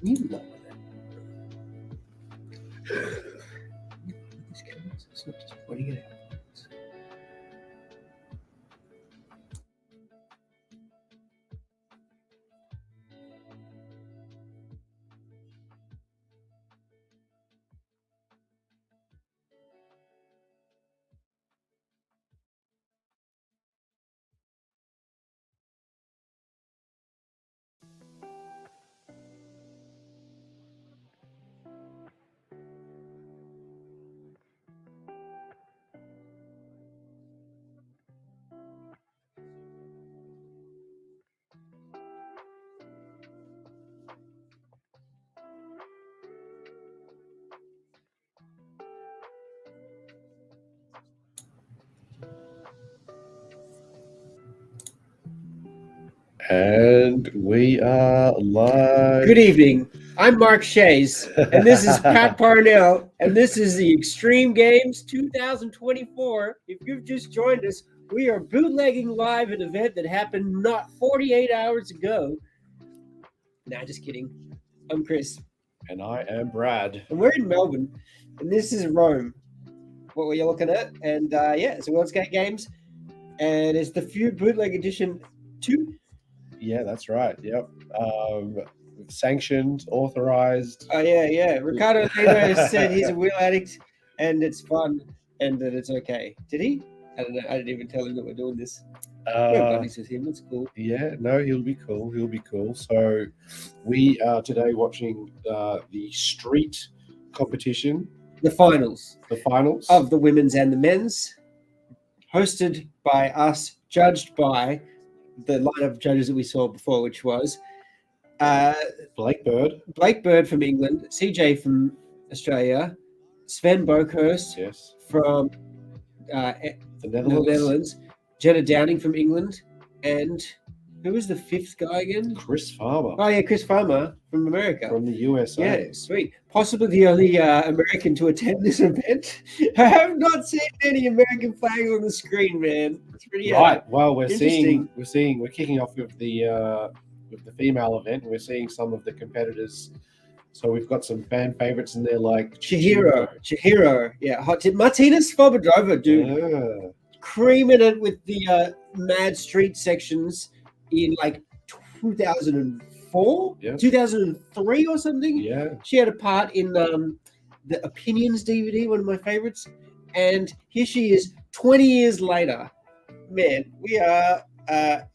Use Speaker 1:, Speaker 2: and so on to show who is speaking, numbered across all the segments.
Speaker 1: You lower that. It's not just pointing it out.
Speaker 2: And we are live.
Speaker 1: Good evening. I'm Mark Shays, and this is Pat Parnell, and this is the Extreme Games 2024. If you've just joined us, we are bootlegging live an event that happened not 48 hours ago. Nah, just kidding. I'm Chris.
Speaker 2: And I am Brad.
Speaker 1: And we're in Melbourne, and this is Rome, what we're looking at. And it's the World Skate Games, and it's the Few Bootleg Edition 2.
Speaker 2: Yeah, that's right. Yep. Sanctioned, authorized.
Speaker 1: Oh, yeah. Ricardo Lino said he's a wheel addict and it's fun and that it's okay. Did he? I don't know. I didn't even tell him that we're doing this. We're buddies with him. That's cool.
Speaker 2: Yeah, no, he'll be cool. So we are today watching the street competition.
Speaker 1: The finals
Speaker 2: Of
Speaker 1: the women's and the men's, hosted by us, judged by the line of judges that we saw before, which was
Speaker 2: Blake Bird
Speaker 1: from England, CJ from Australia, Sven Bokhurst from
Speaker 2: the
Speaker 1: the Netherlands, Jenna Downing from England, and who was the fifth guy again?
Speaker 2: Chris Farmer.
Speaker 1: Oh yeah, Chris Farmer from America.
Speaker 2: From the USA.
Speaker 1: Yeah, sweet. Possibly the only American to attend this event. I have not seen any American flags on the screen, man. It's pretty
Speaker 2: right. Well, we're kicking off with the female event. We're seeing some of the competitors. So we've got some fan favorites in there like
Speaker 1: Chihiro. Yeah, Martina Svobodova, dude.
Speaker 2: Yeah.
Speaker 1: Creaming it with the mad street sections in like 2004, 2003 or something.
Speaker 2: Yeah.
Speaker 1: She had a part in the Opinions DVD, one of my favorites. And here she is 20 years later. Man, we are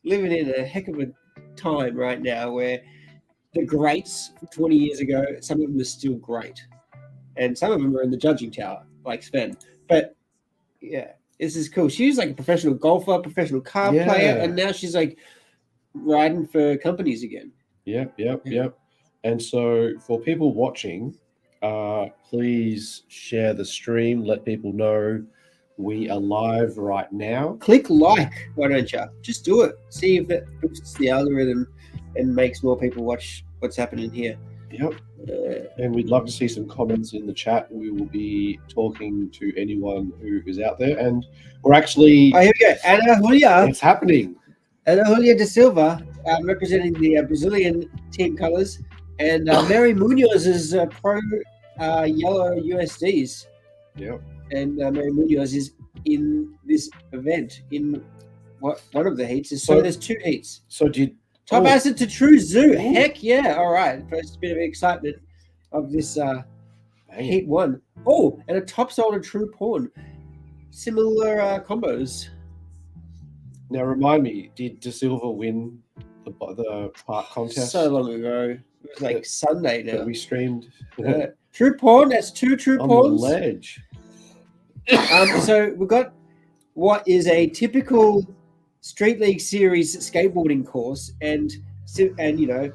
Speaker 1: living in a heck of a time right now where the greats from 20 years ago, some of them are still great. And some of them are in the judging tower, like Sven. But yeah, this is cool. She was like a professional golfer, professional car player, and now she's like riding for companies again.
Speaker 2: Yep. And so for people watching, please share the stream. Let people know we are live right now.
Speaker 1: Click like, why don't you? Just do it. See if it boosts the algorithm and makes more people watch what's happening here.
Speaker 2: Yep. And we'd love to see some comments in the chat. We will be talking to anyone who is out there. And we're actually...
Speaker 1: Oh, here we go. Ana Julia.
Speaker 2: It's happening.
Speaker 1: Ana Julia da Silva, representing the Brazilian team colors. And Mary Munoz is pro yellow USDs.
Speaker 2: Yep.
Speaker 1: And Mary Munoz is in this event in one of the heats. So there's two heats.
Speaker 2: So
Speaker 1: Top acid to True Zoo. Ooh. Heck yeah. All right. First bit of excitement of this heat one. Oh, and a topsoil to True Porn. Similar combos.
Speaker 2: Now remind me, did Da Silva win the part contest?
Speaker 1: So long ago. It was like Sunday now.
Speaker 2: That we streamed.
Speaker 1: True Porn. That's two True Porns.
Speaker 2: On the ledge.
Speaker 1: So we've got what is a typical Street League Series skateboarding course, and you know,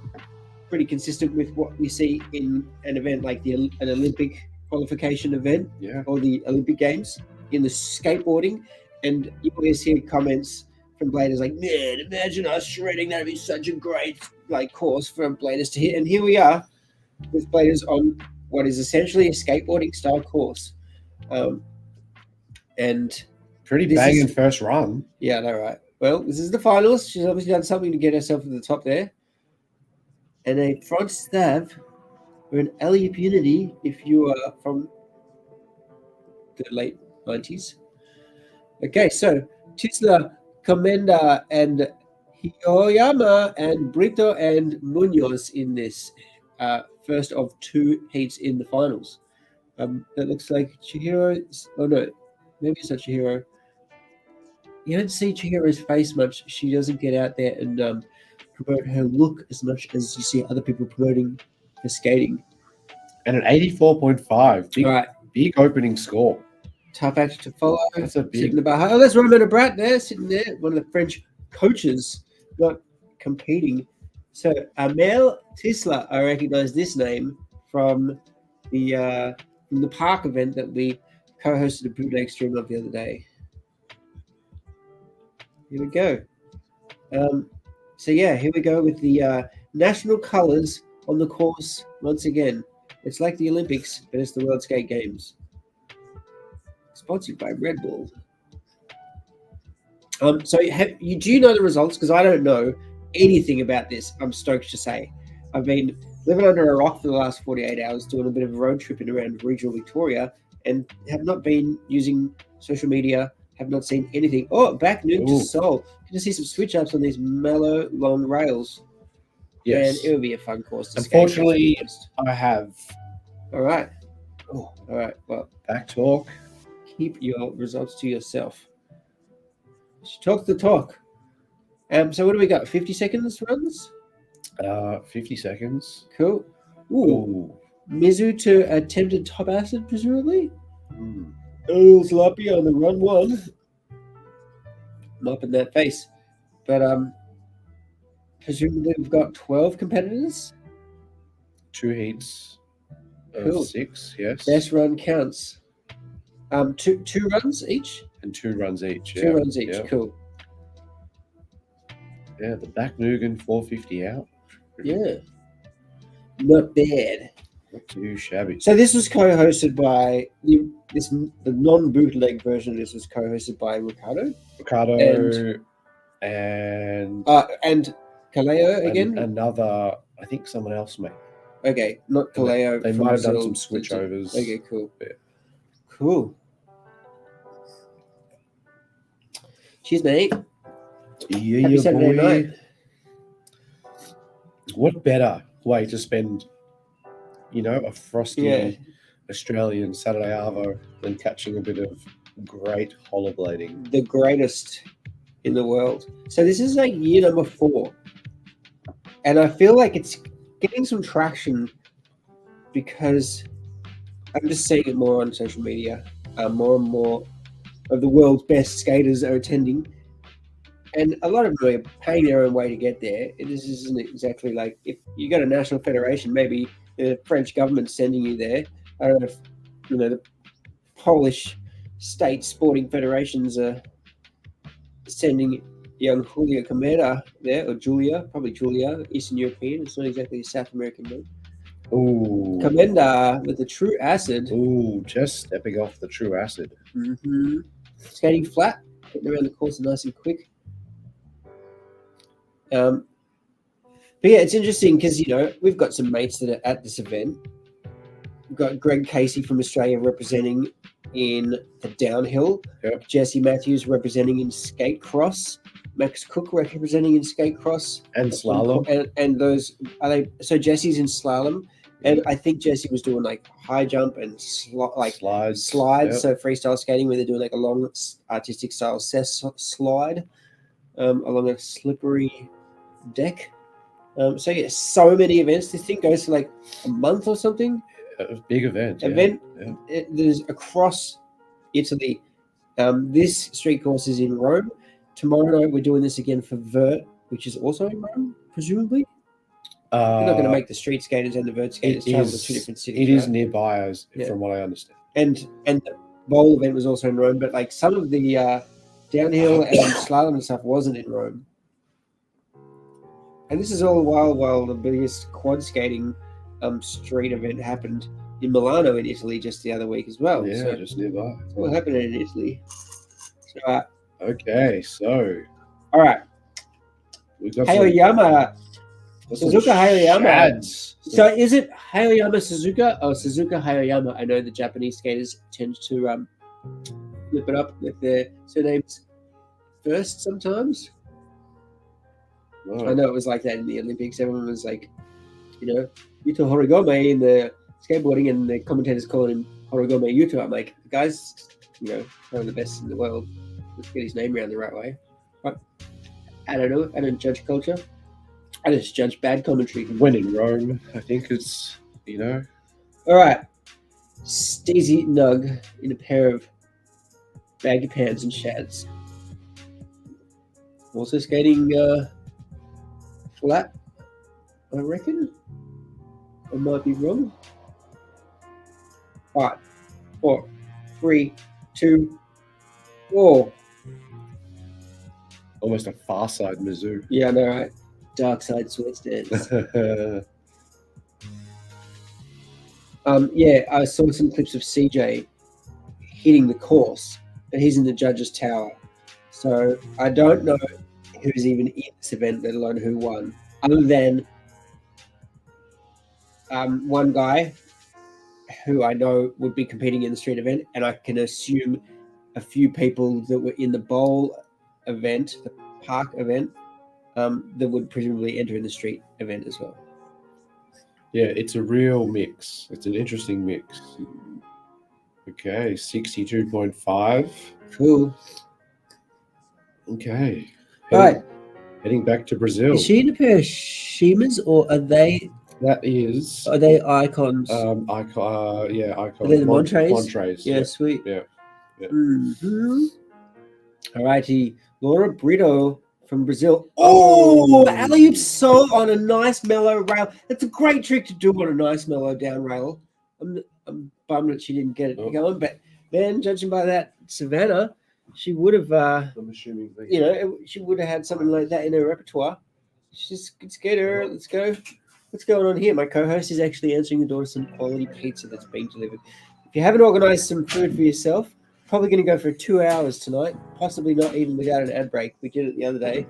Speaker 1: pretty consistent with what we see in an event like an Olympic qualification event, or the Olympic Games in the skateboarding. And you always hear comments from bladers like, "Man, imagine us shredding! That'd be such a great course for bladers to hit." And here we are with bladers on what is essentially a skateboarding style course, and
Speaker 2: pretty banging first run.
Speaker 1: Yeah, no, right. Well, this is the finals. She's obviously done something to get herself to the top there. And a front stab or an alley of unity if you are from the late 90s. Okay, so Tisla, Comenda, and Hiyoyama, and Brito and Munoz in this first of 2 heats in the finals. It looks like Chihiro. Oh no, maybe it's not Chihiro. You don't see Chihiro's face much. She doesn't get out there and promote her look as much as you see other people promoting her skating.
Speaker 2: And an 84.5.
Speaker 1: All right,
Speaker 2: Big opening score.
Speaker 1: tough act to follow.
Speaker 2: That's a
Speaker 1: Sitting
Speaker 2: big.
Speaker 1: about. Oh, there's Romain Brat there, sitting there. One of the French coaches, not competing. So Amel Tisla, I recognize this name from the park event that we co-hosted a bootleg stream of the other day. Here we go. So yeah, here we go with the national colors on the course once again. It's like the Olympics, but it's the World Skate Games. Sponsored by Red Bull. So do you know the results? Because I don't know anything about this. I'm stoked to say. I've been living under a rock for the last 48 hours, doing a bit of a road tripping around regional Victoria, and have not been using social media, have not seen anything. Oh, back noon to Seoul. Good to see some switch ups on these mellow, long rails.
Speaker 2: Yes.
Speaker 1: And it would be a fun course to
Speaker 2: Unfortunately,
Speaker 1: skate.
Speaker 2: I have.
Speaker 1: All right.
Speaker 2: Oh,
Speaker 1: All right. Well,
Speaker 2: back talk.
Speaker 1: keep your results to yourself. Talk the talk. So what do we got? 50 seconds runs?
Speaker 2: 50 seconds.
Speaker 1: Cool. Ooh. Mizu to attempted top acid, presumably? A little sloppy on the run one. Mopping that face. But presumably we've got 12 competitors.
Speaker 2: 2 heats of
Speaker 1: Cool.
Speaker 2: 6, yes.
Speaker 1: Best run counts. Two runs each?
Speaker 2: And 2 runs each.
Speaker 1: Two runs each,
Speaker 2: yeah.
Speaker 1: cool.
Speaker 2: Yeah, the back Nugan 450 out.
Speaker 1: Yeah. Not bad.
Speaker 2: Not too shabby.
Speaker 1: So this was co-hosted by the non-bootleg version of this was co-hosted by Ricardo
Speaker 2: and
Speaker 1: Kaleo again.
Speaker 2: Another, I think someone else, mate.
Speaker 1: Okay, not Kaleo.
Speaker 2: They might have done some switchovers.
Speaker 1: Okay, cool.
Speaker 2: Yeah.
Speaker 1: Cool. Cheers, mate.
Speaker 2: Yeah,
Speaker 1: Happy Saturday
Speaker 2: boy.
Speaker 1: night.
Speaker 2: What better way to spend, a frosty Australian Saturday arvo than catching a bit of great rollerblading?
Speaker 1: The greatest in the world. So this is like year number 4. And I feel like it's getting some traction because I'm just seeing it more on social media. More and more of the world's best skaters are attending. And a lot of them are paying their own way to get there. This isn't exactly like if you got a national federation, maybe the French government's sending you there. I don't know if the Polish state sporting federations are sending young Julia Cometa there, or Julia, probably Julia, Eastern European. It's not exactly a South American name.
Speaker 2: Ooh.
Speaker 1: Comenda with the true acid.
Speaker 2: Ooh, just stepping off the true acid.
Speaker 1: Mm-hmm. Skating flat, getting around the course nice and quick. But yeah, it's interesting because we've got some mates that are at this event. We've got Greg Casey from Australia representing in the downhill.
Speaker 2: Yep.
Speaker 1: Jesse Matthews representing in skate cross. Max Cook representing in skate cross
Speaker 2: And slalom.
Speaker 1: And those are they? So Jesse's in slalom, and I think Jesse was doing like high jump and
Speaker 2: slides.
Speaker 1: Yep. So freestyle skating where they're doing like a long artistic style slide along a slippery deck. So yeah, so many events. This thing goes for like a month or something.
Speaker 2: A big event.
Speaker 1: Yeah. There's across Italy. This street course is in Rome. Tomorrow night we're doing this again for Vert, which is also in Rome, presumably. You're not going to make the street skaters and the vert skaters travel to 2 different cities.
Speaker 2: It is nearby, from what I understand.
Speaker 1: And the bowl event was also in Rome, but like some of the downhill and slalom and stuff wasn't in Rome. And this is all while the biggest quad skating street event happened in Milano in Italy just the other week as well.
Speaker 2: Yeah,
Speaker 1: so
Speaker 2: just nearby.
Speaker 1: it's all happening in Italy. So,
Speaker 2: okay, so
Speaker 1: all right.
Speaker 2: we've got
Speaker 1: Hayoyama. Suzuka Hayoyama. So is it Hayayama Suzuka or Suzuka Hayayama? I know the Japanese skaters tend to flip it up with their surnames first sometimes.
Speaker 2: Oh.
Speaker 1: I know it was like that in the Olympics. Everyone was like, Yuto Horigome in the skateboarding, and the commentators calling him Horigome Yuto. I'm like, guys, one of the best in the world. Let's get his name around the right way. But I don't know. I don't judge culture. I just judge bad commentary.
Speaker 2: When in Rome, I think it's,
Speaker 1: All right. Steezy Nug in a pair of baggy pants and shads. Also skating flat, I reckon. I might be wrong. 5, 4, 3, 2, 4.
Speaker 2: Almost a far side Mizzou.
Speaker 1: Yeah, I know, right? Dark side sweat stance. Yeah, I saw some clips of CJ hitting the course, but he's in the judges' tower. So I don't know who's even in this event, let alone who won, other than one guy who I know would be competing in the street event, and I can assume a few people that were in the bowl event, the park event, that would presumably enter in the street event as well.
Speaker 2: Yeah, it's a real mix. It's an interesting mix. Okay, 62.5.
Speaker 1: Cool.
Speaker 2: Okay.
Speaker 1: All right.
Speaker 2: Heading back to Brazil.
Speaker 1: Is she in a pair of Shimas, or are they
Speaker 2: icons?
Speaker 1: yeah, icons.
Speaker 2: Are
Speaker 1: they the Montres?
Speaker 2: Montres.
Speaker 1: Yeah, sweet.
Speaker 2: Yeah.
Speaker 1: Mm-hmm. All righty. Laura Brito from Brazil. Oh, alley-oop soul on a nice mellow rail. That's a great trick to do on a nice mellow down rail. I'm bummed that she didn't get it going, but then judging by that Savannah, she would have,
Speaker 2: I'm assuming
Speaker 1: she would have had something like that in her repertoire. She's a good skater. Let's go. What's going on here? My co-host is actually answering the door to some quality pizza that's being delivered. If you haven't organized some food for yourself, probably going to go for 2 hours tonight, possibly not even without an ad break. We did it the other day.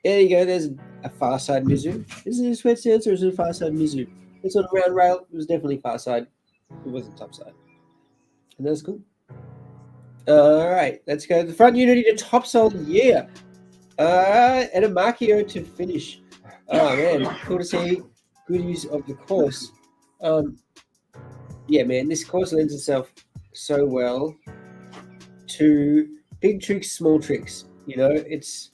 Speaker 1: There you go. There's a far side Mizzou. Is it a sweat stance or is it a far side Mizzou? It's on a round rail. It was definitely far side. It wasn't top side. And that's cool. All right. Let's go. The front unity to top sole. Yeah. And a Marchio to finish. Oh, man. Cool to see. Good use of the course. Yeah, man. This course lends itself so well to big tricks, small tricks. It's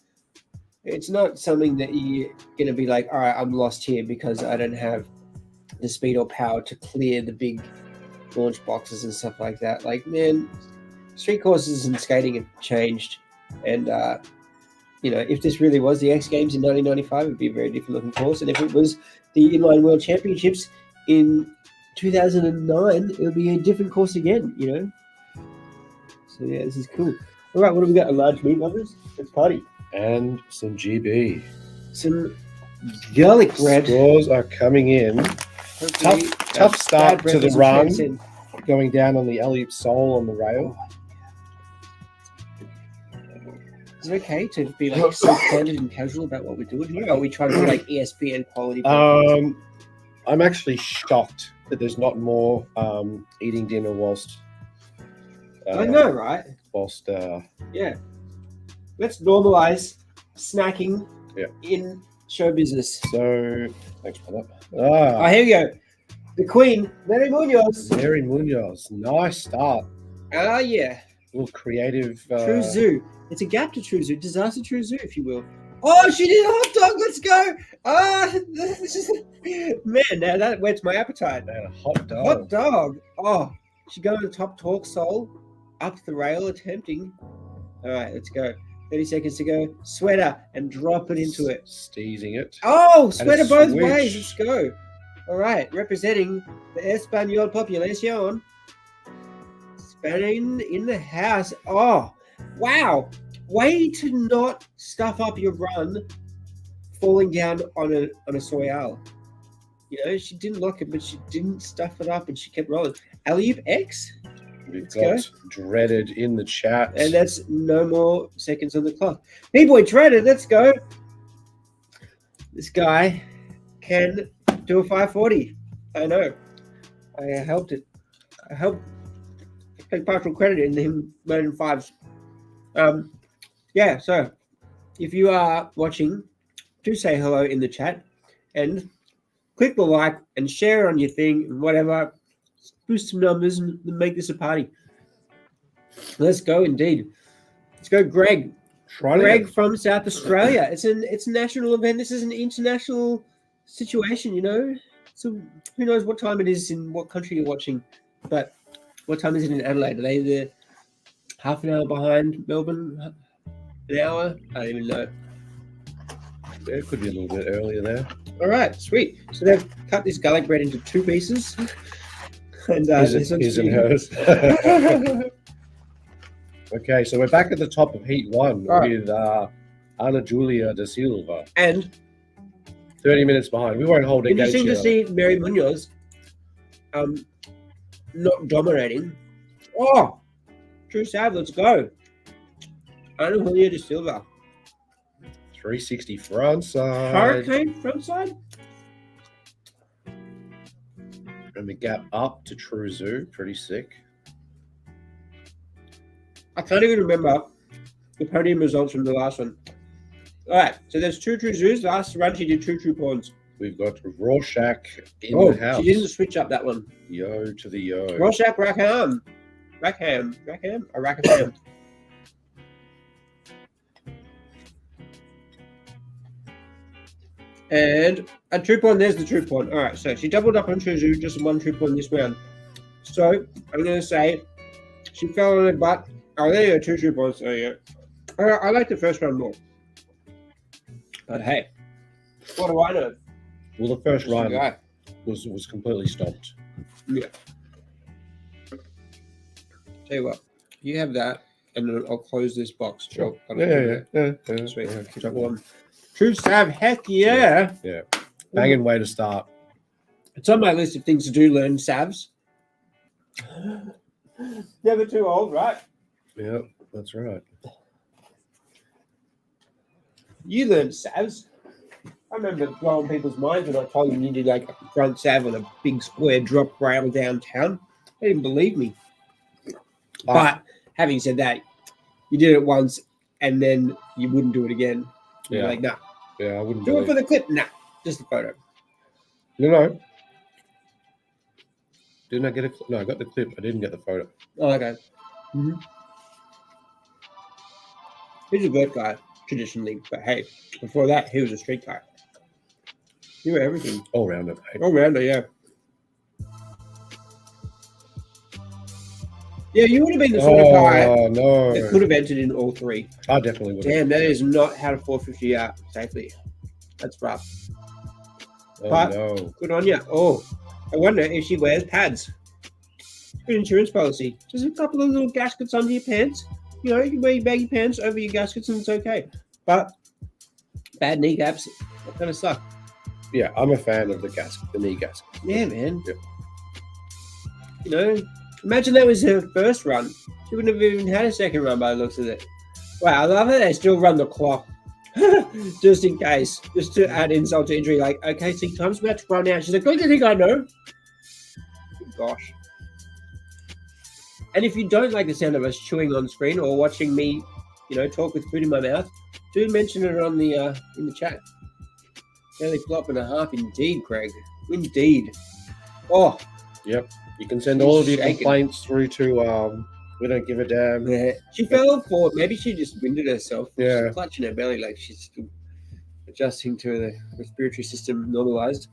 Speaker 1: not something that you're going to be like, all right, I'm lost here because I don't have the speed or power to clear the big launch boxes and stuff like that. Like, man, street courses and skating have changed. And, if this really was the X Games in 1995, it would be a very different looking course. And if it was the Inline World Championships in 2009, it would be a different course again, So, yeah, this is cool. All right, what do we got? A large meat lovers? Let's party.
Speaker 2: And some GB.
Speaker 1: Some garlic bread.
Speaker 2: Scores are coming in. Tough start to the run. Going down on the alley-oop sole on the rail.
Speaker 1: Is it okay to be like self-centered and casual about what we're doing here? Or are we trying to do like ESPN quality?
Speaker 2: I'm actually shocked that there's not more eating dinner whilst.
Speaker 1: I know, right?
Speaker 2: Whilst.
Speaker 1: Yeah. Let's normalize snacking in show business.
Speaker 2: So, thanks for that.
Speaker 1: Oh, here we go. The Queen, Mary Munoz.
Speaker 2: Mary Munoz. Nice start.
Speaker 1: Ah, yeah.
Speaker 2: A little creative.
Speaker 1: True Zoo. It's a gap to True Zoo. Disaster True Zoo, if you will. Oh, she did a hot dog. Let's go. Man, now that whets my appetite.
Speaker 2: Man, a hot dog.
Speaker 1: Hot dog. Oh, she got on the top torque sole, up the rail attempting. All right, let's go. 30 seconds to go. Sweater and drop it into it.
Speaker 2: Steezing it.
Speaker 1: Oh, sweater both
Speaker 2: switch.
Speaker 1: ways. Let's go. All right, representing the Espanol population. Spain in the house. Oh, wow. Way to not stuff up your run falling down on a Soyal. She didn't lock it, but she didn't stuff it up and she kept rolling. Alley-oop X.
Speaker 2: We've got Dreaded in the chat.
Speaker 1: And that's no more seconds on the clock. B-Boy Dreaded, let's go. This guy can do a 540. I know. I helped it. I helped take partial credit in him learning fives. Yeah, so if you are watching, do say hello in the chat and click the like and share on your thing and whatever. Boost some numbers and make this a party. Let's go indeed. Let's go, Greg. Greg from South Australia. It's a national event. This is an international situation, you know. So who knows what time it is in what country you're watching, but what time is it in Adelaide? Are they half an hour behind Melbourne? An hour? I don't even know.
Speaker 2: Yeah, it could be a little bit earlier there.
Speaker 1: All right, sweet. So they've cut this garlic bread into 2 pieces. And
Speaker 2: his and hers. Okay, so we're back at the top of Heat 1 with Ana Julia da Silva.
Speaker 1: And
Speaker 2: 30 minutes behind. We won't hold against you.
Speaker 1: Interesting to see Mary Munoz not dominating. Oh, True Sav, let's go. Ana Julia da Silva.
Speaker 2: 360 front side.
Speaker 1: Hurricane front side.
Speaker 2: And the gap up to True Zoo. Pretty sick.
Speaker 1: I can't even remember the podium results from the last one. All right, so there's 2 True Zoos. Last run she did 2 True Pawns.
Speaker 2: We've got Rorschach in the house.
Speaker 1: She didn't switch up that one.
Speaker 2: Yo to the yo.
Speaker 1: Rorschach Rackham. Or Rackham. And a True Pawn, there's the True Pawn. All right, so she doubled up on True Zoo, just 1 True Pawn this round. So I'm going to say she fell on her butt. Oh, there you go, 2 True Pawns. There you go. I like the first round more. But hey, what do I know?
Speaker 2: Well, the first run was completely stopped.
Speaker 1: Yeah. Tell you what, you have that, and then I'll close this box.
Speaker 2: Sure.
Speaker 1: Yeah. Sweet. Top one. True Sav, heck yeah.
Speaker 2: Yeah. Banging way to start.
Speaker 1: It's on my list of things to do, learn Savs. Never too old, right?
Speaker 2: Yeah, that's right.
Speaker 1: You learned Savs. I remember blowing people's minds when I told them you did like a front Sav on a big square drop rail downtown. They didn't believe me. But having said that, you did it once and then you wouldn't do it again. You're like, nah.
Speaker 2: Yeah, I wouldn't
Speaker 1: do it for the clip. Nah, just the photo.
Speaker 2: No. Didn't I get a clip? No, I got the clip. I didn't get the photo.
Speaker 1: Oh, okay. Mm-hmm. He's a vert guy, traditionally. But hey, before that, he was a street guy. You were everything.
Speaker 2: All-rounder, mate.
Speaker 1: All-rounder, yeah. Yeah, you would have been the sort of guy that could have entered in all 3.
Speaker 2: I definitely would have.
Speaker 1: Damn, that is not how to 450 out safely. That's rough.
Speaker 2: Oh,
Speaker 1: but
Speaker 2: no.
Speaker 1: Good on you. Oh, I wonder if she wears pads. Good insurance policy. Just a couple of little gaskets under your pants. You know, you can wear your baggy pants over your gaskets and it's okay. But bad kneecaps, that kind of suck.
Speaker 2: Yeah, I'm a fan of the knee gasket.
Speaker 1: Yeah, man.
Speaker 2: Yeah.
Speaker 1: You know, imagine that was her first run. She wouldn't have even had a second run by the looks of it. Wow, I love it. They still run the clock. Just in case. Just to add insult to injury. Like, okay, see, time's about to run out. She's like, don't you think I know? Gosh. And if you don't like the sound of us chewing on screen or watching me, you know, talk with food in my mouth, do mention it on the in the chat. Nearly flop and a half indeed, Craig. Indeed. Oh.
Speaker 2: Yep. You can send all of your complaints through to We Don't Give a Damn.
Speaker 1: Yeah. She fell forward. Maybe she just winded herself.
Speaker 2: Yeah.
Speaker 1: She's clutching her belly like she's still adjusting to the respiratory system normalized.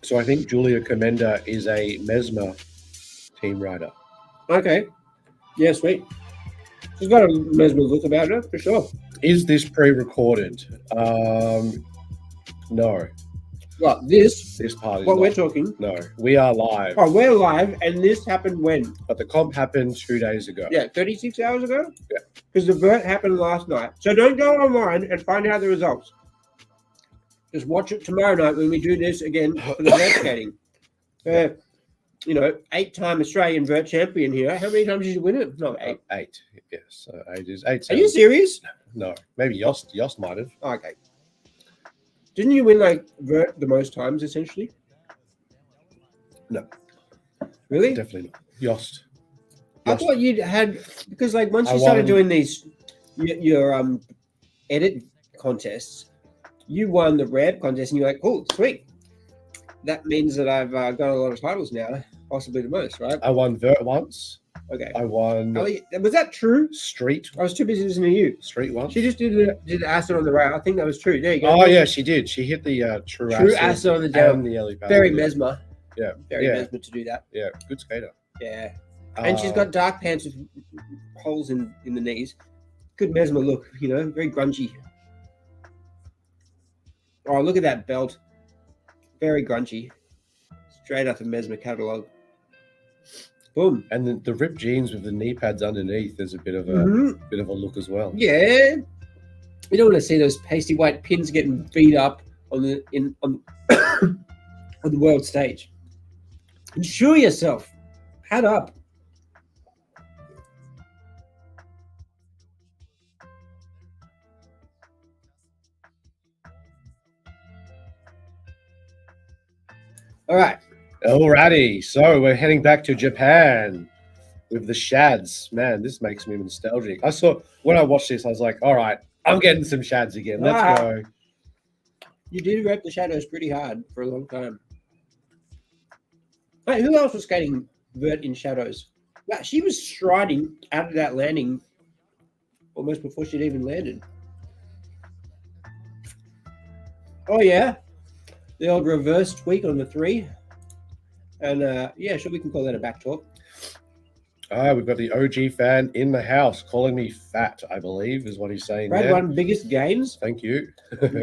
Speaker 2: So I think Julia Comenda is a Mesmer team rider.
Speaker 1: Okay. Yeah, sweet. She's got a Mesmer look about her, for sure.
Speaker 2: Is this pre-recorded? No.
Speaker 1: What, this?
Speaker 2: This part is
Speaker 1: what
Speaker 2: not.
Speaker 1: we're talking?
Speaker 2: No. We are live.
Speaker 1: Oh, we're live, and this happened when?
Speaker 2: But the comp happened 2 days ago.
Speaker 1: Yeah, 36 hours ago?
Speaker 2: Yeah.
Speaker 1: Because the vert happened last night. So don't go online and find out the results. Just watch it tomorrow night when we do this again for the vert skating. 8-time Australian vert champion here. How many times did you win it? No, 8.
Speaker 2: 8. Yes, 8 is 8.
Speaker 1: Are you serious?
Speaker 2: No, maybe Yost might have.
Speaker 1: Oh, okay. Didn't you win like vert the most times essentially?
Speaker 2: No.
Speaker 1: Really?
Speaker 2: Definitely not. Yost.
Speaker 1: I thought you'd had, because like once
Speaker 2: I
Speaker 1: you started
Speaker 2: won-
Speaker 1: doing these your edit contests, you won the ramp contest and you're like, oh, sweet. That means that I've got a lot of titles now, possibly the most, right?
Speaker 2: I won vert once.
Speaker 1: Okay.
Speaker 2: I won
Speaker 1: Was that true?
Speaker 2: street.
Speaker 1: I was too busy listening to you.
Speaker 2: Street once.
Speaker 1: She just did the acid on the rail. I think that was true. There you go.
Speaker 2: Oh yeah, she did. She hit the true
Speaker 1: acid on the down.
Speaker 2: and the Ellie
Speaker 1: Very mesmer.
Speaker 2: Yeah.
Speaker 1: Very
Speaker 2: Yeah.
Speaker 1: mesmer to do that.
Speaker 2: Yeah, good skater.
Speaker 1: Yeah. And she's got dark pants with holes in the knees. Good mesmer look, very grungy. Oh, look at that belt. Very grungy. Straight up a mesmer catalogue. Boom.
Speaker 2: And the ripped jeans with the knee pads underneath, there's a bit of a look as well.
Speaker 1: Yeah. You don't want to see those pasty white pins getting beat up on the world stage. Ensure yourself. Hat up. All right.
Speaker 2: Alrighty, so we're heading back to Japan with the shads. Man, this makes me nostalgic. When I watched this, I was like, all right, I'm getting some shads again. Let's go.
Speaker 1: You did rep the shadows pretty hard for a long time. Hey, who else was skating vert in shadows? Yeah, she was striding out of that landing almost before she'd even landed. Oh, yeah. The old reverse tweak on the 3. And yeah, sure, we can call that a back talk.
Speaker 2: We've got the OG fan in the house calling me fat, I believe, is what he's saying
Speaker 1: Brad
Speaker 2: there.
Speaker 1: won biggest gains.
Speaker 2: Thank you.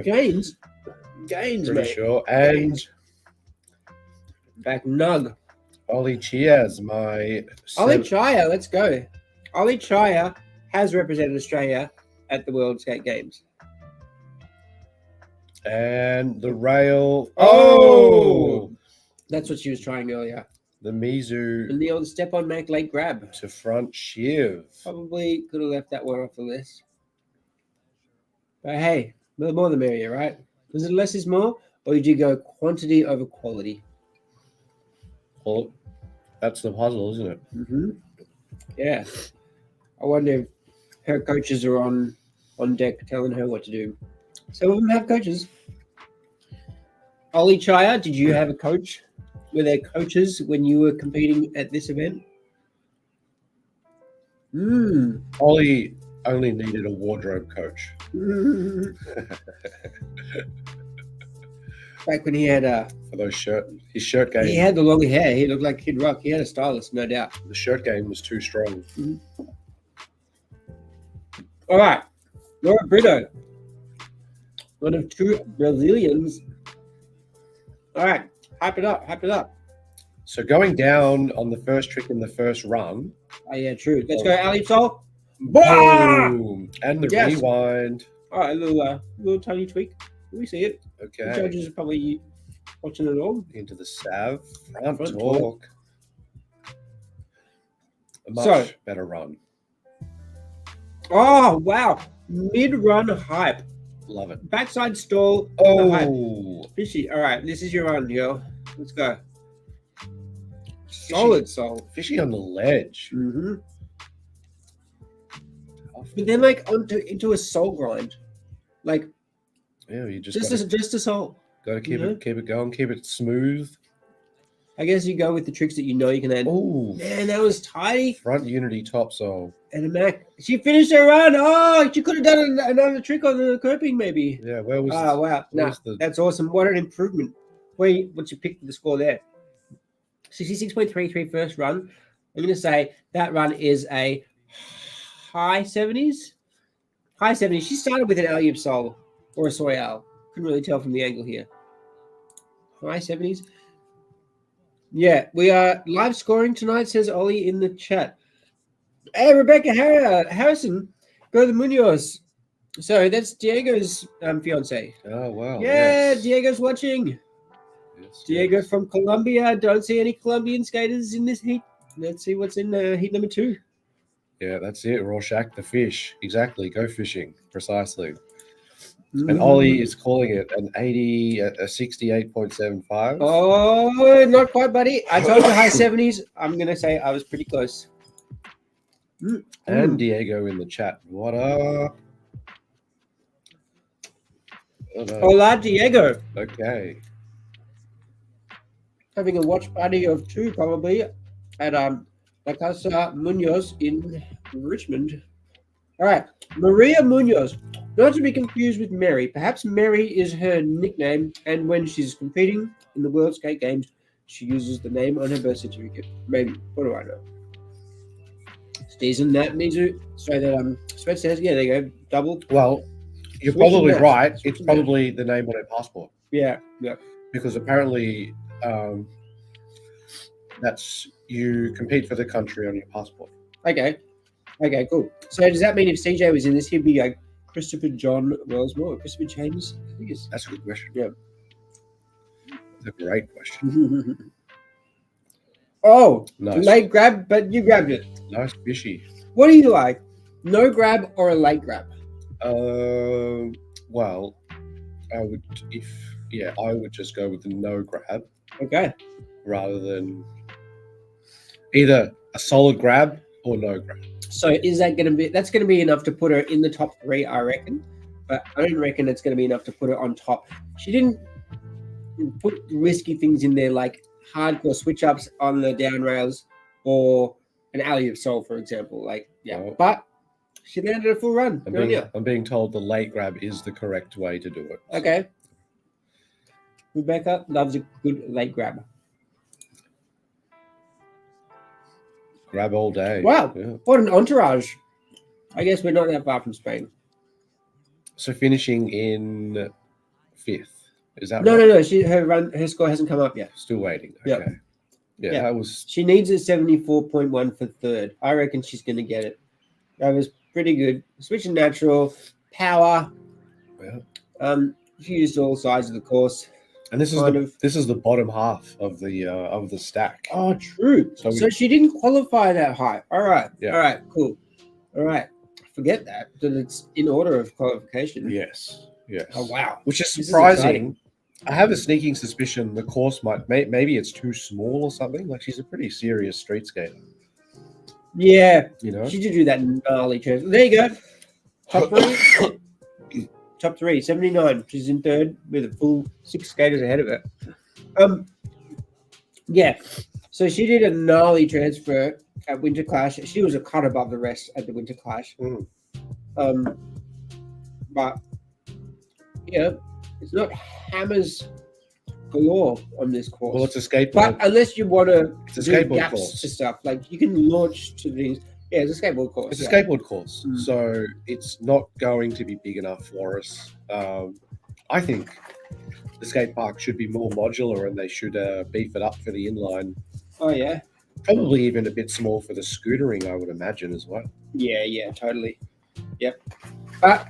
Speaker 1: Gains,
Speaker 2: Pretty
Speaker 1: mate.
Speaker 2: sure. And
Speaker 1: Gains. Back nug.
Speaker 2: Ollie Cheers, my
Speaker 1: Ollie Chaya, let's go. Ollie Chaya has represented Australia at the World Skate Games.
Speaker 2: and the rail.
Speaker 1: Oh! That's what she was trying earlier.
Speaker 2: The Mizu
Speaker 1: And the old step on Mac leg grab.
Speaker 2: to front shiv.
Speaker 1: Probably could have left that one off the list. But hey, the more the merrier, right? Was it less is more? Or did you go quantity over quality?
Speaker 2: Well, that's the puzzle, isn't it?
Speaker 1: Mm-hmm. Yeah. I wonder if her coaches are on deck telling her what to do. Some of them have coaches. Ollie Chaya, did you have a coach? Were there coaches when you were competing at this event?
Speaker 2: Ollie only needed a wardrobe coach.
Speaker 1: Back when he had
Speaker 2: For those his shirt game.
Speaker 1: he had the long hair. He looked like Kid Rock. He had a stylist, no doubt.
Speaker 2: The shirt game was too strong.
Speaker 1: All right. Laura Brito. One of two Brazilians. All right. Hype it up. Hype it up.
Speaker 2: So going down on the first trick in the first run.
Speaker 1: Oh, yeah, true. Let's go, Ali Sol.
Speaker 2: Boom! And the
Speaker 1: Yes.
Speaker 2: rewind.
Speaker 1: All right, a little tiny tweak. We see it. The
Speaker 2: Okay.
Speaker 1: judges are probably watching it all.
Speaker 2: Into the Sav. Front
Speaker 1: Front
Speaker 2: talk. A much
Speaker 1: So-
Speaker 2: better run.
Speaker 1: Oh, wow. Mid-run hype.
Speaker 2: Love it.
Speaker 1: Backside stall. the hype.
Speaker 2: Oh,
Speaker 1: Fishy. All right, this is your run, girl. Let's go. Solid soul.
Speaker 2: fishy on the ledge.
Speaker 1: Mm-hmm. But then, like, into a soul grind. Like,
Speaker 2: Yeah, you just
Speaker 1: just a soul.
Speaker 2: got to keep
Speaker 1: you know?
Speaker 2: it going, keep it smooth.
Speaker 1: I guess you go with the tricks that you know you can add.
Speaker 2: Oh,
Speaker 1: Man, that was tidy.
Speaker 2: front unity top sole.
Speaker 1: And a Mac. She finished her run. Oh, she could have done another trick on the coping, maybe.
Speaker 2: Yeah, where was?
Speaker 1: Oh, wow.
Speaker 2: where
Speaker 1: No,
Speaker 2: was the?
Speaker 1: that's awesome. What an improvement. What's your pick for the score there? 66.33 first run. I'm going to say that run is a high 70s. High 70s. She started with an alley-oop sole or a soyal. Couldn't really tell from the angle here. High 70s. Yeah, we are live scoring tonight, says Ollie in the chat. Hey, Rebecca Harrison, go to Munoz. So that's Diego's fiance.
Speaker 2: Oh wow.
Speaker 1: Yeah,
Speaker 2: yes.
Speaker 1: Diego's watching.
Speaker 2: Yes,
Speaker 1: Diego
Speaker 2: yes.
Speaker 1: from Colombia. Don't see any Colombian skaters in this heat. Let's see what's in heat number 2.
Speaker 2: Yeah, that's it. Rorschach the fish. Exactly. Go fishing. Precisely. And
Speaker 1: Mm.
Speaker 2: Ollie is calling it an 68.75.
Speaker 1: Oh, not quite, buddy. I told you high 70s. I'm going to say I was pretty close.
Speaker 2: And Diego in the chat. What up?
Speaker 1: Hola, Diego.
Speaker 2: Okay.
Speaker 1: Having a watch party of 2 probably at La Casa Munoz in Richmond. All right, Maria Munoz. Not to be confused with Mary. Perhaps Mary is her nickname, and when she's competing in the World Skate Games, she uses the name on her birth certificate. Maybe. What do I know? Season that Mizu. So that Svet says, yeah, there you go. Double.
Speaker 2: Well, you're
Speaker 1: Switching
Speaker 2: probably
Speaker 1: that.
Speaker 2: right. It's
Speaker 1: Switching
Speaker 2: probably the name on her passport.
Speaker 1: Yeah.
Speaker 2: Because apparently that's you compete for the country on your passport.
Speaker 1: Okay, cool. So does that mean if CJ was in this, he'd be like Christopher John Wellsmore, Christopher James? I think it's...
Speaker 2: That's a good question.
Speaker 1: Yeah.
Speaker 2: That's a great question.
Speaker 1: Oh,
Speaker 2: Nice.
Speaker 1: late grab, but you grabbed it.
Speaker 2: Nice fishy.
Speaker 1: What do you like? No grab or a late grab?
Speaker 2: Well, I would just go with the no grab
Speaker 1: Okay.
Speaker 2: rather than either a solid grab or no grab.
Speaker 1: So is that going to be? That's going to be enough to put her in the top 3, I reckon. But I don't reckon it's going to be enough to put her on top. She didn't put risky things in there like hardcore switch ups on the down rails or an alley of soul, for example. Like, yeah,
Speaker 2: Oh.
Speaker 1: but she landed a full run.
Speaker 2: I'm being told the late grab is the correct way to do it.
Speaker 1: Okay. Rebecca loves a good late grab.
Speaker 2: Grab all day.
Speaker 1: Wow,
Speaker 2: Yeah.
Speaker 1: what an entourage. I guess we're not that far from Spain.
Speaker 2: So finishing in 5th. Is that
Speaker 1: No,
Speaker 2: right?
Speaker 1: no. Her score hasn't come up yet.
Speaker 2: Still waiting.
Speaker 1: Yeah.
Speaker 2: Okay. Yeah,
Speaker 1: Yeah.
Speaker 2: that was
Speaker 1: She needs a 74.1 for 3rd. I reckon she's going to get it. That was pretty good. Switching natural, power.
Speaker 2: yeah.
Speaker 1: She used all sides of the course.
Speaker 2: And this is the bottom half of the stack.
Speaker 1: Oh, true. So she didn't qualify that high. All right.
Speaker 2: Yeah.
Speaker 1: All right. Cool. All right. Forget that it's in order of qualification.
Speaker 2: Yes. Yes.
Speaker 1: Oh, wow.
Speaker 2: Which is
Speaker 1: This is
Speaker 2: surprising.
Speaker 1: exciting.
Speaker 2: I have a sneaking suspicion the course maybe it's too small or something. Like she's a pretty serious street skater.
Speaker 1: Yeah.
Speaker 2: You know.
Speaker 1: She did do that gnarly transfer. There you go. Top 3. Top 3, 79. She's in 3rd with a full 6 skaters ahead of her. Yeah. So she did a gnarly transfer at Winter Clash. She was a cut above the rest at the Winter Clash. But yeah, it's not hammers galore on this course.
Speaker 2: Well, it's a skateboard.
Speaker 1: But unless you want to
Speaker 2: It's a
Speaker 1: do
Speaker 2: skateboard
Speaker 1: gaps
Speaker 2: course.
Speaker 1: to stuff, like you can launch to these. Yeah, it's a skateboard course.
Speaker 2: It's a skateboard course,
Speaker 1: Mm.
Speaker 2: so it's not going to be big enough for us. I think the skate park should be more modular, and they should beef it up for the inline.
Speaker 1: Oh yeah.
Speaker 2: Probably even a bit small for the scootering, I would imagine as well.
Speaker 1: Yeah, totally. Yep. But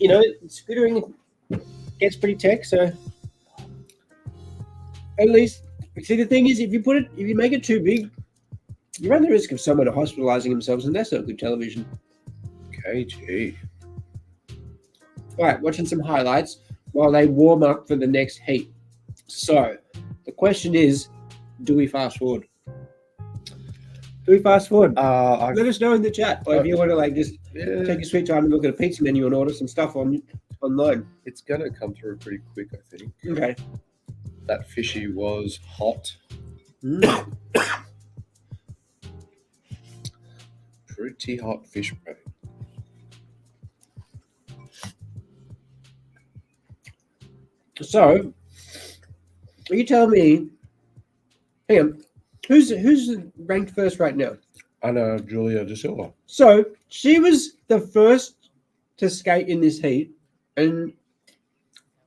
Speaker 1: you know, scootering gets pretty tech, so at least see the thing is if you make it too big, you run the risk of someone hospitalizing themselves, and that's not good television.
Speaker 2: KG.
Speaker 1: All right, watching some highlights while they warm up for the next heat. So the question is, do we fast forward? Let us know in the chat, or if you want to just take your sweet time and look at a pizza menu and order some stuff online.
Speaker 2: It's gonna come through pretty quick, I think.
Speaker 1: Okay.
Speaker 2: That fishy was hot. Pretty hot fish brain.
Speaker 1: So, are you telling me? Hang on, who's ranked first right now?
Speaker 2: Anna Julia De Silva.
Speaker 1: So she was the first to skate in this heat, and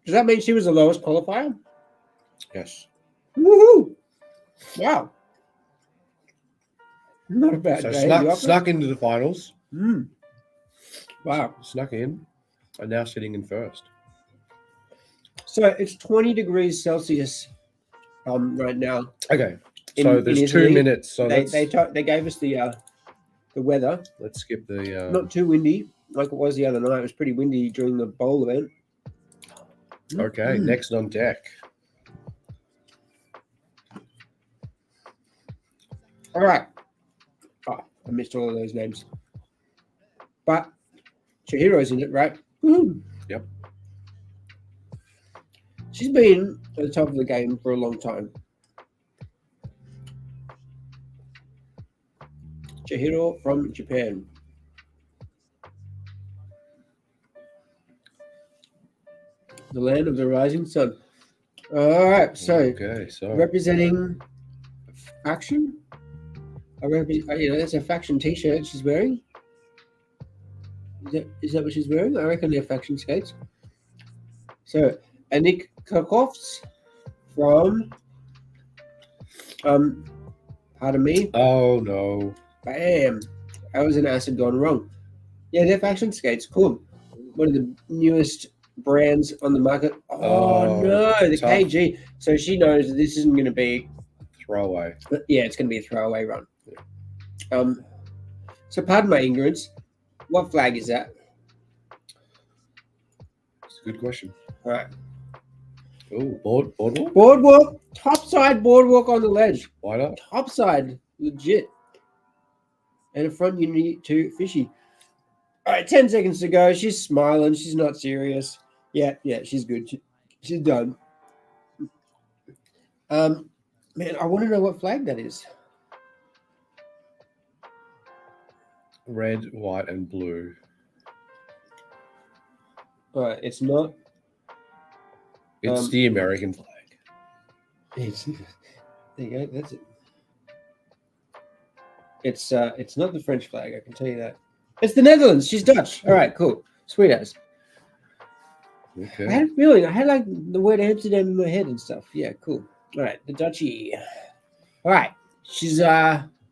Speaker 1: does that mean she was the lowest qualifier?
Speaker 2: Yes.
Speaker 1: Woohoo! Wow. Not a bad
Speaker 2: So
Speaker 1: day.
Speaker 2: snuck into the finals.
Speaker 1: Wow.
Speaker 2: Snuck in, and now sitting in first.
Speaker 1: So it's 20 degrees Celsius right now.
Speaker 2: Okay.
Speaker 1: In-
Speaker 2: So
Speaker 1: in
Speaker 2: there's 2
Speaker 1: Italy,
Speaker 2: minutes. So
Speaker 1: they gave us the weather.
Speaker 2: let's skip the.
Speaker 1: Not too windy like it was the other night. It was pretty windy during the bowl event.
Speaker 2: Okay, next on deck.
Speaker 1: All right. Oh, I missed all of those names. But Chihiro's in it, right? Woo-hoo.
Speaker 2: Yep.
Speaker 1: She's been at the top of the game for a long time. Chihiro from Japan. The land of the rising sun. All right, so
Speaker 2: Okay, so
Speaker 1: representing faction. That's a faction T-shirt she's wearing. Is that what she's wearing? I reckon they're faction skates. So Anik Kirchhoffs from pardon me.
Speaker 2: oh no.
Speaker 1: Bam. That was an acid gone wrong. Yeah, they're faction skates. Cool. One of the newest brands on the market. Oh no, the
Speaker 2: tough.
Speaker 1: KG. So she knows that this isn't going to be
Speaker 2: Throwaway.
Speaker 1: Yeah, it's going to be a throwaway run. So pardon my ignorance. What flag is that?
Speaker 2: It's a good question.
Speaker 1: All right.
Speaker 2: Oh, boardwalk?
Speaker 1: Boardwalk. Topside boardwalk on the ledge.
Speaker 2: Why not?
Speaker 1: Topside. Legit. And a front unity to Fishy. All right, 10 seconds to go. She's smiling. She's not serious. Yeah, she's good. She's done. Man, I want to know what flag that is.
Speaker 2: Red, white, and blue.
Speaker 1: All right, it's not.
Speaker 2: It's the American flag.
Speaker 1: There you go. That's it. It's not the French flag. I can tell you that. It's the Netherlands. She's Dutch. All right, cool. Sweet as.
Speaker 2: Okay.
Speaker 1: I had a feeling. I had like the word Amsterdam in my head and stuff. Yeah, cool. All right, the Dutchie. All right, she's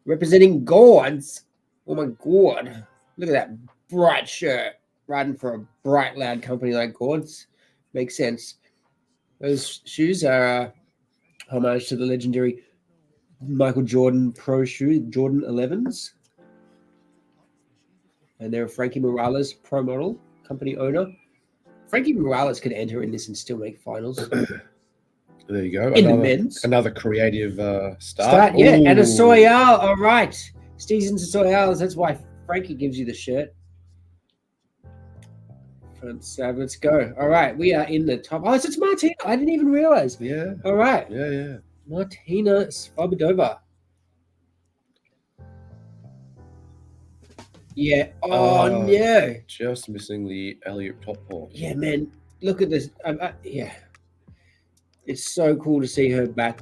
Speaker 1: representing Gourds. Oh my god! Look at that bright shirt. Riding for a bright, loud company like Gourds. Makes sense. Those shoes are homage to the legendary Michael Jordan Pro shoe, Jordan 11s. And they're a Frankie Morales Pro model, company owner. Frankie Morales could enter in this and still make finals.
Speaker 2: There you go.
Speaker 1: In the men's.
Speaker 2: Another creative start.
Speaker 1: Yeah, and a
Speaker 2: Ooh.
Speaker 1: Soyal. All right. Seasons of Soyals. That's why Frankie gives you the shirt. So let's go. All right. We are in the top. Oh, it's Martina. I didn't even realize.
Speaker 2: Yeah.
Speaker 1: All right.
Speaker 2: Yeah.
Speaker 1: Martina Svobodova. Yeah. Oh, no.
Speaker 2: Just missing the alley-oop top ball.
Speaker 1: Yeah, man. Look at this. Yeah. It's so cool to see her back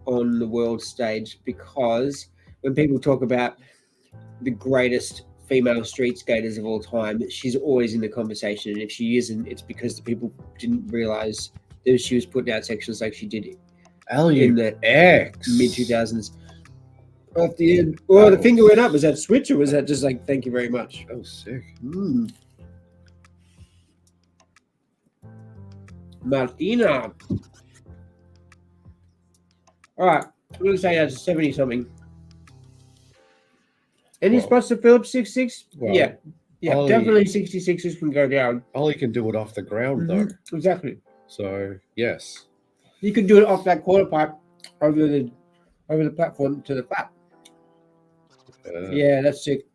Speaker 1: on the world stage, because when people talk about the greatest female street skaters of all time, she's always in the conversation. And if she isn't, it's because the people didn't realize that she was putting out sections like she did in the mid-2000s. Off the end. Oh, the finger went up. Was that switch, or was that just like, thank you very much?
Speaker 2: Oh, sick.
Speaker 1: Martina. All right. I'm going to say that's 70-something. Any spots to Phillips 66?
Speaker 2: Well,
Speaker 1: yeah,
Speaker 2: Ollie,
Speaker 1: definitely 66s can go down.
Speaker 2: Ollie can do it off the ground, though.
Speaker 1: Exactly.
Speaker 2: So, yes.
Speaker 1: You can do it off that quarter pipe over the platform to the flat. Yeah, that's sick.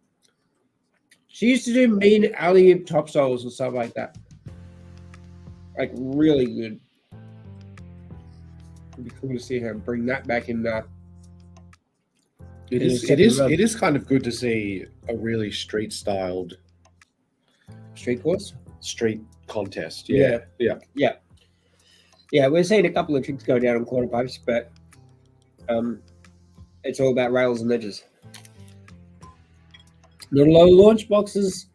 Speaker 1: She used to do mean alley-oop top soles and stuff like that. Like, really good. It'd be cool to see her bring that back in there.
Speaker 2: It is kind of good to see a really street-styled
Speaker 1: street course?
Speaker 2: Street contest. Yeah.
Speaker 1: We're seeing a couple of tricks go down on quarter pipes, but it's all about rails and edges. Not a lot of launch boxes.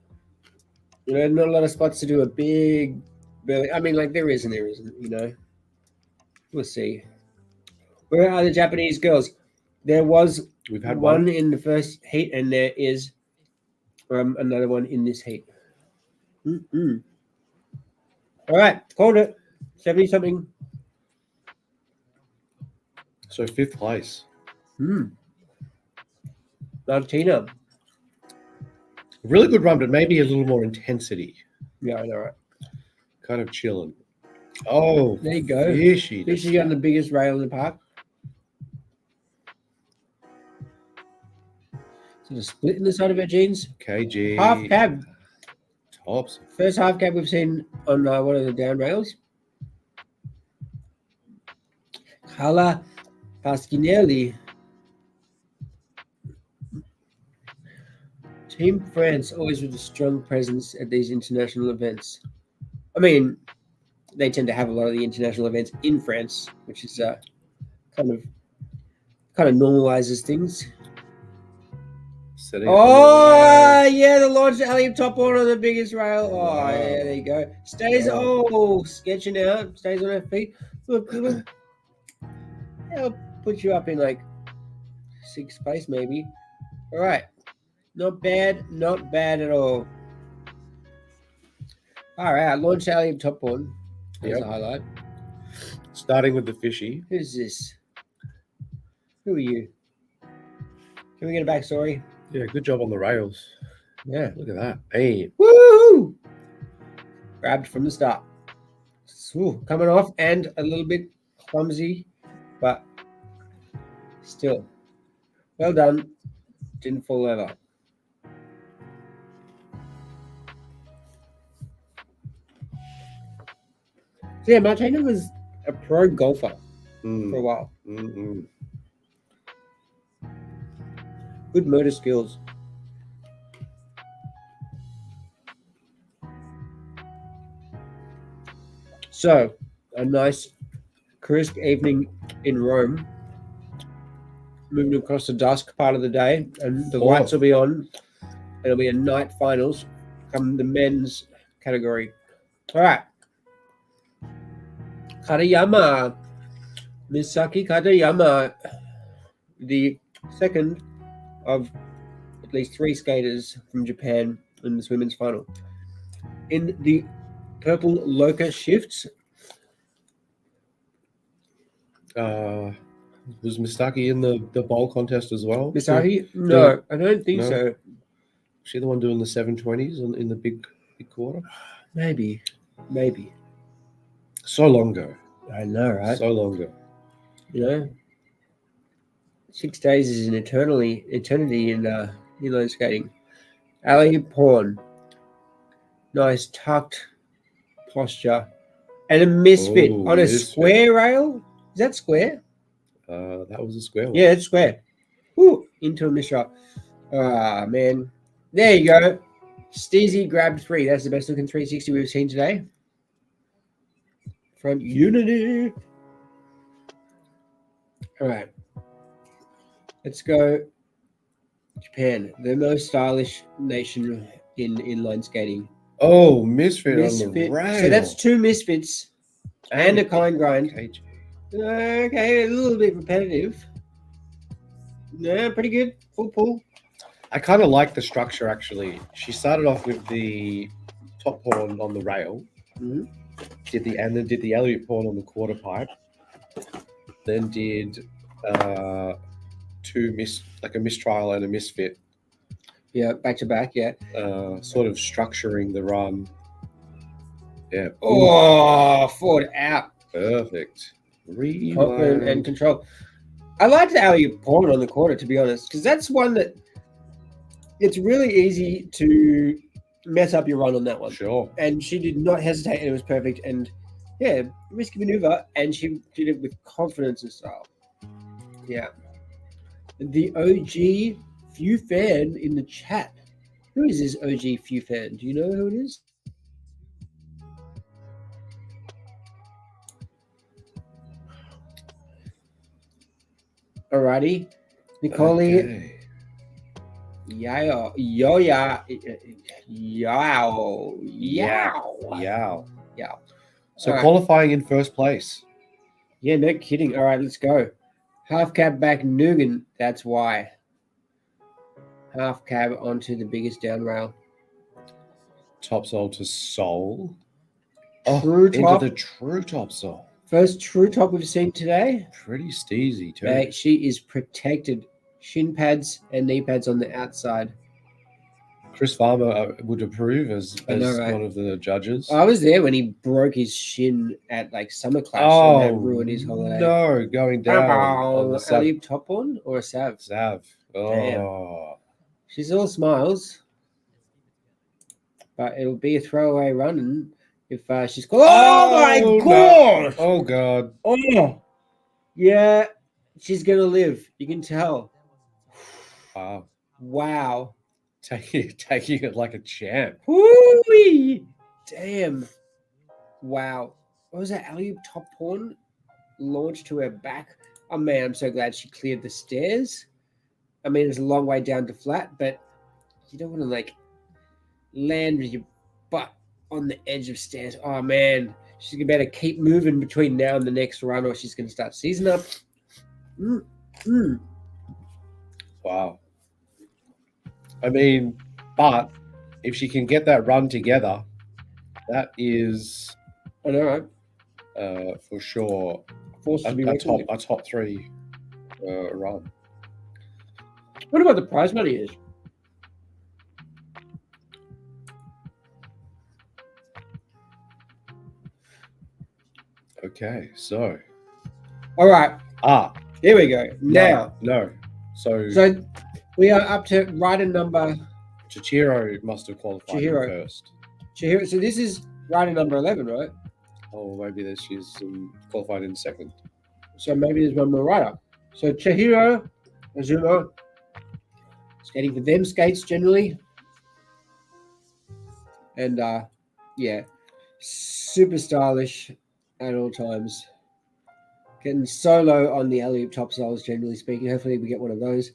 Speaker 1: Not a lot of spots to do a big belly. I mean, like, there is and there isn't, We'll see. Where are the Japanese girls? We've had one in the first heat, and there is another one in this heat. All right, called it. 70-something.
Speaker 2: So 5th place.
Speaker 1: Martina.
Speaker 2: Really good run, but maybe a little more intensity.
Speaker 1: Yeah, I know, right?
Speaker 2: Kind of chilling. Oh,
Speaker 1: There you go.
Speaker 2: Fishy.
Speaker 1: Fishy on the biggest rail in the park. So the split in the side of our jeans.
Speaker 2: KG.
Speaker 1: Half cab.
Speaker 2: Tops.
Speaker 1: First half cab we've seen on one of the down rails. Carla Pasquinelli. Team France always with a strong presence at these international events. I mean, they tend to have a lot of the international events in France, which is kind of normalizes things. Oh yeah, the launch alley top on the biggest rail. Oh
Speaker 2: Wow.
Speaker 1: yeah, there you go. Stays sketching out, stays on her feet. Look. I'll put you up in like 6th place maybe. All right, not bad at all. All right, launch alley top on. That's a highlight.
Speaker 2: Starting with the Fishy.
Speaker 1: Who's this? Who are you? Can we get a backstory?
Speaker 2: Yeah, good job on the rails.
Speaker 1: Yeah.
Speaker 2: Look at that. Hey.
Speaker 1: Woo! Grabbed from the start. Ooh, coming off and a little bit clumsy, but still. Well done. Didn't fall over. So yeah, Martina was a pro golfer for a while. Good motor skills. So, a nice, crisp evening in Rome. Moving across the dusk part of the day, and the lights will be on. It'll be a night finals come the men's category. All right. Katayama. Misaki Katayama, the second of at least 3 skaters from Japan in this women's final. In the purple Loca shifts.
Speaker 2: Was Misaki in the bowl contest as well?
Speaker 1: Misaki? No, I don't think so.
Speaker 2: Was she the one doing the 720s in the big quarter?
Speaker 1: Maybe.
Speaker 2: So long ago.
Speaker 1: I know, right?
Speaker 2: So long ago.
Speaker 1: You know, 6 days is an eternity in inline skating. Ali Porn. Nice tucked posture. And a misfit on a square rail. Is that square?
Speaker 2: That was a square one.
Speaker 1: Yeah, it's square. Ooh, into a misshot. Ah, man. There you go. Steezy grabbed 3. That's the best looking 360 we've seen today. From Unity. All right. Let's go. Japan, the most stylish nation in inline skating.
Speaker 2: Oh, misfit on the rail.
Speaker 1: So that's 2 misfits and a kind grind. Okay, a little bit repetitive. Yeah, pretty good. Full pull.
Speaker 2: I kind of like the structure, actually. She started off with the top horn on the rail,
Speaker 1: Mm-hmm.
Speaker 2: then did the alley horn on the quarter pipe, then did a mistrial and a misfit.
Speaker 1: Yeah, back to back. Yeah.
Speaker 2: Sort of structuring the run. Yeah.
Speaker 1: Oh, forward out.
Speaker 2: Perfect.
Speaker 1: Confident and control. I liked the alley porn on the quarter, to be honest, because that's one that it's really easy to mess up your run on that one.
Speaker 2: Sure.
Speaker 1: And she did not hesitate, and it was perfect. And yeah, risky maneuver, and she did it with confidence and style. Yeah. The OG Few fan in the chat. Who is this OG Few fan? Do you know who it is? Alrighty. Nicole.
Speaker 2: Okay.
Speaker 1: Yow.
Speaker 2: So
Speaker 1: All
Speaker 2: qualifying in first place.
Speaker 1: Yeah, no kidding. All right, let's go. Half cab back Nugan. That's why. Half cab onto the biggest down rail.
Speaker 2: Top sole to sole.
Speaker 1: True top.
Speaker 2: Into the true top sole.
Speaker 1: First true top we've seen today.
Speaker 2: Pretty steezy too.
Speaker 1: Mate, she is protected. Shin pads and knee pads on the outside.
Speaker 2: Chris Farmer would approve as
Speaker 1: I know, right?
Speaker 2: one of the judges.
Speaker 1: I was there when he broke his shin at like Summer Clash and that ruined his holiday.
Speaker 2: No, going down on the
Speaker 1: alley top on or a Sav?
Speaker 2: Sav. Oh.
Speaker 1: Damn. She's all smiles. But it'll be a throwaway run and if she's called. Oh my god!
Speaker 2: No. Oh god.
Speaker 1: Oh yeah, she's gonna live. You can tell.
Speaker 2: Wow.
Speaker 1: Wow.
Speaker 2: Taking it like a champ.
Speaker 1: Woo-wee! Damn. Wow. What was that? Alley top pawn launched to her back. Oh man, I'm so glad she cleared the stairs. I mean, it's a long way down to flat, but you don't want to like land with your butt on the edge of stairs. Oh man, she's gonna better keep moving between now and the next run, or she's gonna start seizing up.
Speaker 2: Wow. I mean, but if she can get that run together, that is,
Speaker 1: I know, right?
Speaker 2: For sure,
Speaker 1: Forced to be
Speaker 2: a top three run.
Speaker 1: What about the prize money is?
Speaker 2: Okay, so.
Speaker 1: All right. Here we go. Now.
Speaker 2: No. So
Speaker 1: we are up to rider number.
Speaker 2: Chihiro must have qualified first.
Speaker 1: Chihiro. So this is rider number 11, right?
Speaker 2: Oh, maybe she's qualified in second.
Speaker 1: So maybe there's one more rider. So Chihiro, Azuma, skating for them skates generally. And yeah, super stylish at all times. Getting solo on the alley-oop topsoils, generally speaking. Hopefully we get one of those.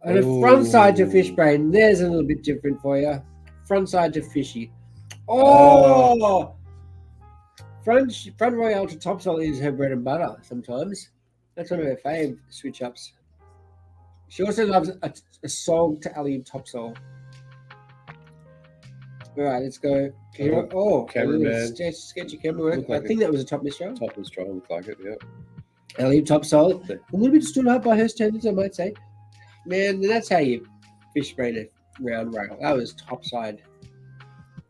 Speaker 1: And a front side to fishbone. There's a little bit different for you. Front side to fishy. Oh! Front royale to topsoil is her bread and butter sometimes. That's one of her fave switch-ups. She also loves a song to alley-oop topsoil. All right, let's go.
Speaker 2: Cameraman.
Speaker 1: Sketchy camera work. I think that was a top mistrial.
Speaker 2: Top mistrial, looked like it, yeah.
Speaker 1: Alley-oop topsoil. A little bit stood up by her standards, I might say. Man, that's how you fish brain a round rail. That was topside.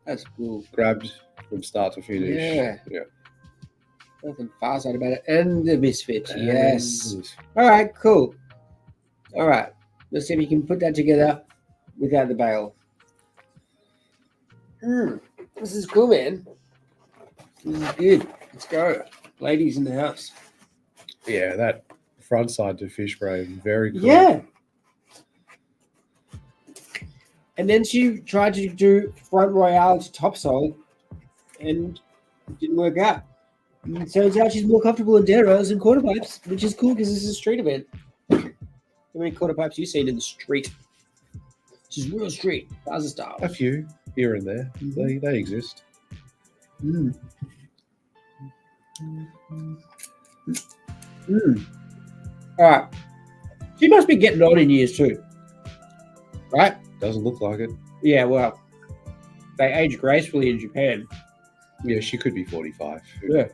Speaker 1: That's cool.
Speaker 2: Grabbed from start to finish.
Speaker 1: Yeah. Nothing far side about it. And the misfit. Yes. All right, cool. All right. Let's see if you can put that together without the bail. This is cool, man. This is good. Let's go. Ladies in the house.
Speaker 2: Yeah, that front side to fish brain. Very cool.
Speaker 1: Yeah. And then she tried to do front royale to topsoil and it didn't work out. And it turns out she's more comfortable in dead rails and quarter pipes, which is cool because this is a street event. How many quarter pipes you seen in the street? She's real street, Plaza style.
Speaker 2: A few here and there. They exist.
Speaker 1: All right. She must be getting on in years too. Right?
Speaker 2: Doesn't look like it.
Speaker 1: Yeah, well, they age gracefully in Japan.
Speaker 2: Yeah, she could be 45.
Speaker 1: Yeah.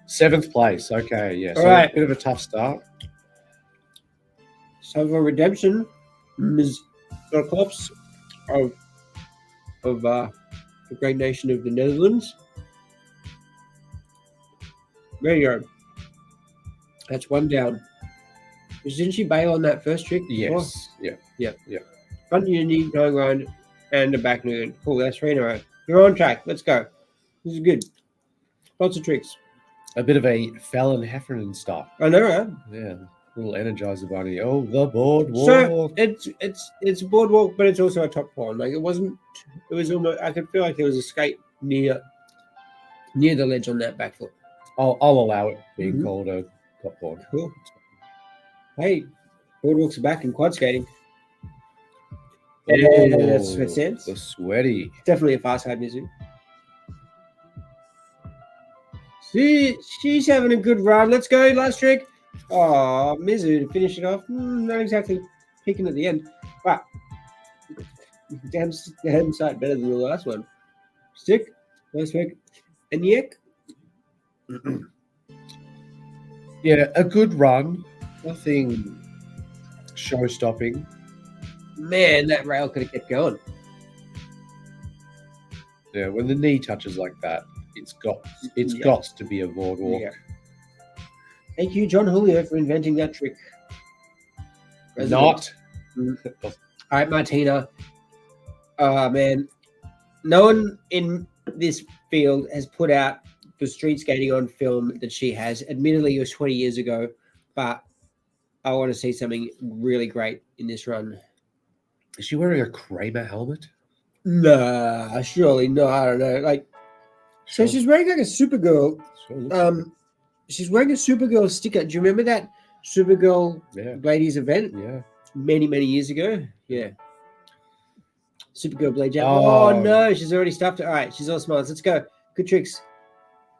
Speaker 2: 7th place. Okay, yeah. So
Speaker 1: right.
Speaker 2: A bit of a tough start.
Speaker 1: So for redemption, Ms. Klops of the great nation of the Netherlands. There you go. That's one down. Didn't she bail on that first trick?
Speaker 2: Yes.
Speaker 1: Yeah.
Speaker 2: Yeah.
Speaker 1: Front unity, no grind, and a back noon. Cool, that's 3 in a row. You're on track. Let's go. This is good. Lots of tricks.
Speaker 2: A bit of a Fallon Heffernan start.
Speaker 1: I know, right?
Speaker 2: Yeah. Little Energizer Bunny. Oh, the boardwalk.
Speaker 1: So it's a boardwalk, but it's also a top pawn. Like it was almost. I could feel like there was a skate near the ledge on that back foot.
Speaker 2: I'll allow it being called a top pawn.
Speaker 1: Cool. Hey, boardwalks are back in quad skating. And that's what sense.
Speaker 2: The sweaty.
Speaker 1: Definitely a fast side Mizu. She's having a good run. Let's go, last trick. Oh, Mizu to finish it off. Not exactly peaking at the end, but damn sight better than the last one. Stick, nice trick. And Yek.
Speaker 2: Yeah, a good run. Nothing show-stopping.
Speaker 1: Man, that rail could have kept going.
Speaker 2: Yeah, when the knee touches like that, it's got to be a boardwalk.
Speaker 1: Yeah. Thank you, John Julio, for inventing that trick.
Speaker 2: Not.
Speaker 1: All right, Martina. Man, no one in this field has put out the street skating on film that she has. Admittedly, it was 20 years ago, but I want to see something really great in this run.
Speaker 2: Is she wearing a Kramer helmet?
Speaker 1: Nah, surely not. I don't know. Like, so she's wearing like a Supergirl. She's wearing a Supergirl sticker. Do you remember that Supergirl ladies event?
Speaker 2: Yeah.
Speaker 1: Many years ago. Yeah. Supergirl blade jab.
Speaker 2: Oh.
Speaker 1: Oh no, she's already stuffed it. All right, she's all smiles. Let's go. Good tricks.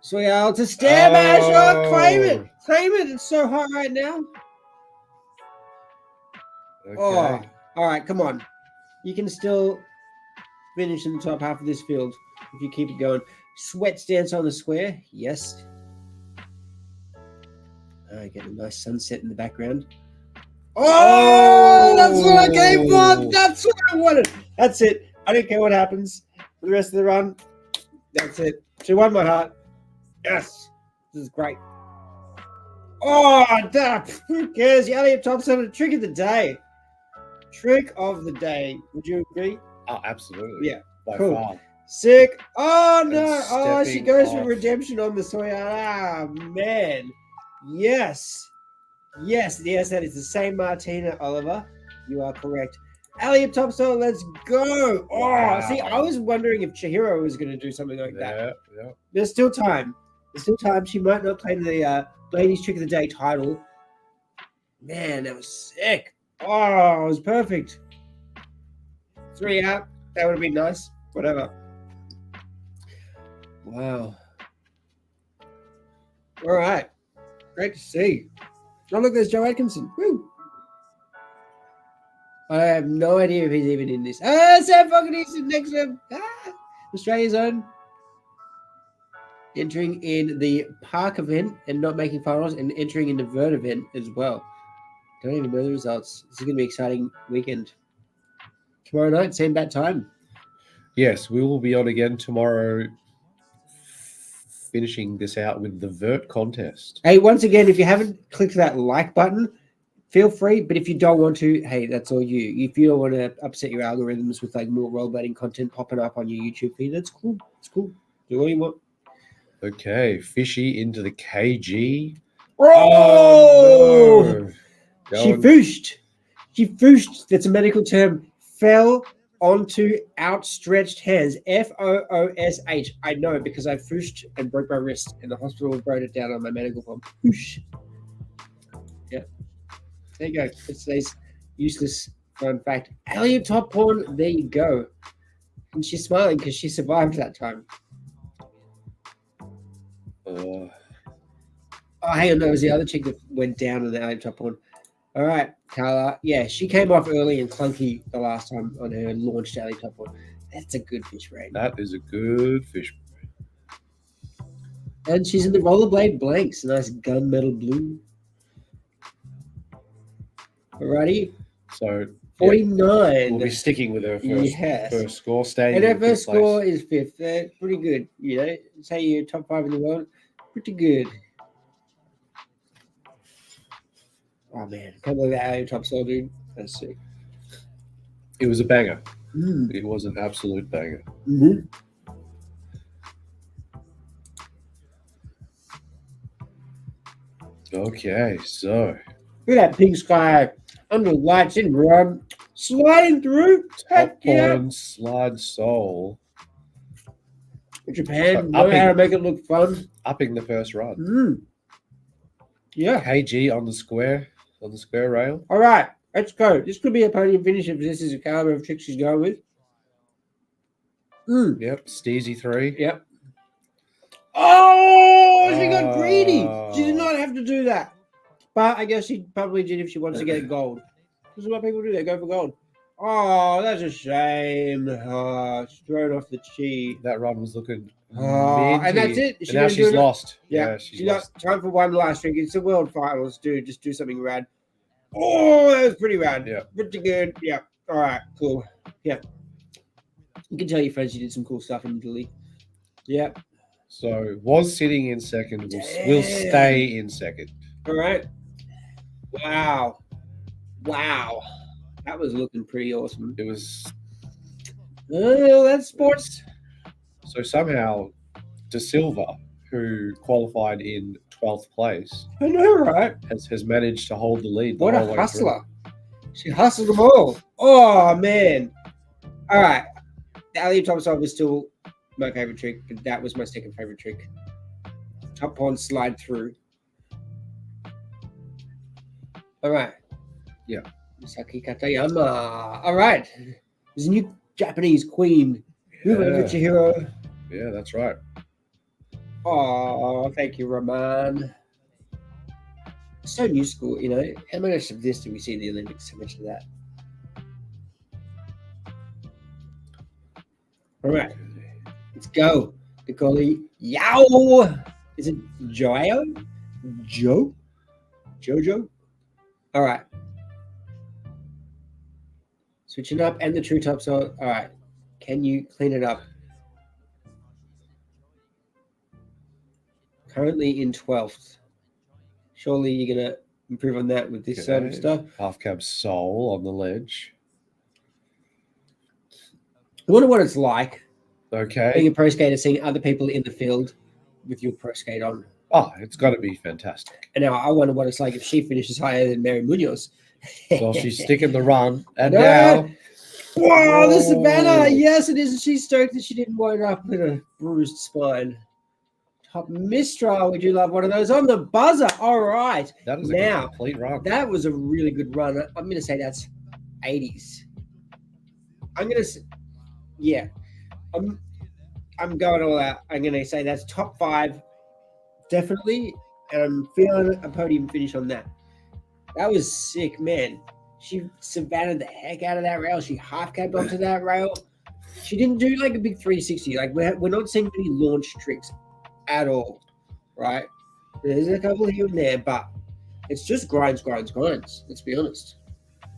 Speaker 1: Sweetheart, to stare mash. Oh, claim it. Claim it. It's so hot right now.
Speaker 2: Okay.
Speaker 1: Oh, all right, come on. You can still finish in the top half of this field if you keep it going. Sweat stance on the square. Yes. Get a nice sunset in the background. Oh, that's what I came for. That's what I wanted. That's it. I don't care what happens for the rest of the run. That's it. She won my heart. Yes. This is great. Oh, who cares? The alley-up top's on a trick of the day. Trick of the day. Would you agree?
Speaker 2: Oh, absolutely.
Speaker 1: Yeah.
Speaker 2: By
Speaker 1: cool.
Speaker 2: far.
Speaker 1: Sick. Oh, no. Oh, she goes
Speaker 2: off.
Speaker 1: for redemption on the sweetheart. Ah, man. Yes. Yes, that is the same Martina, Oliver. You are correct. Alley-up topsoil, let's go. Oh, wow. See, I was wondering if Chihiro was going to do something like that.
Speaker 2: Yeah.
Speaker 1: There's still time. She might not play the Ladies Trick of the Day title. Man, that was sick. Oh, it was perfect. 3 out. That would have been nice. Whatever. Wow. All right. Great to see. Oh, look, there's Joe Atkinson. Woo. I have no idea if he's even in this. Sam Fogarty's next to him. Australia's own. Entering in the park event and not making finals, and entering in the vert event as well. Don't even know the results. This is going to be an exciting weekend. Tomorrow night, same bat time.
Speaker 2: Yes, we will be on again tomorrow, finishing this out with the vert contest.
Speaker 1: Hey, once again, if you haven't clicked that like button, feel free. But if you don't want to, hey, that's all you. If you don't want to upset your algorithms with like more rollerblading content popping up on your YouTube feed, that's cool. It's cool. Do all you want.
Speaker 2: Okay, Fishy into the KG.
Speaker 1: Oh!
Speaker 2: No.
Speaker 1: She fooshed. That's a medical term. Fell onto outstretched hands. Foosh. I know because I fooshed and broke my wrist, and the hospital wrote it down on my medical form. Foosh. Yeah. There you go. It's today's useless fun fact. Alley-up top porn. There you go. And she's smiling because she survived that time. Oh, hang on. That was the other chick that went down on the alley-up top porn. All right, Carla. Yeah, she came off early and clunky the last time on her launched alley top one. That's a good fish brain.
Speaker 2: That is a good fish brain.
Speaker 1: And she's in the rollerblade blanks. Nice gunmetal blue. Alrighty.
Speaker 2: So
Speaker 1: 49.
Speaker 2: We'll be sticking with her first score. Staying
Speaker 1: and her first score is 5th. Pretty good. You know, say you're top 5 in the world. Pretty good. Oh, man. Can't believe that alley top soul, dude. That's sick.
Speaker 2: It was a banger. It was an absolute banger.
Speaker 1: Mm-hmm.
Speaker 2: Okay, so.
Speaker 1: Look at that pink sky under lights in run. Sliding through.
Speaker 2: Top porn, slide soul.
Speaker 1: Japan, know how to make it look fun.
Speaker 2: Upping the first run.
Speaker 1: Yeah.
Speaker 2: KG on the square rail.
Speaker 1: All right, let's go. This could be a podium finish if this is a caliber of trick she's going with.
Speaker 2: Yep, Steezy 3.
Speaker 1: Yep. Oh, she got greedy. She did not have to do that. But I guess she probably did if she wants to get gold. This is what people do. They go for gold. Oh, that's a shame. She's thrown off the chi.
Speaker 2: That run was looking
Speaker 1: Oh, and that's
Speaker 2: minty.
Speaker 1: it.
Speaker 2: And now she's lost.
Speaker 1: Yeah,
Speaker 2: she's
Speaker 1: she got
Speaker 2: lost.
Speaker 1: time for one last drink. It's the world finals, dude. Just do something rad. Oh, that was pretty rad.
Speaker 2: Yeah.
Speaker 1: Pretty good. Yeah. All right. Cool. Yeah. You can tell your friends you did some cool stuff in Italy. Yeah.
Speaker 2: So was sitting in second. Will stay in second.
Speaker 1: All right. Wow. Wow. That was looking pretty awesome.
Speaker 2: It was
Speaker 1: Oh, that's sports.
Speaker 2: so somehow De Silva, who qualified in 12th place,
Speaker 1: I know, right?
Speaker 2: has managed to hold the lead.
Speaker 1: What
Speaker 2: the
Speaker 1: a
Speaker 2: whole way
Speaker 1: hustler. She hustled them all. Oh, man. All right. The alley-oop topside was still my favorite trick, but that was my second favorite trick. Up on, slide through. All right.
Speaker 2: Yeah.
Speaker 1: Misaki Katayama. All right. There's a new Japanese queen.
Speaker 2: through.
Speaker 1: Move over, Chihiro.
Speaker 2: Yeah, that's right.
Speaker 1: Oh, thank you, Raman. So new school, you know. How much of this do we see in the Olympics? How much of that? All right, let's go. Nicole Yao. Is it Joao? Jojo? All right. Switching up and the true topside. All right. Can you clean it up? Currently in 12th. Surely you're going to improve on that with this sort of
Speaker 2: Okay.
Speaker 1: stuff.
Speaker 2: Half cab soul on the ledge.
Speaker 1: I wonder what it's like being
Speaker 2: Okay.
Speaker 1: a pro skater, seeing other people in the field with your pro skate on.
Speaker 2: Oh, it's got to be fantastic.
Speaker 1: And now I wonder what it's like if she finishes higher than Mary Munoz.
Speaker 2: Well, she's sticking the run, and
Speaker 1: No.
Speaker 2: now
Speaker 1: Wow, the Savannah.
Speaker 2: Whoa.
Speaker 1: Yes, it is. She's stoked that she didn't wind up with a bruised spine. Top Mistral, would you love one of those on the buzzer? All right.
Speaker 2: that is a
Speaker 1: Now,
Speaker 2: complete run.
Speaker 1: That was a really good run. I'm going to say that's 80s. I'm going to say, yeah. I'm going all out. I'm going to say that's top 5, definitely. And I'm feeling a podium finish on that. That was sick, man. She savannah the heck out of that rail. She half capped onto that rail. She didn't do like a big 360. Like we're not seeing many launch tricks at all, right? There's a couple here and there, but it's just grinds. Let's be honest,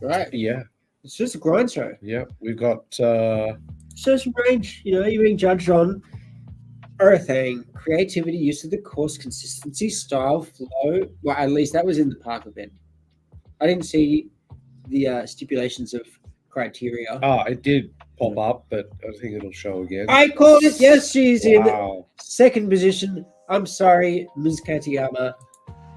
Speaker 1: right?
Speaker 2: Yeah.
Speaker 1: It's just a grind show.
Speaker 2: Yeah. We've got
Speaker 1: So some range, you know, you're being judged on everything: creativity, use of the course, consistency, style, flow. Well, at least that was in the park event. I didn't see the stipulations of criteria.
Speaker 2: it did pop up, but I think it'll show again.
Speaker 1: I called it. Yes, she's in
Speaker 2: Wow.
Speaker 1: second position. I'm sorry, Ms. Katayama.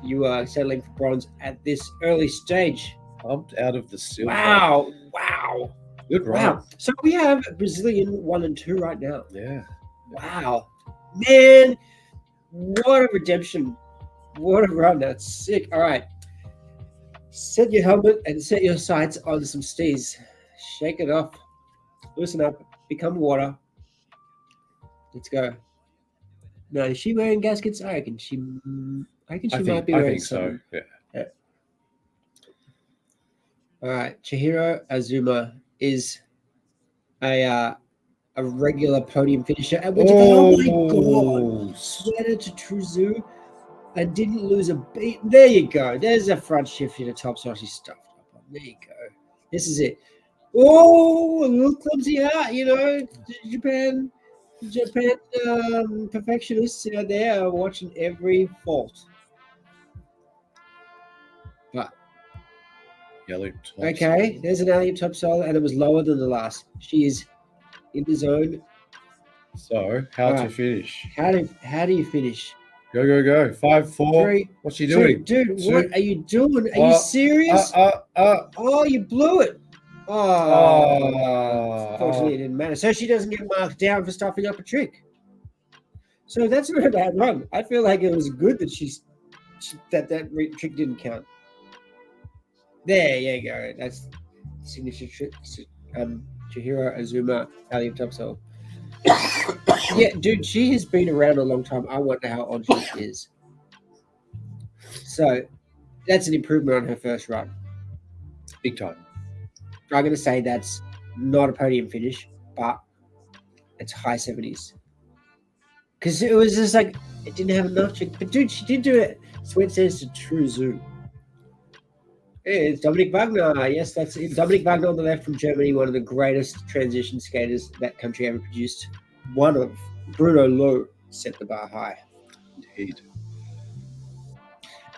Speaker 1: You are settling for bronze at this early stage.
Speaker 2: Pumped out of the silver.
Speaker 1: Wow.
Speaker 2: Good run.
Speaker 1: Wow. So we have Brazilian 1 and 2 right now.
Speaker 2: Yeah.
Speaker 1: Wow. Man, what a redemption. What a run. That's sick. All right. Set your helmet and set your sights on some steez. Shake it off. Loosen up. Become water. Let's go. No, is she wearing gaskets? I reckon she might be
Speaker 2: I
Speaker 1: wearing
Speaker 2: think so.
Speaker 1: some.
Speaker 2: Yeah.
Speaker 1: All right. Chihiro Azuma is a regular podium finisher. And oh my God. Sweater to Truzu. And didn't lose a beat. There you go. There's a front shift in the top side. She's stuffed up on. There you go. This is it. Oh, a little clumsy out, you know. Japan perfectionists out there are watching every fault. But
Speaker 2: Yellow top
Speaker 1: okay,
Speaker 2: sole.
Speaker 1: there's an alley top sole, and it was lower than the last. She is in the zone.
Speaker 2: So, how to
Speaker 1: Alright.
Speaker 2: finish?
Speaker 1: How do you finish?
Speaker 2: Go. 5, 4.
Speaker 1: 3,
Speaker 2: What's she doing?
Speaker 1: Dude, what are you doing? Are you serious? Oh, you blew it. Fortunately, it didn't matter. So she doesn't get marked down for stuffing up a trick. So that's not a bad run. I feel like it was good that that trick didn't count. There you go. That's signature trick. Chihiro Azuma, alley top sole. Yeah, dude, she has been around a long time. I wonder how old she is. So that's an improvement on her first run.
Speaker 2: Big time.
Speaker 1: I'm going to say that's not a podium finish, but it's high 70s. Because it was just like, it didn't have enough. But dude, she did do it. Sweat says to True Zoo. It's Dominic Wagner. Yes, that's it. Dominic Wagner on the left from Germany, one of the greatest transition skaters that country ever produced. One of Bruno Lowe set the bar high.
Speaker 2: Indeed.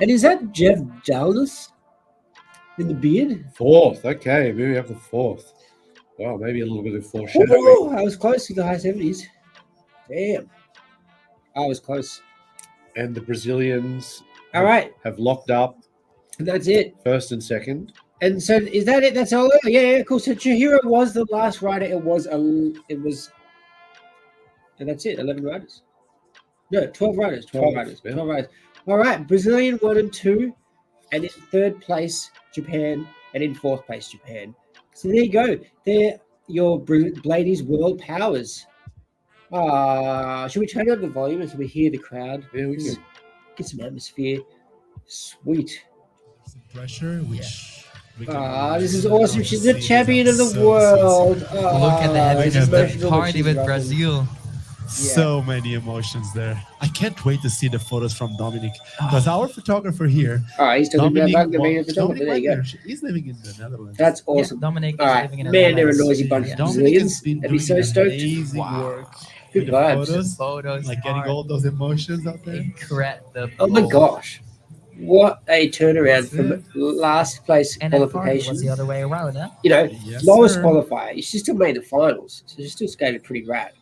Speaker 1: And is that Jeff Dallas in the beard?
Speaker 2: Fourth. Okay, maybe we have the fourth. Wow, maybe a little bit of foreshadowing.
Speaker 1: Oh, I was close to the high 70s. Damn. I was close.
Speaker 2: And the Brazilians
Speaker 1: All right.
Speaker 2: have locked up
Speaker 1: And that's it.
Speaker 2: first and second.
Speaker 1: And so is that it? That's all? Yeah, cool. So Chihiro was the last rider. It was, and that's it. 11 riders. No, 12 riders. 12 riders.
Speaker 2: Yeah.
Speaker 1: 12 riders. All right. Brazilian 1 and 2, and in third place, Japan, and in fourth place, Japan. So there you go. They're your Bladys World Powers. Should we turn up the volume so we hear the crowd?
Speaker 2: Yeah, we can.
Speaker 1: Get some atmosphere. Sweet.
Speaker 3: Pressure, which
Speaker 1: This is awesome. She's the champion of the world.
Speaker 4: Look at that. This is the party with Brazil.
Speaker 3: So many emotions there. I can't wait to see the photos from Dominic because our photographer here,
Speaker 1: He's talking about
Speaker 3: Dominic,
Speaker 1: the photographer. There you go.
Speaker 3: he's living in the Netherlands.
Speaker 1: That's awesome.
Speaker 4: Yeah, Dominic
Speaker 1: All
Speaker 4: is
Speaker 1: right,
Speaker 4: living in the
Speaker 1: man, they're a
Speaker 4: Netherlands.
Speaker 1: noisy bunch of
Speaker 3: Dominic has
Speaker 1: Brazilians.
Speaker 3: been
Speaker 1: They'd be
Speaker 3: doing
Speaker 1: so stoked.
Speaker 3: amazing
Speaker 4: Wow.
Speaker 3: work.
Speaker 1: Good
Speaker 3: with the
Speaker 1: vibes.
Speaker 4: Photos
Speaker 3: like getting
Speaker 4: are
Speaker 3: all those emotions out there.
Speaker 4: incredible.
Speaker 1: Oh my gosh. What a turnaround
Speaker 3: That's
Speaker 1: from
Speaker 3: it.
Speaker 1: last place
Speaker 4: And then part
Speaker 1: qualification.
Speaker 4: was the other way around, huh?
Speaker 3: Yes,
Speaker 1: Lowest
Speaker 3: sir.
Speaker 1: qualifier. She still made the finals. So she still skated pretty rad.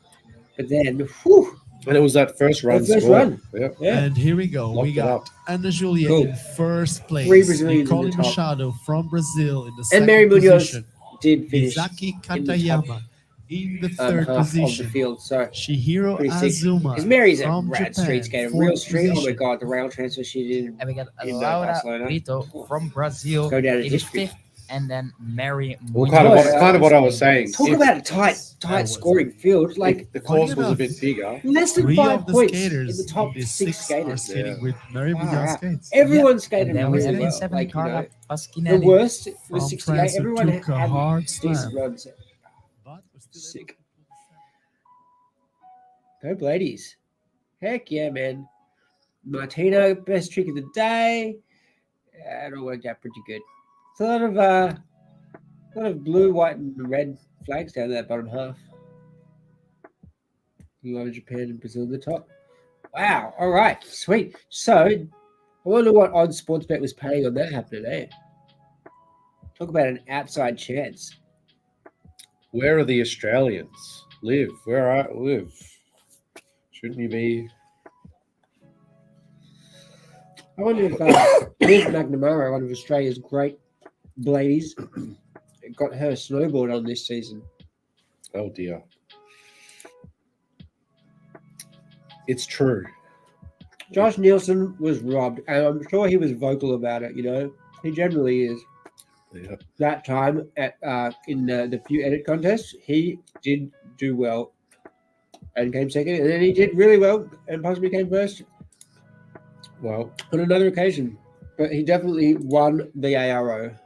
Speaker 1: But then, whew,
Speaker 2: And it was that first run.
Speaker 1: first
Speaker 2: score.
Speaker 1: run.
Speaker 2: Yep.
Speaker 1: yeah.
Speaker 3: And here we go.
Speaker 2: Locked
Speaker 3: We
Speaker 2: it
Speaker 3: got
Speaker 2: up.
Speaker 3: Ana Julia
Speaker 1: Cool.
Speaker 3: in first place.
Speaker 1: Three Brazilians in the
Speaker 3: Nicole
Speaker 1: top.
Speaker 3: Machado from Brazil in the
Speaker 1: And
Speaker 3: second
Speaker 1: Mary Munoz
Speaker 3: position.
Speaker 1: did finish
Speaker 3: Mizaki
Speaker 1: in the top
Speaker 3: Katayama in the third
Speaker 1: half of the
Speaker 3: position.
Speaker 1: field. So,
Speaker 3: Shihiro
Speaker 1: pretty sick.
Speaker 3: Azuma
Speaker 1: because Mary's a
Speaker 3: from
Speaker 1: rad
Speaker 3: Japan,
Speaker 1: street skater.
Speaker 3: fourth
Speaker 1: Real street. Oh my
Speaker 3: position.
Speaker 1: god, the rail transfer she did.
Speaker 4: And we got
Speaker 1: In
Speaker 4: Laura
Speaker 1: Barcelona.
Speaker 4: Brito from Brazil
Speaker 1: Go down to
Speaker 4: in
Speaker 1: history.
Speaker 4: fifth, and then Mary
Speaker 2: Well,
Speaker 4: Munoz.
Speaker 2: kind of what I was saying.
Speaker 1: Talk
Speaker 2: If-
Speaker 1: about a tight
Speaker 3: was-
Speaker 1: scoring field. Like
Speaker 2: if the course
Speaker 3: Funny
Speaker 2: was a
Speaker 3: enough,
Speaker 2: bit bigger.
Speaker 1: less than
Speaker 3: Three
Speaker 1: 5
Speaker 3: of the
Speaker 1: points
Speaker 3: skaters
Speaker 1: in the top
Speaker 3: in the
Speaker 1: 6
Speaker 3: are
Speaker 1: skaters.
Speaker 3: skating
Speaker 2: Yeah.
Speaker 3: with Mary
Speaker 1: Wow.
Speaker 3: Munoz skates.
Speaker 1: Everyone
Speaker 4: And
Speaker 1: skated
Speaker 4: then we
Speaker 1: really
Speaker 4: had in
Speaker 1: well.
Speaker 4: seventh
Speaker 1: Like,
Speaker 4: Carla
Speaker 1: the
Speaker 4: Pasquinelli.
Speaker 1: worst
Speaker 3: From
Speaker 1: was 68.
Speaker 3: France, who
Speaker 1: Everyone
Speaker 3: took a hard
Speaker 1: had decent
Speaker 3: slam.
Speaker 1: runs.
Speaker 3: But we're still
Speaker 1: Sick.
Speaker 3: able to
Speaker 1: Go Bladies. Heck yeah, man. Martina, best trick of the day. Yeah, it all worked out pretty good. It's a lot of blue, white, and red flags down that bottom half. A lot of Japan and Brazil at the top. Wow. All right. Sweet. So, I wonder what odd sports bet was paying on that happening, eh? Talk about an outside chance.
Speaker 2: Where are the Australians? Live. Where are live? Shouldn't you be?
Speaker 1: I wonder if Liv McNamara, one of Australia's great ladies, got her snowboard on this season.
Speaker 2: Oh dear. It's true.
Speaker 1: Josh Nielsen was robbed, and I'm sure he was vocal about it. He generally is.
Speaker 2: Yeah.
Speaker 1: That time at in the few edit contests, he did do well and came second, and then he did really well and possibly came first
Speaker 2: Well,
Speaker 1: on another occasion. But he definitely won the ARO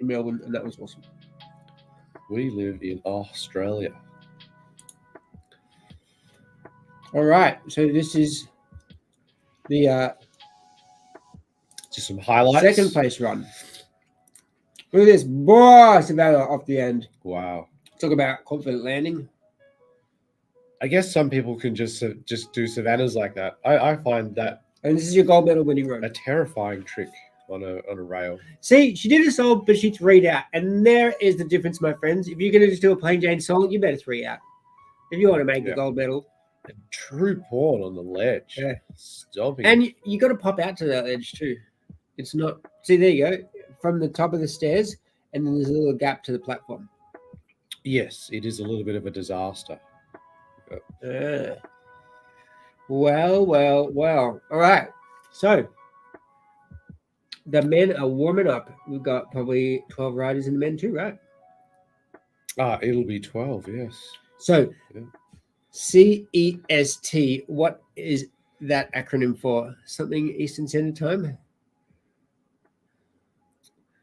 Speaker 1: in Melbourne, and that was awesome.
Speaker 2: we live in Australia.
Speaker 1: All right, so this is the
Speaker 2: Just some highlights.
Speaker 1: second place run. Look at this, boy, Savannah off the end.
Speaker 2: Wow.
Speaker 1: Talk about confident landing.
Speaker 2: I guess some people can just do savannas like that. I find that
Speaker 1: And this is your gold medal winning run.
Speaker 2: a terrifying trick on a rail.
Speaker 1: See, she did a salt, but she 3'd out. And there is the difference, my friends. If you're going to just do a plain Jane salt, you better 3 out. If you want to make the
Speaker 2: Yeah.
Speaker 1: gold medal.
Speaker 2: And true porn on the ledge.
Speaker 1: Yeah.
Speaker 2: Stomping.
Speaker 1: And you got to pop out to that edge too. It's not. See, there you go. From the top of the stairs, and then there's a little gap to the platform.
Speaker 2: yes, it is a little bit of a disaster.
Speaker 1: Well. All right. So the men are warming up. We've got probably 12 riders in the men too, right?
Speaker 2: It'll be 12, yes.
Speaker 1: So
Speaker 2: Yeah.
Speaker 1: CEST, what is that acronym for? Something Eastern Standard Time?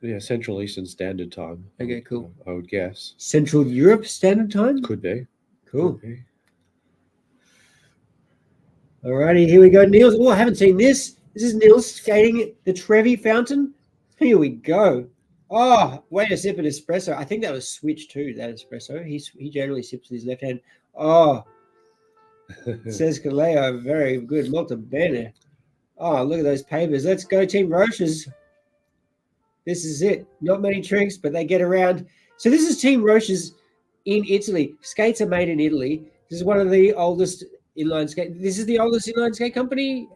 Speaker 2: Yeah, Central Eastern Standard Time.
Speaker 1: Okay, cool.
Speaker 2: I would guess.
Speaker 1: Central Europe Standard Time?
Speaker 2: Could be.
Speaker 1: Cool.
Speaker 2: Could be.
Speaker 1: Alrighty, here we go. Niels. Oh, I haven't seen this. This is Niels skating at the Trevi Fountain. Here we go. Oh, wait a sip of espresso. I think that was switch too, that espresso. He generally sips with his left hand. Oh, says Kaleo. Very good. Molto bene. Oh, look at those pavers. Let's go, Team Roches. This is it. Not many tricks, but they get around. So this is Team Roches in Italy. Skates are made in Italy. This is one of the oldest inline skate. This is the oldest inline skate company,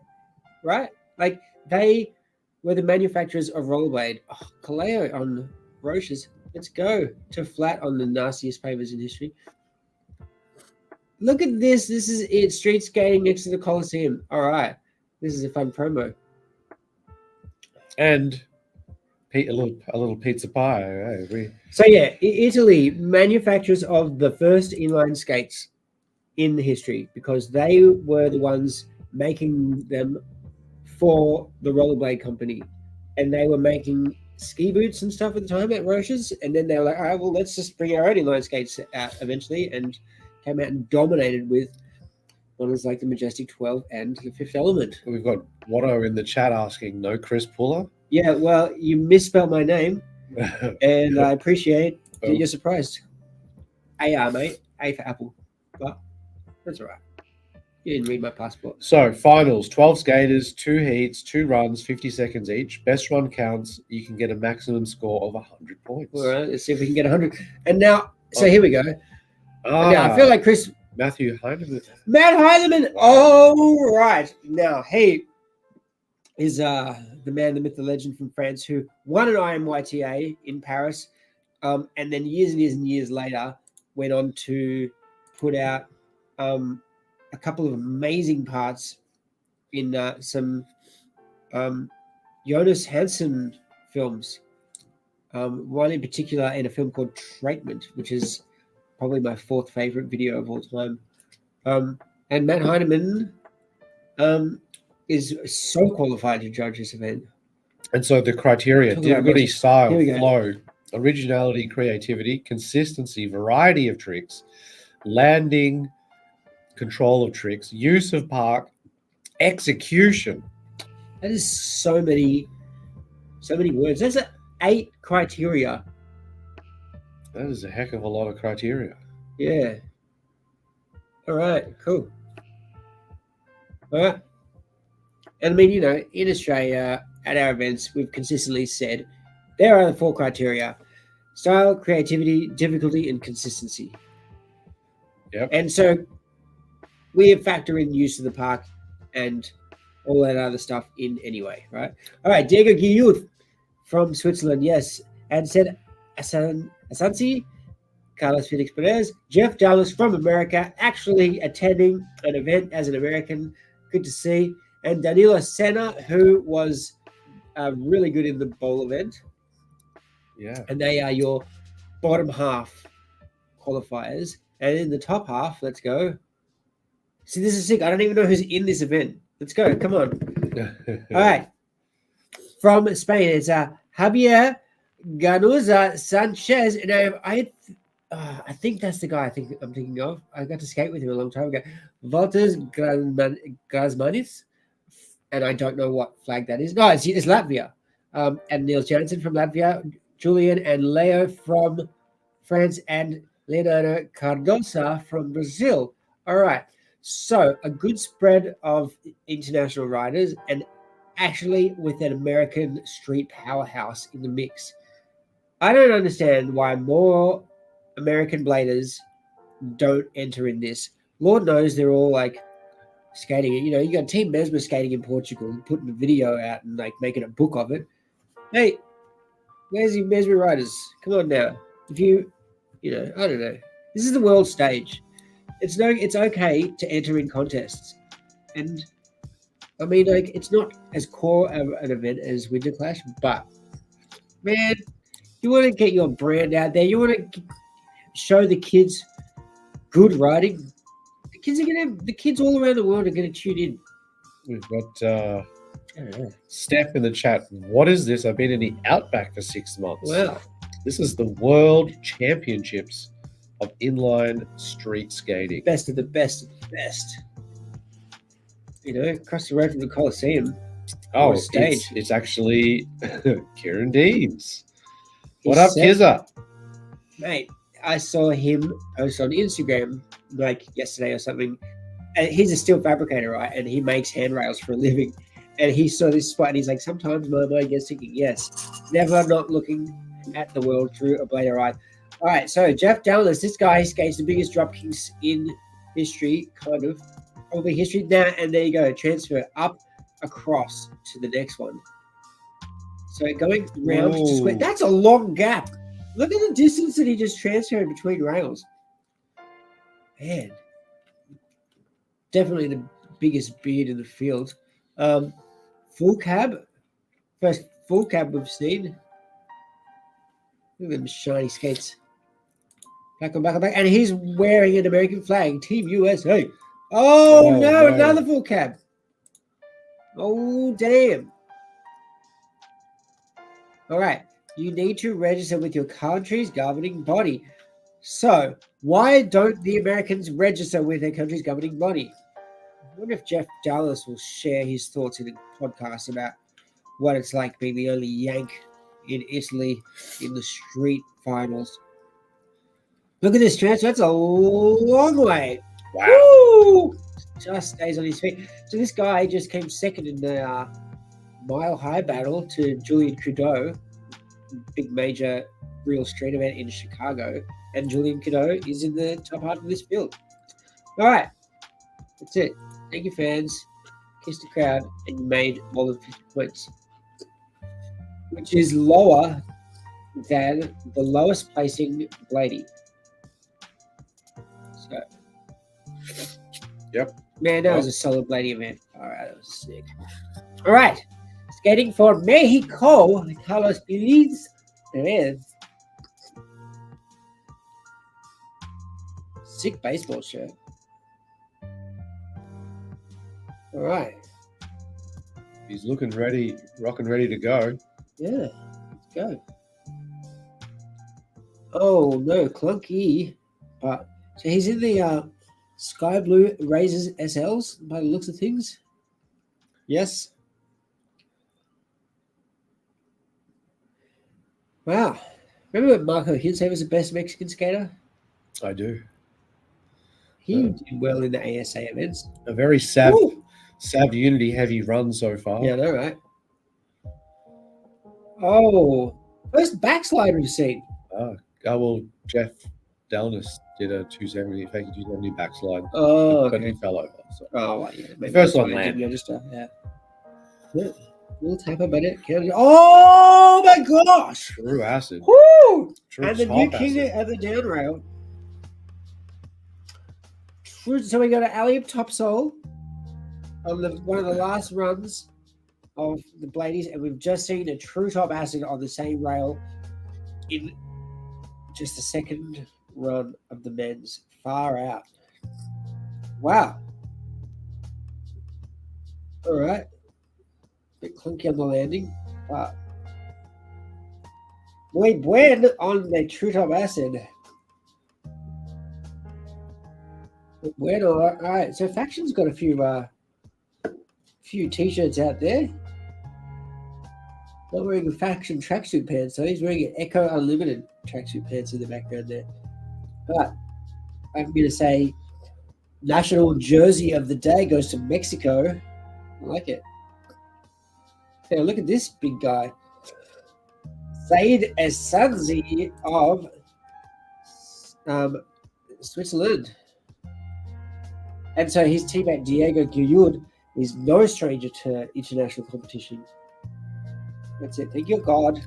Speaker 1: right? Like they were the manufacturers of rollerblade. Oh, Kaleo on Roches. Let's go to flat on the nastiest pavers in history. Look at this. This is it. Street skating next to the Coliseum. All right. This is a fun promo.
Speaker 2: And a little pizza pie. Right?
Speaker 1: So yeah, Italy, manufacturers of the first inline skates in history, because they were the ones making them for the rollerblade company, and they were making ski boots and stuff at the time at Roches, and then they were like, all right, well, let's just bring our own inline skates out eventually, and came out and dominated with ones like the Majestic 12 and the Fifth Element.
Speaker 2: We've got Watto in the chat asking, no Chris Pullar?
Speaker 1: Yeah, well, you misspelled my name, and I appreciate that you're surprised. AR, mate. A for Apple. But that's all right. You didn't read my passport.
Speaker 2: So, finals, 12 skaters, 2 heats, 2 runs, 50 seconds each. Best run counts. You can get a maximum score of 100 points.
Speaker 1: All right, let's see if we can get 100. And now, so here we go. Now, I feel like Chris...
Speaker 2: Matthew Heinemann.
Speaker 1: Matt Heinemann. All right. Now, he is the man, the myth, the legend from France who won an IMYTA in Paris, and then years and years and years later went on to put out a couple of amazing parts in some Jonas Hansen films. One in particular in a film called Treatment, which is probably my 4th favorite video of all time. And Matt Heinemann is so qualified to judge this event.
Speaker 2: And so the criteria: difficulty, style, flow, originality, creativity, consistency, variety of tricks, landing, control of tricks, use of park, execution.
Speaker 1: That is so many words. That's 8 criteria.
Speaker 2: That is a heck of a lot of criteria.
Speaker 1: Yeah. All right, cool. All right. And I mean, you know, in Australia, at our events, we've consistently said there are the 4 criteria: style, creativity, difficulty, and consistency.
Speaker 2: Yep.
Speaker 1: And so we factor in use of the park and all that other stuff in anyway, right? All right, Diego Guillot from Switzerland, yes, and said Asansi, Carlos Felix Perez, Jeff Dallas from America, actually attending an event as an American. Good to see. And Danilo Senna, who was really good in the bowl event.
Speaker 2: Yeah.
Speaker 1: And they are your bottom half qualifiers. And in the top half, let's go. See, this is sick. I don't even know who's in this event. Let's go. Come on. All right. From Spain, it's Javier Ganuza Sanchez. And I think that's the guy I'm thinking of. I got to skate with him a long time ago. Valters Grazmanis. And I don't know what flag that is. No, it's Latvia. And Niels Jansen from Latvia, Julian and Leo from France, and Leonardo Cardosa from Brazil. All right. So a good spread of international riders, and actually with an American street powerhouse in the mix. I don't understand why more American bladers don't enter in this. Lord knows they're all like skating it. You know, you got Team Mesmer skating in Portugal, putting a video out and like making a book of it. Hey, where's your Mesmer riders? Come on now. If you know, I don't know. This is the world stage. It's okay to enter in contests. And I mean, like, it's not as core of an event as Winter Clash, but man, you want to get your brand out there. You want to show the kids good riding. The kids all around the world are going to tune in.
Speaker 2: We've got Steph in the chat. What is this? I've been in the Outback for 6 months.
Speaker 1: Wow.
Speaker 2: This is the World Championships of Inline Street Skating.
Speaker 1: Best of the best of the best. You know, across the road from the Coliseum.
Speaker 2: Oh,
Speaker 1: stage.
Speaker 2: it's actually Kieran Deans. What
Speaker 1: He's
Speaker 2: up,
Speaker 1: set.
Speaker 2: Kizza?
Speaker 1: Mate, I saw him post on Instagram like yesterday or something. And he's a steel fabricator, right? And he makes handrails for a living. And he saw this spot and he's like, sometimes my mind gets thinking, yes, never not looking at the world through a blade of eye. All right, so Jeff Dallas, this guy skates the biggest drop kicks in history, kind of. Probably history now. And there you go, transfer up across to the next one. So going round to square, that's a long gap. Look at the distance that he just transferred between rails. Man, definitely the biggest beard in the field. Full cab, first full cab we've seen. Look at them shiny skates. Back on back on back, and he's wearing an American flag, Team USA. Oh no, another full cab. Oh damn. All right, you need to register with your country's governing body. So, why don't the Americans register with their country's governing body? I wonder if Jeff Dallas will share his thoughts in a podcast about what it's like being the only Yank in Italy in the street finals. Look at this transfer. That's a long way.
Speaker 2: Wow.
Speaker 1: Woo! Just stays on his feet. So this guy just came second in the mile high battle to Julian Trudeau, big major real street event in Chicago, and Julian Trudeau is in the top half of this field. All right, that's it. Thank you, fans. Kiss the crowd, and you made more than 50 points, which is lower than the lowest placing Blady. So,
Speaker 2: yep.
Speaker 1: Man, that was a solid Blady event. All right, that was sick. All right. Skating for Mexico, Carlos Pérez. Sick baseball shirt. All right.
Speaker 2: He's looking ready, rocking ready to go.
Speaker 1: Yeah, let's go. Oh, no, clunky. So he's in the Sky Blue Razors SLs by the looks of things. Yes. Wow. Remember when Marco Hinze was the best Mexican skater?
Speaker 2: I do.
Speaker 1: He did well in the ASA events.
Speaker 2: A very Sav Unity heavy run so far.
Speaker 1: Yeah, I know, right? Oh, first backslide we've seen.
Speaker 2: Well, Jeff Dallas did a 270, fake 270 backslide.
Speaker 1: Oh,
Speaker 2: but
Speaker 1: okay.
Speaker 2: he fell over. So.
Speaker 1: Oh, well, yeah.
Speaker 2: The first one landed.
Speaker 1: Yeah. Little tap about it. Oh my gosh!
Speaker 2: True acid.
Speaker 1: Woo!
Speaker 2: True
Speaker 1: And the new king at the down rail. So we got an alley-up topsoul on one of the last runs of the Bladies, and we've just seen a true top acid on the same rail in just the second run of the men's. Far out. Wow. All right. Bit clunky on the landing, but muy buen on the true top acid. Bueno, all right. So Faction's got a few t-shirts out there. Not wearing a Faction tracksuit pants, so he's wearing an Echo Unlimited tracksuit pants in the background there. But I'm going to say national jersey of the day goes to Mexico. I like it. Hey, look at this big guy. Said Esanzi of Switzerland. And so his teammate Diego Guyud is no stranger to international competition. That's it. Thank you, God.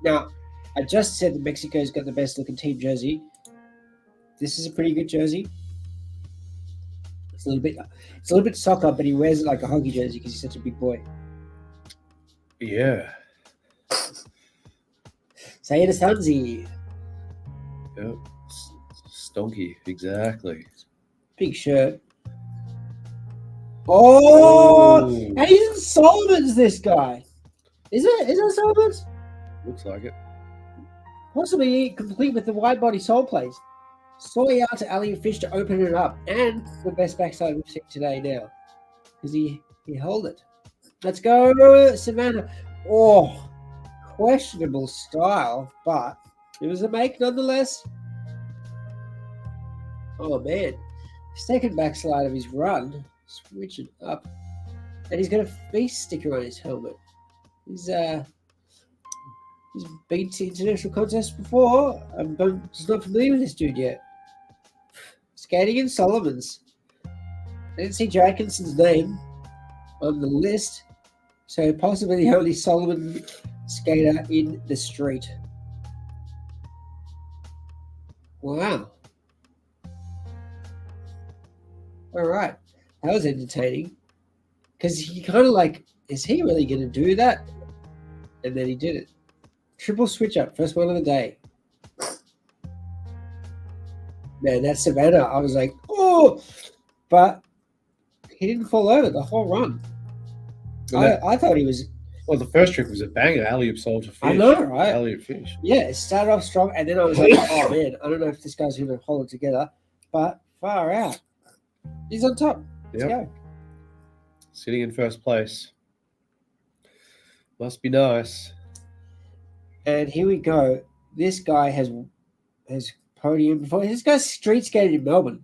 Speaker 1: Now, I just said that Mexico's got the best looking team jersey. This is a pretty good jersey. It's a little bit soccer, but he wears it like a hockey jersey because he's such a big boy.
Speaker 2: Yeah.
Speaker 1: Sayed Esanzi.
Speaker 2: Yep. Stonky, exactly.
Speaker 1: Big shirt. Oh,
Speaker 2: Ooh.
Speaker 1: and he's in Solomon's, this guy. Is it Solomon's?
Speaker 2: Looks like it.
Speaker 1: Possibly complete with the wide body sole plays. Soy out to alley fish to open it up. And the best backside we've seen today now. Because he held it. Let's go, Savannah. Oh, questionable style, but it was a make nonetheless. Oh man. Second backslide of his run. Switch it up. And he's got a face sticker on his helmet. He's been to international contests before. I'm just not familiar with this dude yet. Skating in Solomon's. I didn't see Atkinson's name on the list, so possibly the only Solomon skater in the street. Wow. All right. That was entertaining. Because he kind of like, is he really going to do that? And then he did it. Triple switch up, first one of the day. Man, that Savannah, I was like, oh, but he didn't fall over the whole run. I thought he was.
Speaker 2: Well, the first trick was a banger. Alley-oop sold to fish.
Speaker 1: I know, right?
Speaker 2: Alley-oop fish.
Speaker 1: Yeah, it started off strong, and then I was like, oh man, I don't know if this guy's going to hold it together, but far out. He's on top. Let's go.
Speaker 2: Sitting in first place. Must be nice.
Speaker 1: And here we go. This guy has podium before. This guy's street skated in Melbourne.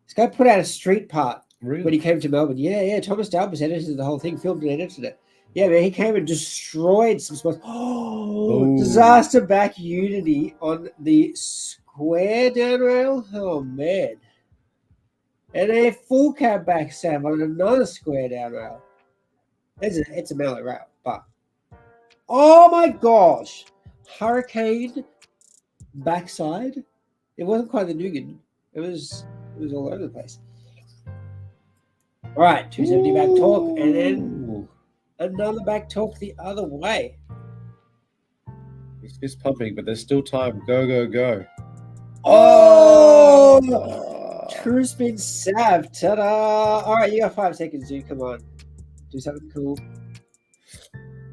Speaker 1: This guy put out a street part when he came to Melbourne. Yeah. Thomas Dalbus edited the whole thing, filmed and edited it. Yeah, man, he came and destroyed some spots. Oh, disaster back Unity on the square down rail. Oh, man. And a full cab back Sam on another square down rail. It's a mallet route, but oh my gosh. Hurricane backside. It wasn't quite the Nugan. It was all over the place. All right, 270 back torque, and then another back torque the other way.
Speaker 2: It's just pumping, but there's still time. Go.
Speaker 1: Oh! True spin sav. Ta-da! All right, you got 5 seconds, dude. Come on. Do something cool.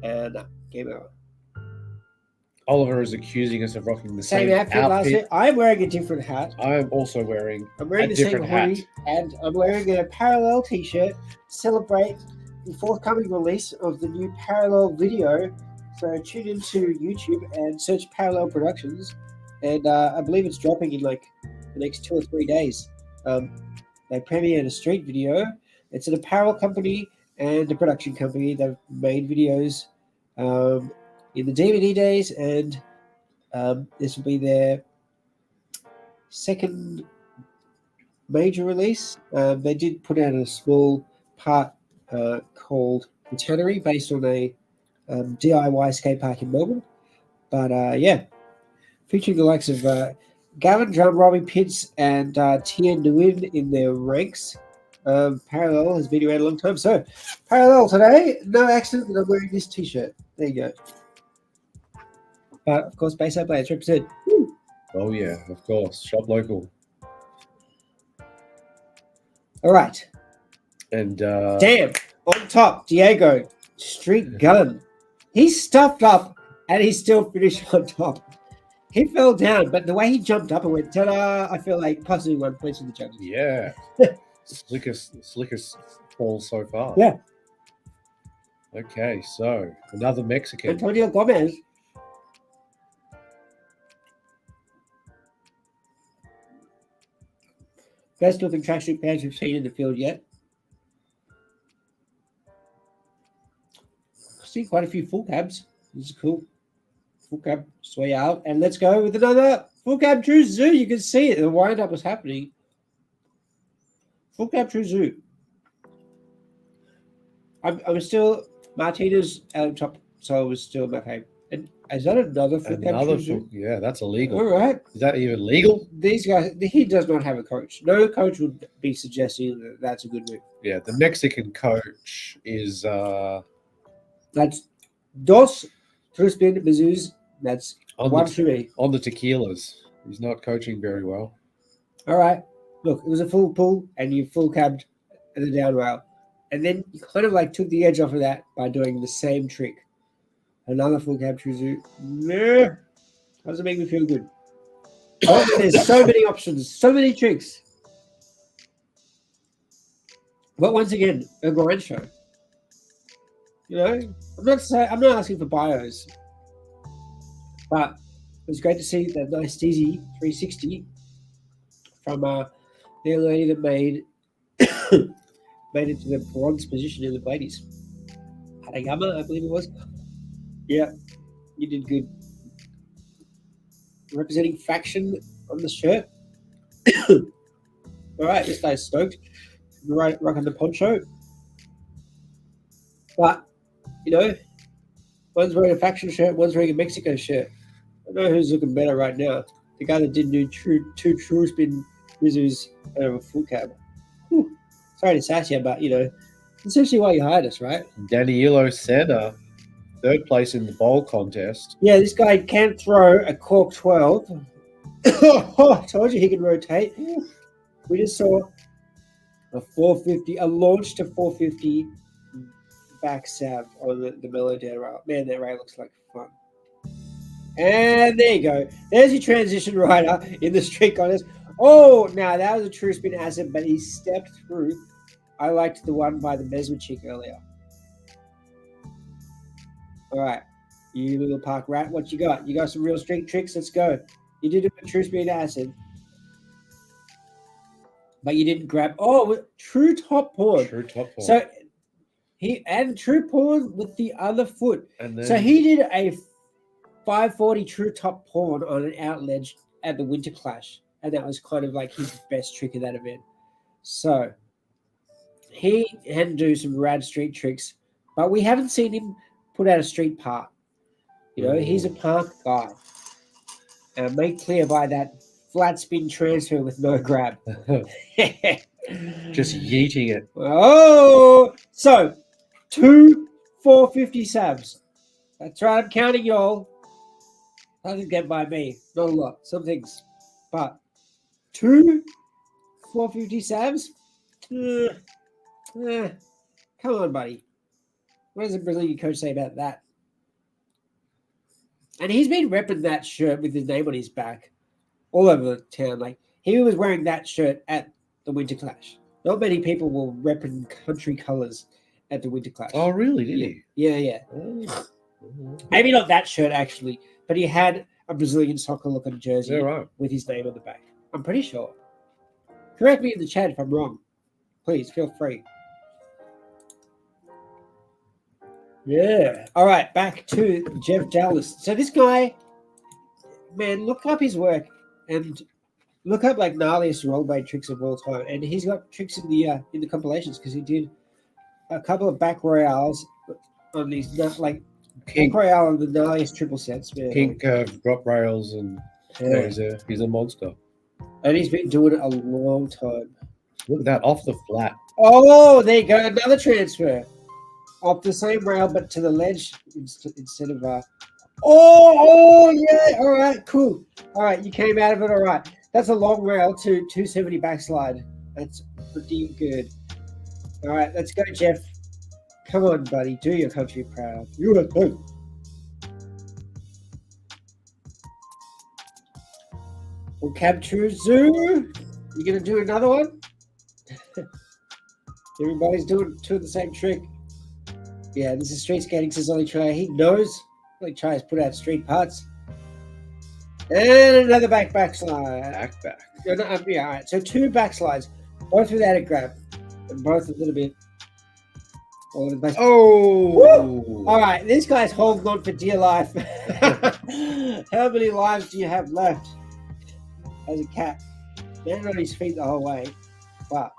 Speaker 1: And game over.
Speaker 2: Oliver is accusing us of rocking the same
Speaker 1: outfit last year. I'm wearing a different hat.
Speaker 2: I am also wearing
Speaker 1: the same hoodie, and I'm wearing a Parallel t-shirt to celebrate the forthcoming release of the new Parallel video. So tune into YouTube and search Parallel Productions, and I believe it's dropping in like the next 2 or 3 days. They premiered a street video. It's an apparel company and a production company. They've made videos in the DVD days, and this will be their second major release. They did put out a small part called The Tannery, based on a DIY skate park in Melbourne. But featuring the likes of Gavin Drum, Robbie Pitts, and Tien Nguyen in their ranks. Parallel has been around a long time. So, Parallel today, no accident that I'm wearing this t-shirt. There you go. But, of course, Bayside Blades represent. Woo.
Speaker 2: Oh, yeah, of course. Shop local.
Speaker 1: All right.
Speaker 2: And
Speaker 1: damn, on top, Diego, street gun. He stuffed up, and he still finished on top. He fell down, but the way he jumped up and went, ta-da, I feel like possibly 1 point to the judges.
Speaker 2: Yeah. Slickest fall so far.
Speaker 1: Yeah.
Speaker 2: Okay, so another Mexican.
Speaker 1: Antonio Gomez. Best looking tracksuit pants we've seen in the field yet. See quite a few full cabs. This is cool. Full cab, sway out, and let's go with another full cab True Zoo. You can see it. The wind up was happening. Full cab True Zoo. I'm still Martinez at the top, so I was still my favorite. And is that another full cab True Zoo?
Speaker 2: Yeah, that's illegal.
Speaker 1: All right.
Speaker 2: Is that even legal?
Speaker 1: These guys, he does not have a coach. No coach would be suggesting that that's a good move.
Speaker 2: Yeah, the Mexican coach is
Speaker 1: that's Dos Truspin Mizzous. That's one too many.
Speaker 2: On the tequilas. He's not coaching very well.
Speaker 1: All right. Look, it was a full pull, and you full cabbed at the down rail. And then you kind of like took the edge off of that by doing the same trick. Another full cab true zoo. No, doesn't make me feel good. Oh, there's so many options, so many tricks. But once again, a grind show. You know, I'm not asking for bios, but it was great to see that nice Steezy 360 from the young lady that made made it to the bronze position in the ladies. Harayama, I believe it was. Yeah, you did good. Representing faction on the shirt. All right, this guy's stoked. Right, rocking the poncho. But, you know, one's wearing a faction shirt, one's wearing a Mexico shirt. I don't know who's looking better right now. The guy that did do two true spin Mizus out of a full cab. Whew. Sorry to sass you, but, you know, essentially why you hired us, right?
Speaker 2: Danilo Senna, third place in the bowl contest.
Speaker 1: Yeah, this guy can throw a cork 12. I told you he can rotate. We just saw a 450, a launch to 450 back sab on the Melodare rail. Man, that rail looks like fun. And there you go. There's your transition rider in the street contest. Oh, now that was a true spin acid, but he stepped through. I liked the one by the Mesmer chick earlier. All right, you little park rat, what you got? You got some real street tricks? Let's go. You did it with true spin acid. But you didn't grab. Oh, true top pawn.
Speaker 2: True top pawn.
Speaker 1: So he and true pawn with the other foot.
Speaker 2: And then,
Speaker 1: so he did a 540 true top pawn on an out ledge at the Winter Clash, and that was kind of like his best trick of that event. So he had to do some rad street tricks, but we haven't seen him put out a street part. You know, he's a park guy. Made clear by that flat spin transfer with no grab.
Speaker 2: just yeeting it.
Speaker 1: Oh, so 2 450 sabs. That's right, I'm counting y'all. Doesn't get by me. Not a lot. Some things. But 2 450 sabs? Come on, buddy. What does the Brazilian coach say about that? And he's been repping that shirt with his name on his back all over the town. Like, he was wearing that shirt at the Winter Clash. Not many people were repping country colors at the Winter Clash.
Speaker 2: Oh, really? Did he?
Speaker 1: Yeah.
Speaker 2: Oh.
Speaker 1: Maybe not that shirt, actually, but he had a Brazilian soccer-looking jersey with his name on the back. I'm pretty sure. Correct me in the chat if I'm wrong. Please, feel free. Yeah. All right, back to Jeff Dallas. So this guy, man, look up his work and look up like gnarliest rollerblade tricks of all time. And he's got tricks in the compilations because he did a couple of back royales on these like
Speaker 2: Pink
Speaker 1: royale on the gnarliest triple sets. Man.
Speaker 2: Pink drop rails, and he's a monster.
Speaker 1: And he's been doing it a long time.
Speaker 2: Look at that, off the flat.
Speaker 1: Oh, there you go, another transfer. Off the same rail, but to the ledge instead of Oh, yeah. All right, cool. All right, you came out of it all right. That's a long rail to 270 backslide. That's pretty good. All right, let's go, Jeff. Come on, buddy. Do your country proud. You are good. Well, Capture Zoo. You going to do another one? Everybody's doing two of the same trick. Yeah, this is street skating, says Ollie Try. He knows. Ollie Tries put out street parts. And another backslide.
Speaker 2: Back.
Speaker 1: Yeah, all right. So 2 backslides, both without a grab, and both a little bit.
Speaker 2: Oh!
Speaker 1: Woo! All right, this guy's holding on for dear life. How many lives do you have left as a cat? Man on his feet the whole way, but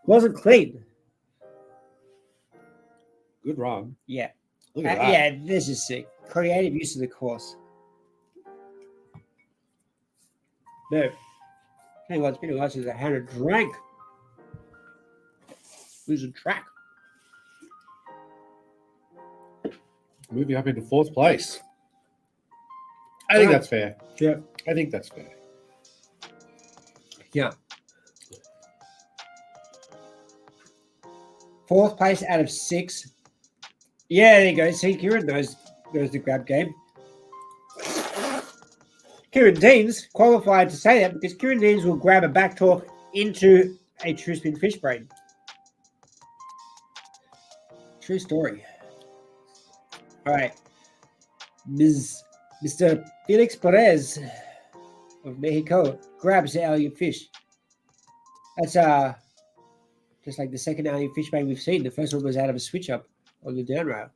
Speaker 1: wasn't clean.
Speaker 2: Good run.
Speaker 1: Yeah.
Speaker 2: Look at that.
Speaker 1: Yeah, this is sick. Creative use of the course. No. Hey, what's been a while since I had a drink. Losing track.
Speaker 2: Moving up into 4th place. I think that's fair.
Speaker 1: Yeah.
Speaker 2: I think that's fair.
Speaker 1: Yeah. 4th place out of 6. Yeah, there you go. See, Kieran knows the grab game. Kieran Deans qualified to say that because Kieran Deans will grab a back talk into a true spin fish brain. True story. All right. Mr. Felix Perez of Mexico grabs the alien fish. That's just like the second alien fish bang we've seen. The first one was out of a switch up on the down rail.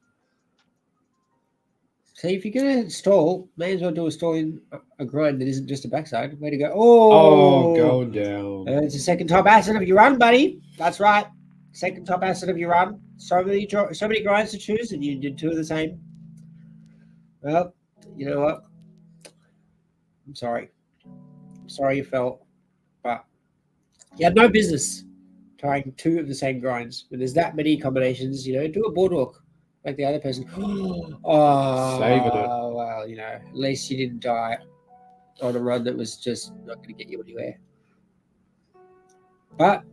Speaker 1: So if you're going to stall, may as well do a stall in a grind that isn't just a backside. Way to go. Oh,
Speaker 2: going down.
Speaker 1: It's the second top asset of your run, buddy. That's right. Second top asset of your run. So many grinds to choose, and you did 2 of the same. Well, you know what? I'm sorry. I'm sorry you fell, but you had no business trying 2 of the same grinds. When there's that many combinations, do a boardwalk like the other person. Oh,
Speaker 2: saving it.
Speaker 1: Well, at least you didn't die on a run that was just not going to get you anywhere. But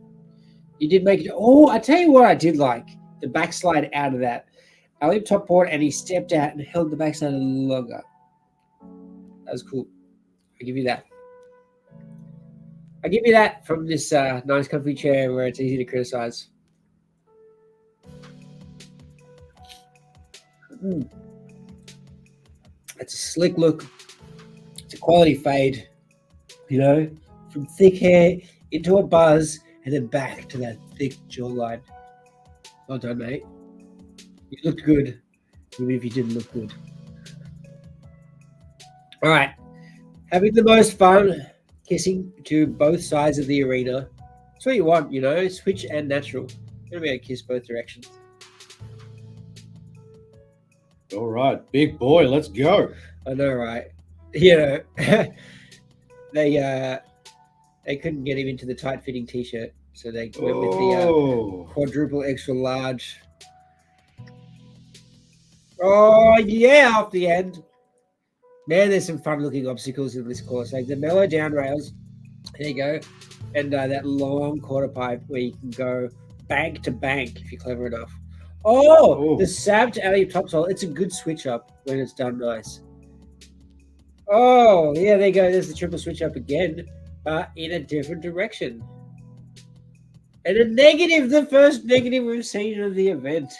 Speaker 1: you did make it. Oh, I tell you what I did like. The backslide out of that. I leaped top board and he stepped out and held the backside a little longer. That was cool. I give you that. I give you that from this nice comfy chair where it's easy to criticize. It's a slick look. It's a quality fade. From thick hair into a buzz and then back to that thick jawline. Well done, mate. You looked good, even if you didn't look good. All right. Having the most fun kissing to both sides of the arena. That's what you want, switch and natural. You're going to be able to kiss both directions.
Speaker 2: All right, big boy, let's go.
Speaker 1: I know, right? They couldn't get him into the tight-fitting T-shirt, so they went with the quadruple extra large. Oh, yeah, off the end. Man, there's some fun-looking obstacles in this course. Like the mellow down rails. There you go. And that long quarter pipe where you can go bank to bank if you're clever enough. Oh, the sabbed alley topsoil. It's a good switch up when it's done nice. Oh, yeah, there you go. There's the triple switch up again, but in a different direction. And a negative, the first negative we've seen of the event,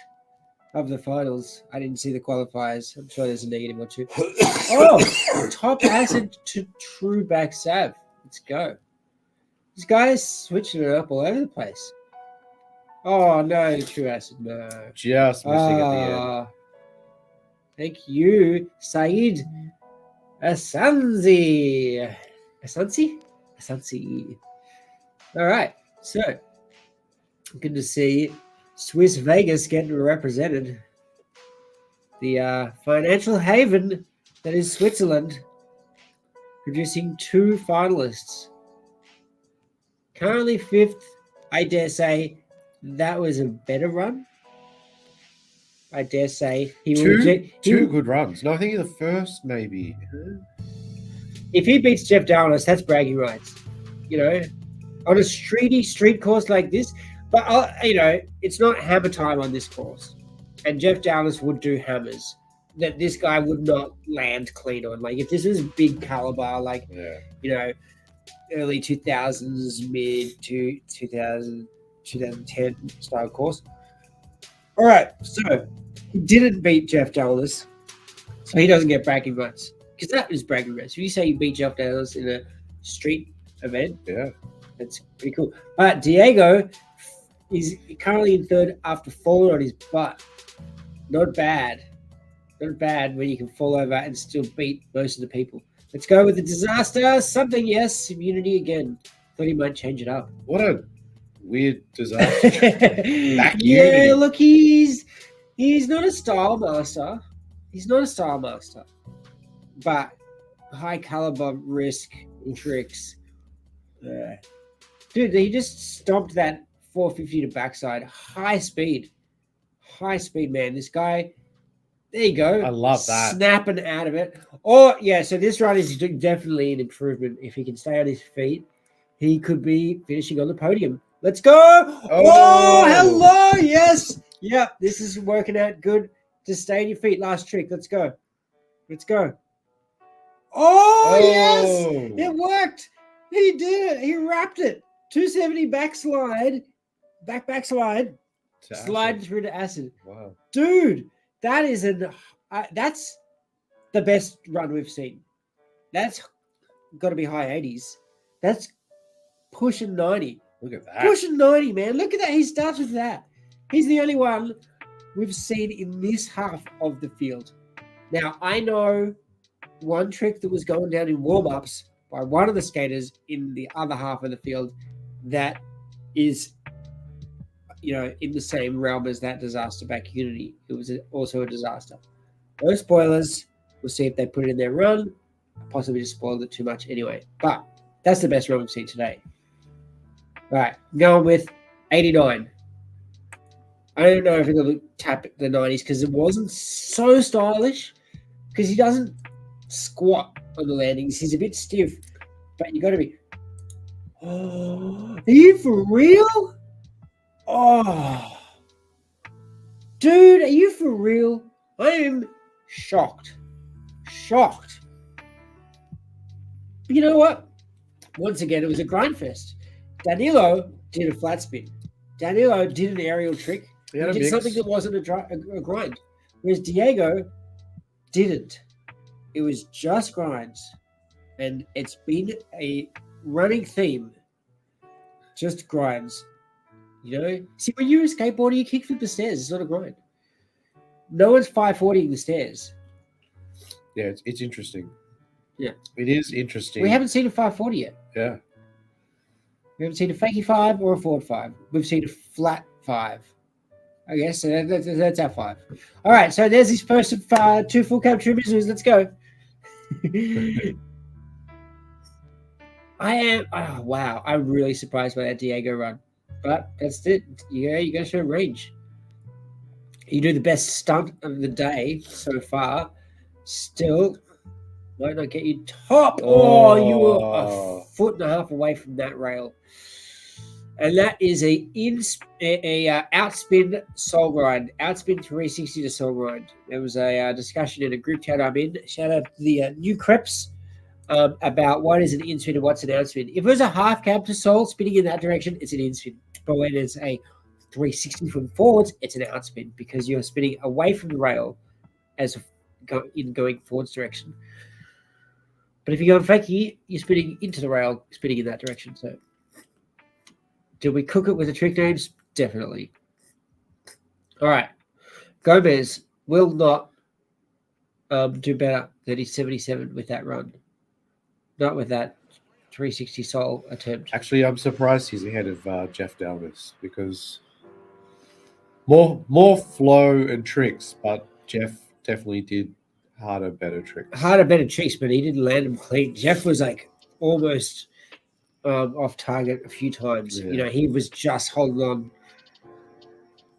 Speaker 1: of the finals. I didn't see the qualifiers. I'm sure there's a negative or 2. Oh, top acid to true back sab. Let's go. This guy's switching it up all over the place. Oh, no, true acid, no.
Speaker 2: Just missing at the end.
Speaker 1: Thank you, Saeed Asanzi. Asanzi. All right, so good to see Swiss Vegas getting represented. The financial haven that is Switzerland, producing 2 finalists. Currently 5th, I dare say. That was a better run. I dare say he will.
Speaker 2: 2 good runs. No, I think the first maybe.
Speaker 1: If he beats Jeff Downes, that's bragging rights. On a street course like this. But it's not hammer time on this course, and Jeff Downes would do hammers that this guy would not land clean on. Like if this was big caliber, like early 2000s, mid to 2010 style course. All right, so he didn't beat Jeff Downes, so he doesn't get bragging rights because that is bragging rights. If you say you beat Jeff Downes in a street event, that's pretty cool. But Diego is currently in 3rd after falling on his butt. Not bad. Not bad when you can fall over and still beat most of the people. Let's go with the disaster. Something, yes. Immunity again. Thought he might change it up.
Speaker 2: What a weird disaster.
Speaker 1: Yeah, look, he's not a style master. He's not a style master. But high caliber risk tricks. Dude, he just stomped that 450 to backside. High speed, man. This guy, there you go.
Speaker 2: I love that.
Speaker 1: Snapping out of it. Oh, yeah, so this run is definitely an improvement. If he can stay on his feet, he could be finishing on the podium. Let's go. Oh, hello. Yes. Yeah, this is working out good. Just stay on your feet. Last trick. Let's go. Let's go. Oh, yes. It worked. He did it. He wrapped it. 270 backslide. Backslide. Slide through to acid.
Speaker 2: Wow.
Speaker 1: Dude, that is that's the best run we've seen. That's got to be high 80s. That's pushing 90.
Speaker 2: Look at that.
Speaker 1: Pushing 90, man. Look at that. He starts with that. He's the only one we've seen in this half of the field. Now, I know one trick that was going down in warm-ups by one of the skaters in the other half of the field that is, in the same realm as that disaster back Unity. It was also a disaster. No spoilers. We'll see if they put it in their run. Possibly just spoiled it too much anyway. But that's the best run we've seen today. All right, going with 89. I don't know if I'm going to tap the 90s because it wasn't so stylish because he doesn't squat on the landings. He's a bit stiff, but you got to be. Oh, are you for real? Oh, dude, are you for real? I am shocked. Shocked. But you know what? Once again, it was a grind fest. Danilo did a flat spin. Danilo did an aerial trick. He did something that wasn't a grind. Whereas Diego didn't. It was just grinds. And it's been a running theme. Just grinds. See, when you're a skateboarder, you kickflip the stairs. It's not a grind. No one's 540ing the stairs.
Speaker 2: Yeah, it's interesting.
Speaker 1: Yeah.
Speaker 2: It is interesting.
Speaker 1: We haven't seen a 540 yet.
Speaker 2: Yeah.
Speaker 1: We haven't seen a fakie 5 or a forward 5. We've seen a flat 5. I guess so that's our 5. All right, so there's his first of 2 full cab trim missiles. Let's go. Wow. I'm really surprised by that Diego run. But that's it. Yeah, you got to show range. You do the best stunt of the day so far. Still might not get you top. Oh, you were a foot and a half away from that rail. And that is a outspin soul grind. Outspin 360 to soul grind. There was a discussion in a group chat I'm in. Shout out to the new Creps about what is an in-spin and what's an outspin. If it was a half cab to soul spinning in that direction, it's an in-spin. But when it's a 360 from forwards, it's an outspin because you're spinning away from the rail as going forwards direction. But if you go on fakie, you're spinning into the rail, spinning in that direction. So, did we cook it with the trick names? Definitely. All right. Gomez will not do better than his 77 with that run. Not with that 360 soul attempt.
Speaker 2: Actually, I'm surprised he's ahead of Jeff Dalmas because more flow and tricks, but Jeff definitely did harder, better tricks.
Speaker 1: Harder, better tricks, but he didn't land them clean. Jeff was like almost off target a few times.
Speaker 2: Yeah.
Speaker 1: He was just holding on.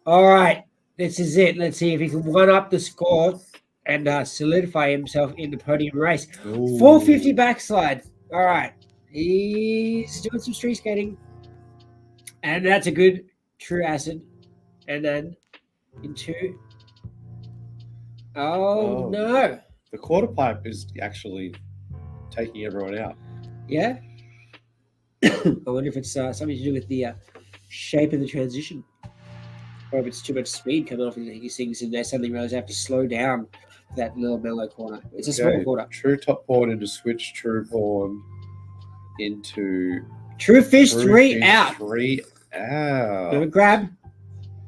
Speaker 1: All right, this is it. Let's see if he can one up the score and solidify himself in the podium race.
Speaker 2: Ooh.
Speaker 1: 450 backslide. All right. He's doing some street skating. And that's a good true acid. And then into... Oh, no.
Speaker 2: The quarter pipe is actually taking everyone out.
Speaker 1: Yeah? I wonder if it's something to do with the shape of the transition. Or if it's too much speed coming off these things and they suddenly realize they have to slow down that little mellow corner. It's a small corner.
Speaker 2: True top horn into switch, true horn into...
Speaker 1: True fish, 3 out.
Speaker 2: 3 out.
Speaker 1: Good grab.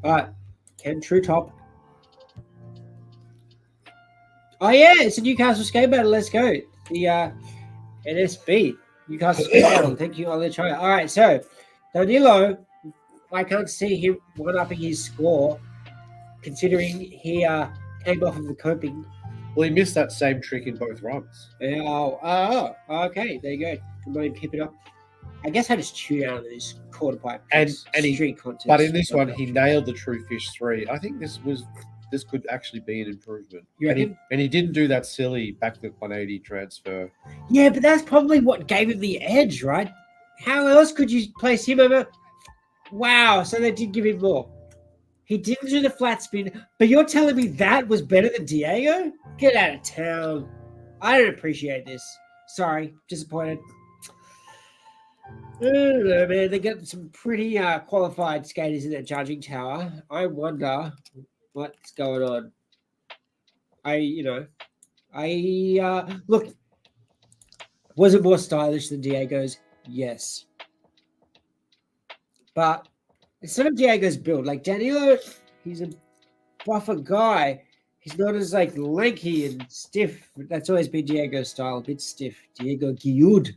Speaker 1: But can true top. Oh, yeah, it's a Newcastle skate battle. Let's go. The NSB. Newcastle skate battle. Thank you. I'll let you try it. All right, so Danilo, I can't see him one-upping his score considering he came off of the coping.
Speaker 2: Well, he missed that same trick in both runs.
Speaker 1: Oh, okay. There you go. Let him keep it up. I guess I just tune out of this quarter pipe.
Speaker 2: And
Speaker 1: street contest.
Speaker 2: But in this one, he nailed the true fish 3. I think this could actually be an improvement. And he didn't do that silly back to 180 transfer.
Speaker 1: Yeah, but that's probably what gave him the edge, right? How else could you place him over? Wow, so they did give him more. He didn't do the flat spin, but you're telling me that was better than Diego? Get out of town. I don't appreciate this. Sorry, disappointed. I don't know, man. They got some pretty qualified skaters in their judging tower. I wonder what's going on. Look, was it more stylish than Diego's? Yes. But it's not Diego's build. Like Danilo, he's a buffer guy. He's not as like lanky and stiff. That's always been Diego's style, a bit stiff. Diego Giud.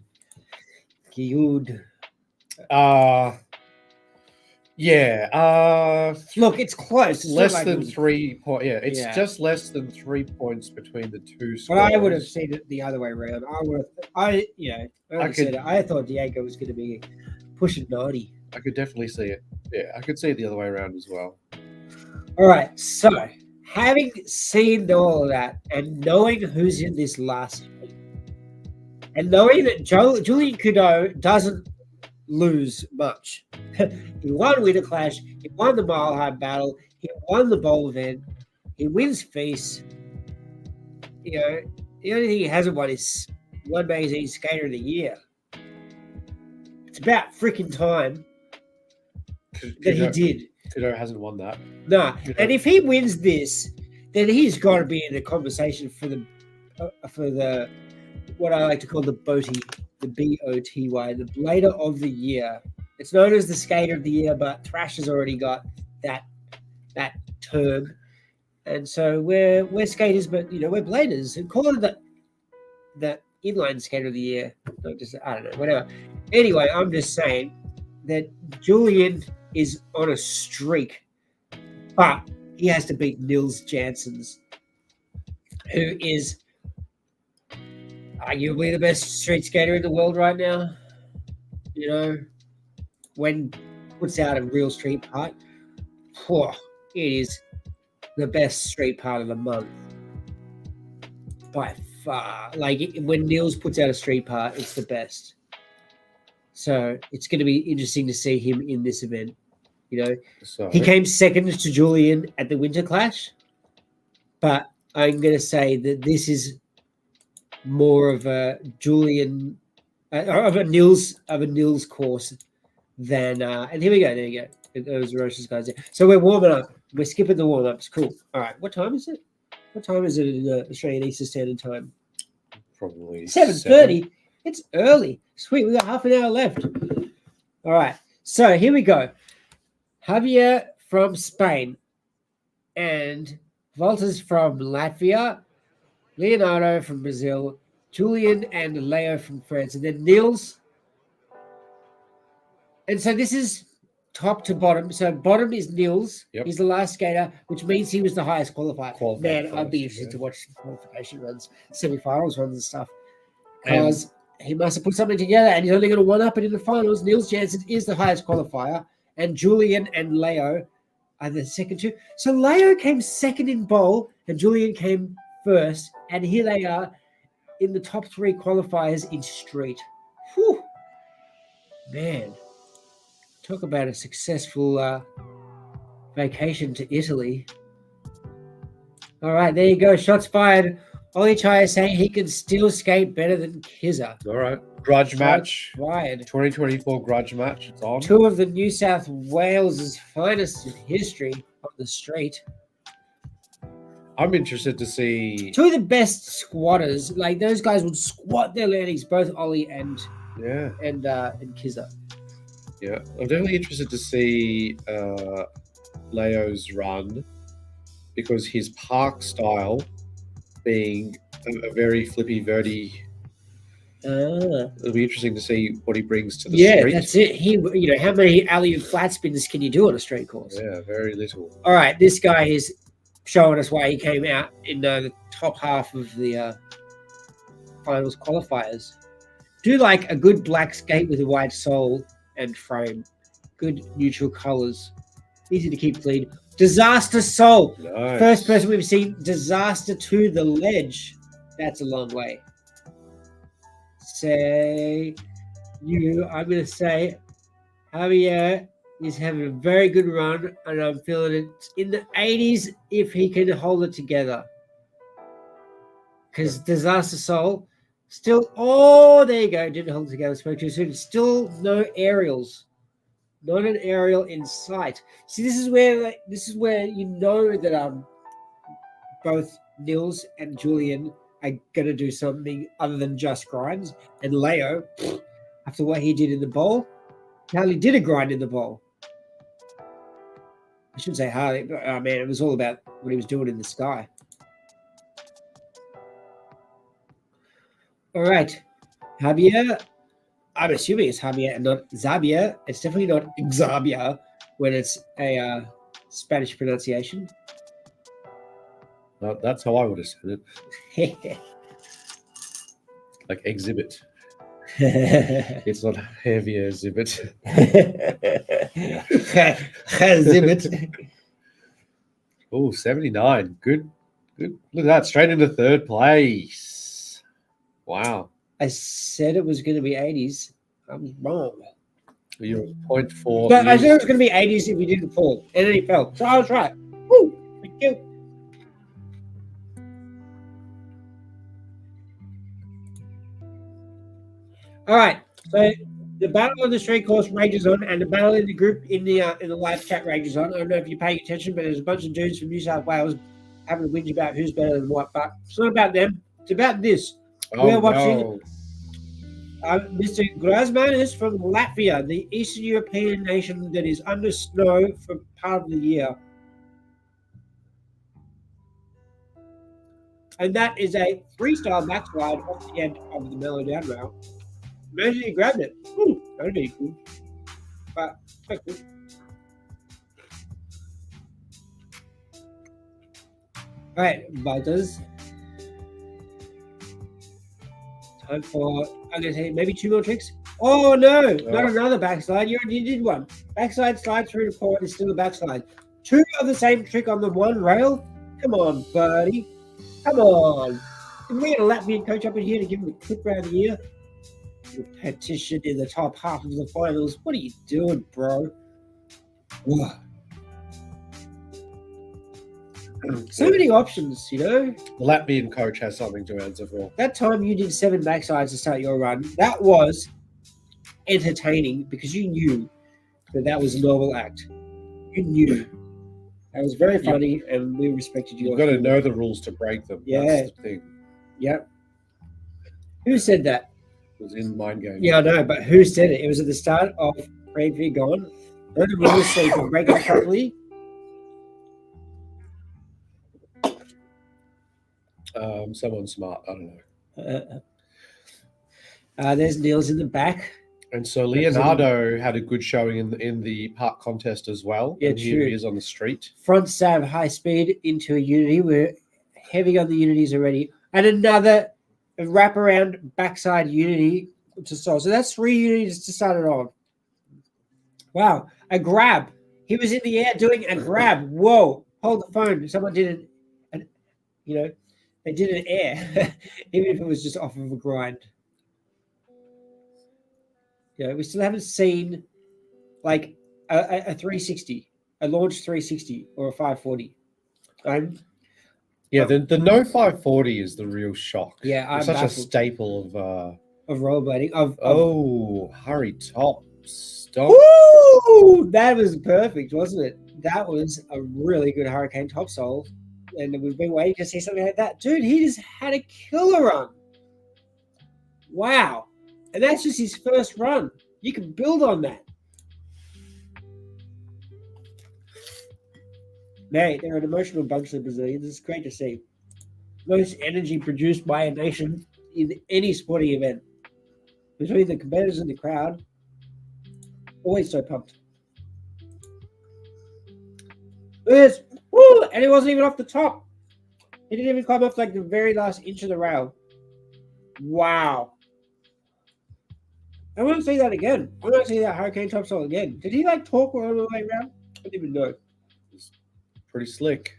Speaker 1: Look, it's close. It's
Speaker 2: less than 3 points. Yeah, it's just less than 3 points between the two scores.
Speaker 1: But I would have seen it the other way around. I thought Diego was going to be pushing 90.
Speaker 2: I could definitely see it. Yeah, I could see it the other way around as well.
Speaker 1: All right, so having seen all of that and knowing who's in this last week, and knowing that Julian Coudeau doesn't lose much. He won Winter Clash, he won the Mile High Battle, he won the bowl event, he wins Feast. The only thing he hasn't won is One Magazine Skater of the Year. It's about freaking time that he did.
Speaker 2: Coudeau hasn't won that.
Speaker 1: No, and if he wins this, then he's got to be in the conversation for the what I like to call the BOTY, the BOTY, the Blader of the Year. It's known as the Skater of the Year, but Thrash has already got that term, and so we're skaters, but we're bladers, and call it the Inline Skater of the Year. I don't know, whatever. Anyway, I'm just saying that Julian is on a streak, but he has to beat Nils Janssens, who is arguably the best street skater in the world right now. When puts out a real street part, it is the best street part of the month by far. Like when Nils puts out a street part, it's the best. So it's going to be interesting to see him in this event. He came second to Julian at the Winter Clash, but I'm going to say that this is more of a Julian of a Nils course than and here we go. There you go. Those Roche's guys there. So we're warming up. We're skipping the warm ups. Cool. All right. What time is it? What time is it in Australian Eastern Standard Time?
Speaker 2: Probably
Speaker 1: 7:30. It's early. Sweet. We got half an hour left. All right. So here we go. Javier from Spain and Valters from Latvia, Leonardo from Brazil, Julian and Leo from France, and then Nils. And so this is top to bottom. So bottom is Nils.
Speaker 2: Yep.
Speaker 1: He's the last skater, which means he was the highest qualifier. Man,
Speaker 2: first,
Speaker 1: I'd be interested to watch qualification runs, semi-finals runs and stuff. Because he must have put something together, and he's only going to one-up it in the finals. Nils Janssen is the highest qualifier, and Julian and Leo are the second two. So Leo came second in bowl, and Julian came first, and here they are in the top three qualifiers in street. Whew. Man, talk about a successful vacation to Italy. All right, there you go. Shots fired. Ollie Chai is saying he can still skate better than Kizza.
Speaker 2: All right. Grudge match.
Speaker 1: Fired.
Speaker 2: 2024 grudge match. It's on.
Speaker 1: Two of the New South Wales' finest in history on the street.
Speaker 2: I'm interested to see
Speaker 1: Two of the best squatters. Like those guys would squat their landings, both Ollie and Kizza.
Speaker 2: Yeah. I'm definitely interested to see Leo's run because his park style being a very flippy verti. It'll be interesting to see what he brings to the street.
Speaker 1: Yeah, that's it. How many alley-oop flat spins can you do on a straight course?
Speaker 2: Yeah, very little.
Speaker 1: All right, this guy is showing us why he came out in the top half of the finals qualifiers. Do like a good black skate with a white sole and frame. Good neutral colors. Easy to keep clean. Disaster sole.
Speaker 2: Nice.
Speaker 1: First person we've seen disaster to the ledge. That's a long way. I'm going to say Javier He's having a very good run, and I'm feeling it in the 80s if he can hold it together. Because Disaster Soul still, oh, there you go, didn't hold it together, spoke too soon. Still no aerials, not an aerial in sight. See, this is where you know that both Nils and Julian are gonna do something other than just grinds. And Leo, after what he did in the bowl, he hardly did a grind in the bowl. I shouldn't say hardly, but man, it was all about what he was doing in the sky. All right, Javier. I'm assuming it's Javier and not Xavier. It's definitely not Xavier when it's a Spanish pronunciation.
Speaker 2: No, that's how I would have said it. Like exhibit. It's not heavier exhibit.
Speaker 1: Exhibit.
Speaker 2: Oh, 79. Good. Look at that. Straight into third place. Wow.
Speaker 1: I said it was going to be 80s. I'm wrong.
Speaker 2: You're 0.4.
Speaker 1: But I said it was going to be 80s if you didn't fall. And then he fell. So I was right. Woo! Thank you. All right. So the battle on the street course rages on, and the battle in the group in the live chat rages on. I don't know if you're paying attention, but there's a bunch of dudes from New South Wales having a whinge about who's better than what. But it's not about them. It's about this. We are watching Mr. Grasmanis from Latvia, the Eastern European nation that is under snow for part of the year. And that is a freestyle backslide off the end of the mellow down rail. Imagine he grabbed it. Ooh, that'd be cool. But quite cool. All right, Butters. Time for, I'm going to say, maybe 2 more tricks. Oh, no, not another backslide. You already did one. Backslide, slide through the port is still a backslide. 2 of the same trick on the one rail? Come on, buddy. Come on. Can we get a Latvian coach up in here to give him a clip round the year? Petition in the top half of the finals. What are you doing, bro? Whoa. So many options, you know.
Speaker 2: The Latvian coach has something to answer for.
Speaker 1: That time you did 7 backsides to start your run, that was entertaining because you knew that was a normal act. You knew. That was very funny, and we respected you.
Speaker 2: You've got to know the rules to break them.
Speaker 1: Yeah.
Speaker 2: That's the thing.
Speaker 1: Yep. Who said that?
Speaker 2: It was in Mind Game.
Speaker 1: Yeah, I know, but who said it? It was at the start of Preview Gone. Know the rules so you can break it properly.
Speaker 2: Someone smart. I don't know.
Speaker 1: There's Niels in the back.
Speaker 2: And so Leonardo had a good showing in the park contest as well.
Speaker 1: Yeah,
Speaker 2: and here he is on the street.
Speaker 1: Front stab, high speed into a Unity. We're heavy on the Unities already. And another wraparound backside Unity to solve. So that's 3 Unities to start it on. Wow. A grab. He was in the air doing a grab. Whoa. Hold the phone. Someone did they did an air, even if it was just off of a grind. Yeah, we still haven't seen like a 360, a launch 360 or a 540.
Speaker 2: Yeah, the no 540 is the real shock.
Speaker 1: Yeah,
Speaker 2: it's such a staple
Speaker 1: of rollerblading.
Speaker 2: Hurry top, stop.
Speaker 1: Woo! That was perfect, wasn't it? That was a really good hurricane topsoul. And we've been waiting to see something like that. Dude, he just had a killer run. Wow. And that's just his first run. You can build on that. Mate, they're an emotional bunch, the Brazilians. It's great to see. Most energy produced by a nation in any sporting event. Between the competitors and the crowd. Always so pumped. Look at this. Woo! And it wasn't even off the top. He didn't even climb off like the very last inch of the rail. Wow. I want to see that again. I want to see that hurricane topsoul again. Did he like talk all the way around? I don't even know.
Speaker 2: It's pretty slick.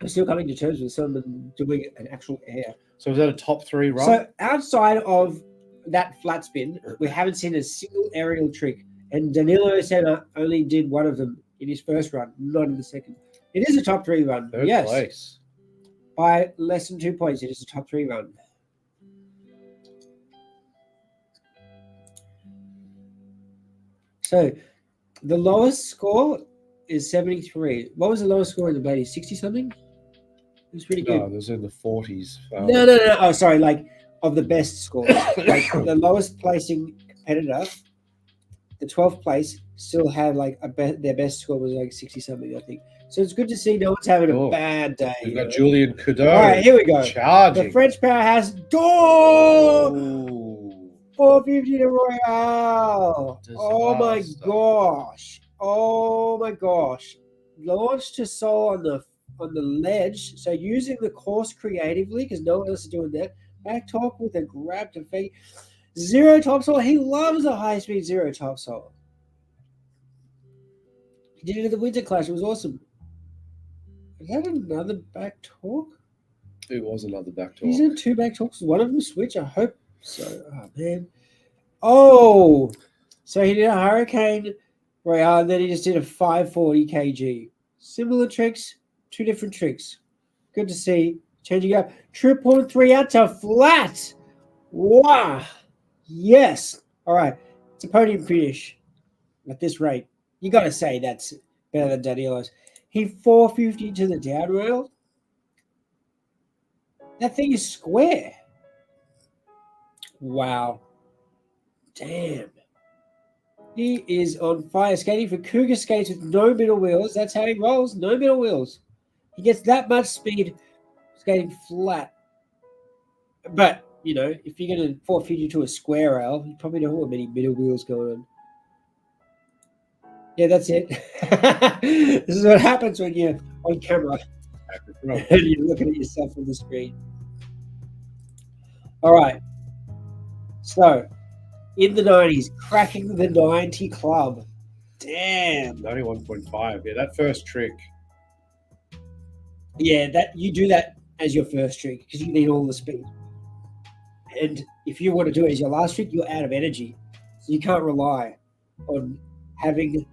Speaker 1: I'm still coming to terms with someone doing an actual air.
Speaker 2: So was that a top 3 run?
Speaker 1: So outside of that flat spin, we haven't seen a single aerial trick. And Danilo Senna only did one of them in his first run, not in the second. It is a top 3 run.
Speaker 2: Third
Speaker 1: yes.
Speaker 2: place.
Speaker 1: By less than 2 points, it is a top 3 run. So the lowest score is 73. What was the lowest score in the Blading? 60 something? It was pretty good.
Speaker 2: No, it was in the 40s.
Speaker 1: No. Oh, sorry. Like of the best scores. Like the lowest placing competitor, the 12th place, still had like their best score was like 60 something, I think. So it's good to see no one's having a bad day.
Speaker 2: We've got Julian Cadeau.
Speaker 1: All right, here we go.
Speaker 2: Charging.
Speaker 1: The French powerhouse. Door! 450 to Royale. Oh my gosh. Oh my gosh. Launched to Soul on the ledge. So using the course creatively, because no one else is doing that. Back talk with a grab to feet. 0 topsoil. He loves a high speed 0 topsoil. He did it at the Winter Clash. It was awesome. Is that another back talk?
Speaker 2: It was another back talk.
Speaker 1: He's in 2 back talks. One of them switch. I hope so. Oh man. Oh, so he did a Hurricane Royale, and then he just did a 540 kg. Similar tricks, 2 different tricks. Good to see. Changing up. Triple 3 out to flat. Wow. Yes. All right. It's a podium finish at this rate. You got to say that's better than Danilo's. He 450 to the down rail. That thing is square. Wow. Damn. He is on fire, skating for Cougar skates with no middle wheels. That's how he rolls. No middle wheels. He gets that much speed skating flat. But, you know, if you're going to 450 to a square rail, you probably don't want many middle wheels going on. Yeah, that's it. This is what happens when you're on camera and you're looking at yourself on the screen. All right. So, in the 90s, cracking the 90 club. Damn.
Speaker 2: 91.5. Yeah, that first trick.
Speaker 1: Yeah, that you do that as your first trick because you need all the speed. And if you want to do it as your last trick, you're out of energy. So you can't rely on having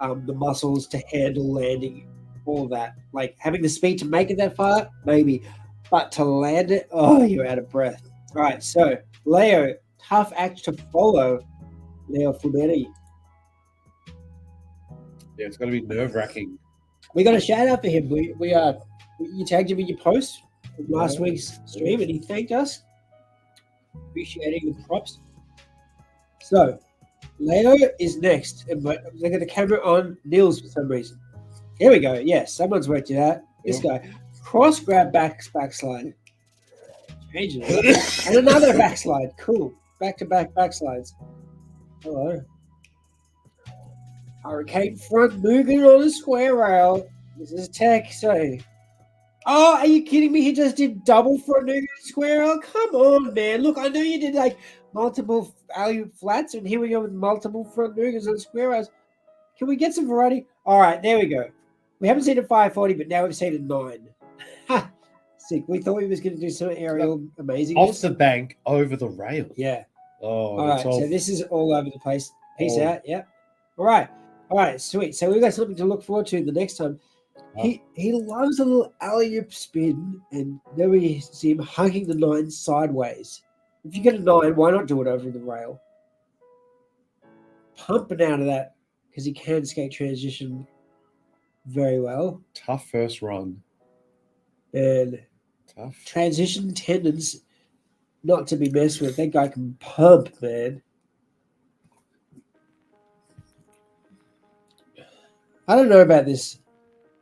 Speaker 1: the muscles to handle landing, all that. Like having the speed to make it that far, maybe. But to land it, oh, you're out of breath. All right, so Leo, tough act to follow. Leo Fumetti.
Speaker 2: Yeah, it's going to be nerve-wracking.
Speaker 1: We got a shout out for him. You tagged him in your post from last week's stream, and he thanked us, appreciating the props. So, Leo is next. And look at the camera on Nils for some reason. Here we go. Yes, someone's worked it out. This guy. Cross grab backslide. Change it. And another backslide. Cool. Back-to-back backslides. Hello. Hurricane front moving on a square rail. This is tech, so. Oh, are you kidding me? He just did double front moving square rail? Come on, man. Look, I know you did like multiple alley flats, and here we go with multiple front movers on square rails. Can we get some variety? All right, there we go. We haven't seen a 540, but now we've seen a 9. Ha! Sick. We thought we was going to do some aerial amazing.
Speaker 2: Off the bank, over the rail.
Speaker 1: Yeah.
Speaker 2: Oh,
Speaker 1: all right. So this is all over the place. Peace out. Yeah. All right. All right. Sweet. So we've got something to look forward to the next time. He loves a little alley-oop spin, and then we see him hugging the 9 sideways. If you get a 9, why not do it over the rail? Pumping out of that because he can skate transition very well.
Speaker 2: Tough first run.
Speaker 1: And
Speaker 2: tough
Speaker 1: transition tendons not to be messed with. That guy can pump, man. I don't know about this.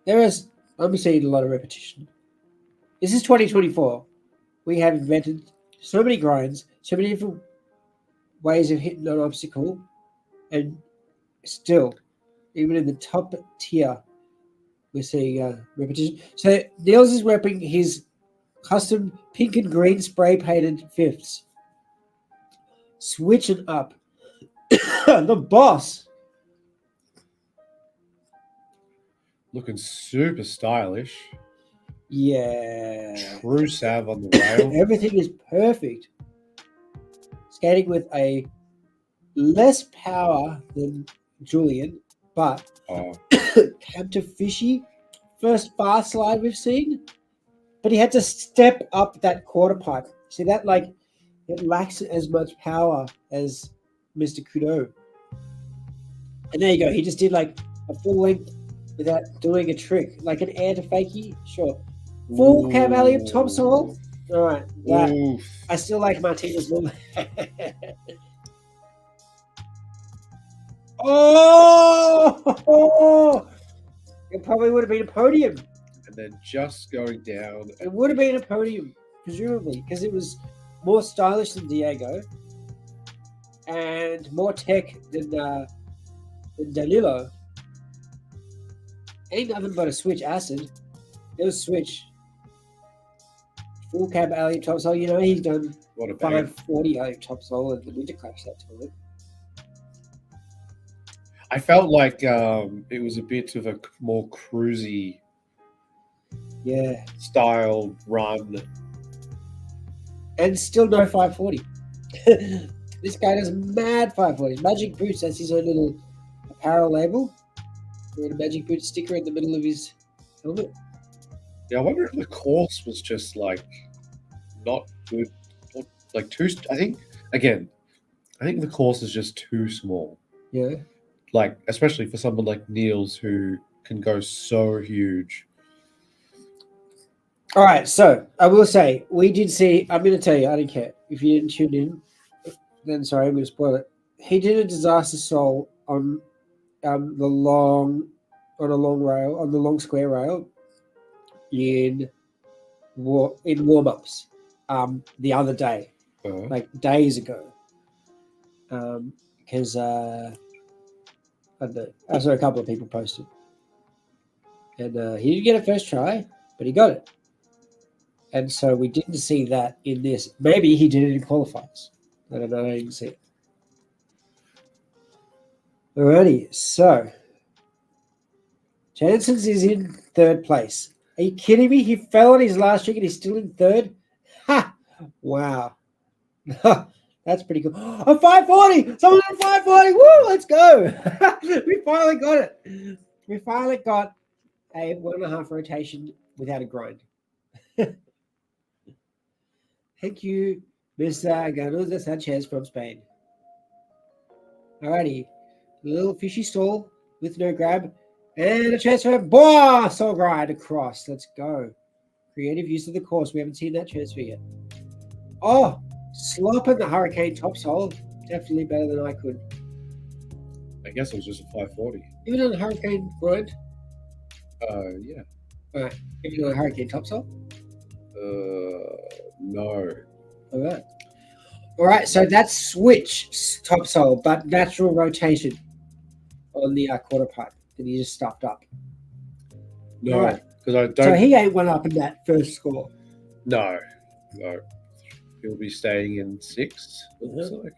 Speaker 1: I'm seeing a lot of repetition. This is 2024. We have invented so many grinds, so many different ways of hitting an obstacle, and still, even in the top tier, we're seeing repetition. So Niels is repping his custom pink and green spray painted fifths. Switching up. The boss.
Speaker 2: Looking super stylish.
Speaker 1: Yeah.
Speaker 2: True sav on the rail.
Speaker 1: Everything is perfect. Skating with a less power than Julian, but
Speaker 2: Oh,
Speaker 1: cab to fishy. First fast slide we've seen, but he had to step up that quarter pipe. See that, like, it lacks as much power as Mr. Kudo. And there you go. He just did like a full length without doing a trick, like an air to fakie. Sure, full cab alley up topsoil. All right, that
Speaker 2: oof.
Speaker 1: I still like Martinez more. Oh! It probably would have been a podium.
Speaker 2: And then just going down.
Speaker 1: It would have been a podium, presumably, because it was more stylish than Diego and more tech than Danilo. Ain't nothing but a switch acid. It was switch. Full cab alley topsoil. You know, he's done
Speaker 2: What a bag.
Speaker 1: 540 alley topsoil at the Winter Clash that time.
Speaker 2: I felt like it was a bit of a more cruisy
Speaker 1: Yeah.
Speaker 2: style run.
Speaker 1: And still no 540. This guy does mad 540s. Magic Boots, that's his own little apparel label. With a Magic Boots sticker in the middle of his helmet.
Speaker 2: Yeah, I wonder if the course was just like not good, like too. I think the course is just too small.
Speaker 1: Yeah.
Speaker 2: Like, especially for someone like Niels who can go so huge.
Speaker 1: All right, so I will say we did see. I'm going to tell you, I don't care if you didn't tune in. Then sorry, I'm going to spoil it. He did a disaster soul on the long square rail in warm-ups the other day, like days ago, because I don't know, I saw a couple of people posted, and he didn't get it first try, but he got it. And so we didn't see that in this. Maybe he did it in qualifiers. I don't know. I didn't see it. Alrighty. So Jansen's is in third place. Are you kidding me? He fell on his last trick and he's still in third? Ha! Wow. That's pretty cool. A 540! Someone at 540! Woo! Let's go! We finally got it. We finally got a 1.5 rotation without a grind. Thank you, Mr. Ganuza Sanchez from Spain. Alrighty. A little fishy stall with no grab. And a transfer. Boah! Soul grind across. Let's go. Creative use of the course. We haven't seen that transfer yet. Oh! Slopping the Hurricane topsoil. Definitely better than I could.
Speaker 2: I guess it was just a 540.
Speaker 1: Even on the Hurricane grind?
Speaker 2: Yeah.
Speaker 1: Alright. Even on the Hurricane topsoil?
Speaker 2: No.
Speaker 1: All right, so that's switch topsoil, but natural rotation on the quarter pipe that he just stuffed up.
Speaker 2: No, because I don't.
Speaker 1: So he ain't one up in that first score.
Speaker 2: No. He'll be staying in sixth. It looks like.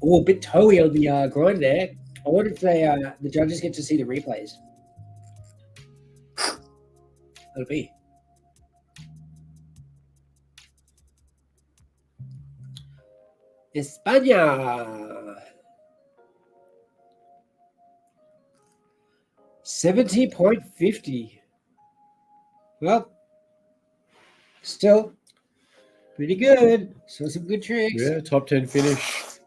Speaker 1: Oh, a bit toey on the grind there. I wonder if they the judges get to see the replays. That'll be. España. 70.50. Well, still pretty good. Saw some good tricks.
Speaker 2: Yeah, top 10 finish.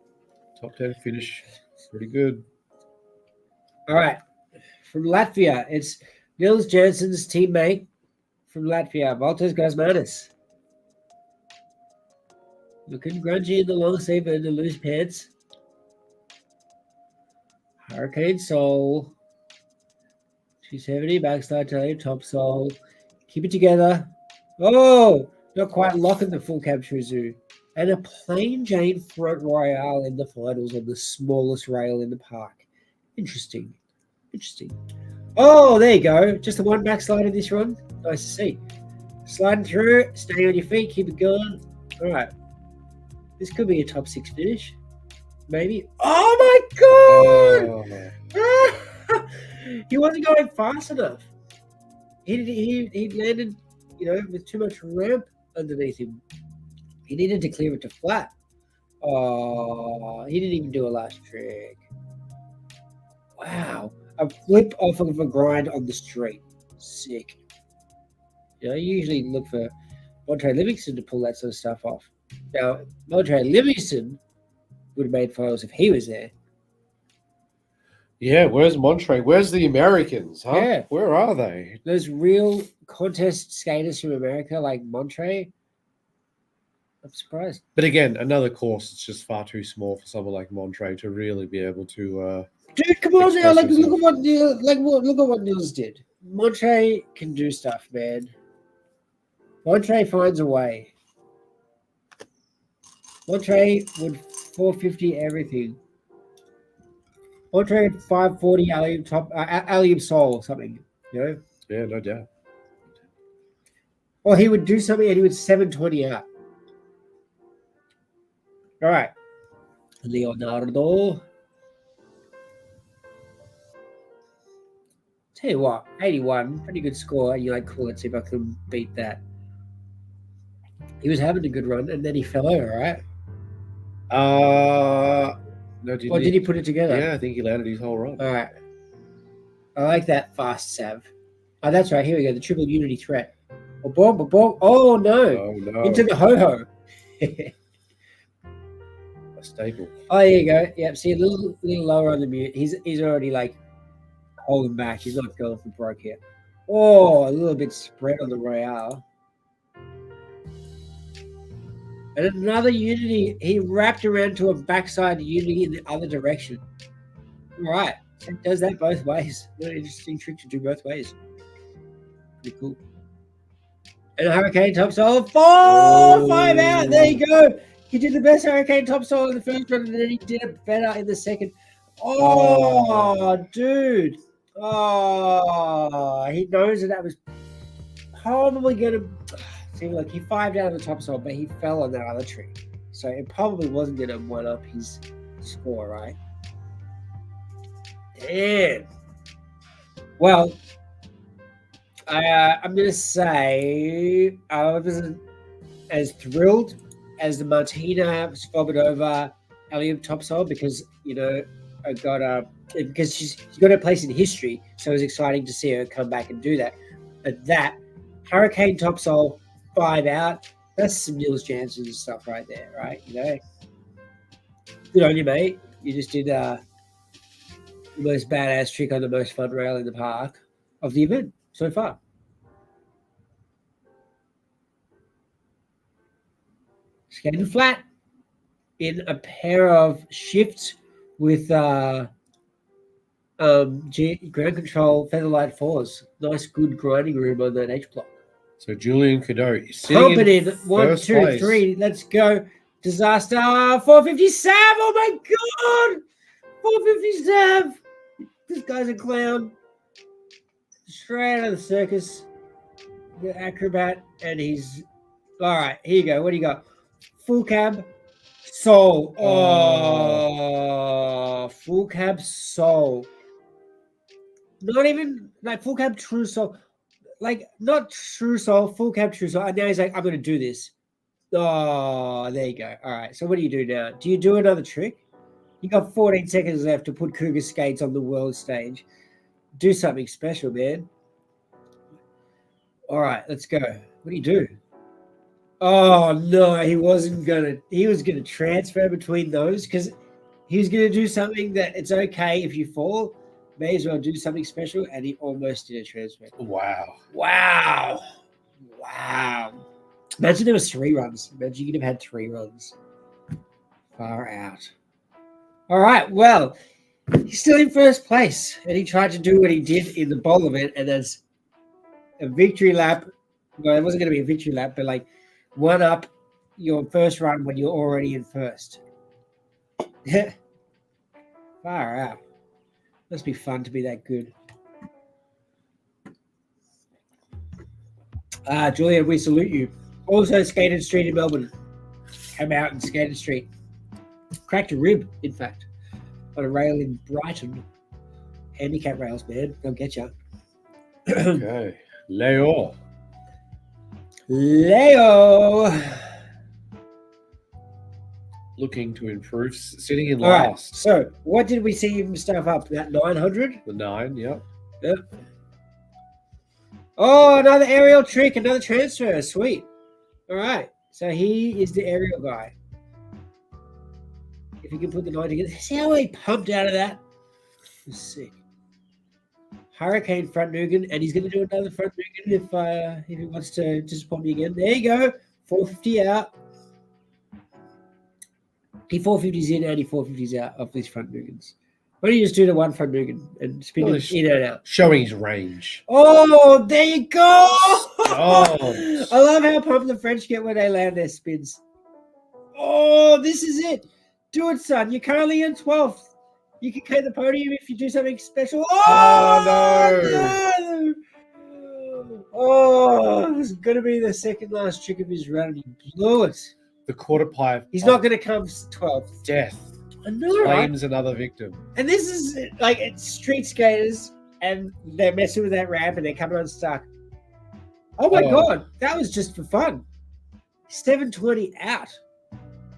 Speaker 2: Top 10 finish. Pretty good.
Speaker 1: All right. From Latvia, it's Nils Jansen's teammate from Latvia, Valters Guzmanis. Looking grungy in the long sleeve and the loose pants. Hurricane Soul. 270, backslide tail, top soul. Keep it together. Oh, not quite locking the full cab Shrezu. And a plain Jane front royale in the finals on the smallest rail in the park. Interesting. Oh, there you go. Just the one backslide in this run. Nice to see. Sliding through, stay on your feet, keep it going. All right. This could be a top 6 finish. Maybe. Oh my god!
Speaker 2: Oh.
Speaker 1: He wasn't going fast enough. He landed, with too much ramp underneath him. He needed to clear it to flat. Oh, he didn't even do a last trick. Wow. A flip off of a grind on the street. Sick. You know, you usually look for Montre Livingston to pull that sort of stuff off. Now, Montre Livingston would have made finals if he was there.
Speaker 2: Yeah, where's Montre? Where's the Americans, huh?
Speaker 1: Yeah.
Speaker 2: Where are they?
Speaker 1: Those real contest skaters from America like Montre, I'm surprised.
Speaker 2: But again, another course it's just far too small for someone like Montre to really be able to.
Speaker 1: Dude, come on now! Like, look at what Nils did. Montre can do stuff, man. Montre finds a way. Montre would 450 everything. Montre had 540 alley top, alley soul or something. You know?
Speaker 2: Yeah, no doubt.
Speaker 1: Or he would do something and he would 720 out. All right, Leonardo. Tell you what, 81, pretty good score. And you're like, cool, let's see if I can beat that. He was having a good run, and then he fell over, right?
Speaker 2: No,
Speaker 1: Or did he put it together?
Speaker 2: Yeah, I think he landed his whole run.
Speaker 1: All right. I like that fast sav. Oh, that's right. Here we go. The triple unity threat. Oh, no.
Speaker 2: Oh, no.
Speaker 1: Into the ho-ho.
Speaker 2: A staple.
Speaker 1: Oh, there you go. Yep. See, a little lower on the mute. He's already like holding back. He's not going for broke here. Oh, a little bit spread on the Royale. And another unity. He wrapped around to a backside unity in the other direction. All right. So it does that both ways. What an interesting trick to do both ways. Pretty cool. And a hurricane topsoil. 5 out. There you go. He did the best hurricane topsoil in the first run, and then he did it better in the second. Oh, dude. Oh, he knows that was probably going to... See, look, he 5'd out of the topsoil, but he fell on that other tree. So it probably wasn't going to one up his score, right? Damn. Well, I'm going to say I wasn't as thrilled as the Martina Svobodova alley-oop topsoil because, you know, I got because she's got her place in history, so it was exciting to see her come back and do that. But that hurricane topsoil 5 out, that's some Nils Janssen stuff right there, right? You know, good on you, mate. You just did the most badass trick on the most fun rail in the park of the event so far. Skating flat in a pair of shifts with ground control featherlight 4s. Nice, good grinding room on that H block.
Speaker 2: So Julian Cadeau is
Speaker 1: pump it in. 1, 2, 3. Let's go. Disaster. 457. Oh my God. 457. This guy's a clown. Straight out of the circus. The acrobat. And he's... All right. Here you go. What do you got? Full cab. Soul. Oh. Full cab soul. Not even like full cab true soul. Like, not true soul, full cab true soul. And now he's like, I'm going to do this. Oh, there you go. All right. So what do you do now? Do you do another trick? You got 14 seconds left to put Cougar skates on the world stage. Do something special, man. All right, let's go. What do you do? Oh, no, he wasn't going to. He was going to transfer between those because he was going to do something that it's okay if you fall. May as well do something special, and he almost did a transfer.
Speaker 2: Wow.
Speaker 1: Imagine there was 3 runs. Imagine you could have had 3 runs. Far out. All right, well, he's still in first place, and he tried to do what he did in the bowl event, and there's a victory lap. Well, it wasn't going to be a victory lap, but like one up your first run when you're already in first. Far out. Must be fun to be that good. Julian, we salute you. Also, Skated Street in Melbourne. Came out and Skated Street. Cracked a rib, in fact, on a rail in Brighton. Handicap rails, man. They'll get you.
Speaker 2: Okay. Leo. looking to improve, sitting in
Speaker 1: All right.
Speaker 2: last.
Speaker 1: So, what did we see him stuff up? That 900?
Speaker 2: The 9, yeah.
Speaker 1: Yep. Oh, another aerial trick, another transfer. Sweet. All right. So he is the aerial guy. If you can put the 9 together. See how he pumped out of that? It's sick. Hurricane front Nugan, and he's going to do another front Nugan if he wants to disappoint me again. There you go. 450 out. He 450s in and he 450s out of these front Nugans. Why don't you just do the one front Nugan and spin it in and out?
Speaker 2: Showing his range.
Speaker 1: Oh, there you go.
Speaker 2: Oh.
Speaker 1: I love how pumped the French get when they land their spins. Oh, this is it. Do it, son. You're currently in 12th. You can clear the podium if you do something special. Oh, no. Oh, it's going to be the second last trick of his run. He blew it.
Speaker 2: The quarter pipe.
Speaker 1: He's not going to come 12th.
Speaker 2: Death.
Speaker 1: I know, right?
Speaker 2: Claims another victim.
Speaker 1: And this is like it's street skaters and they're messing with that ramp and they're coming unstuck. Oh my God. That was just for fun. 720 out,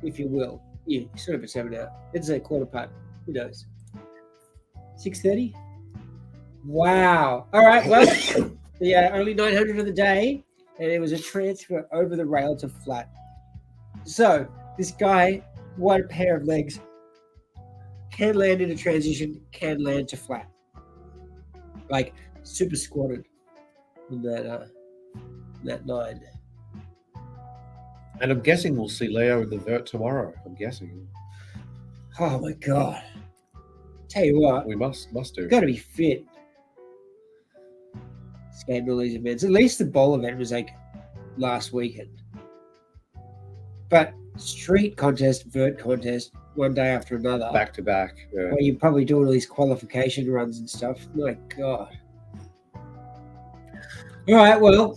Speaker 1: if you will. Yeah, sort of a 7 out. It's a quarter pipe. Who knows? 630? Wow. All right. Well, yeah, only 900 of the day, and it was a transfer over the rail to flat. So this guy, what a pair of legs, can land in a transition, can land to flat, like super squatted in that 9.
Speaker 2: And I'm guessing we'll see Leo in the vert tomorrow. I'm guessing.
Speaker 1: Oh my God. Tell you what,
Speaker 2: We must do.
Speaker 1: got to be fit. Skating all these events. At least the bowl event was like last weekend. But street contest, vert contest, one day after another.
Speaker 2: Back to back. Yeah.
Speaker 1: Where you're probably doing all these qualification runs and stuff. My God. All right, well,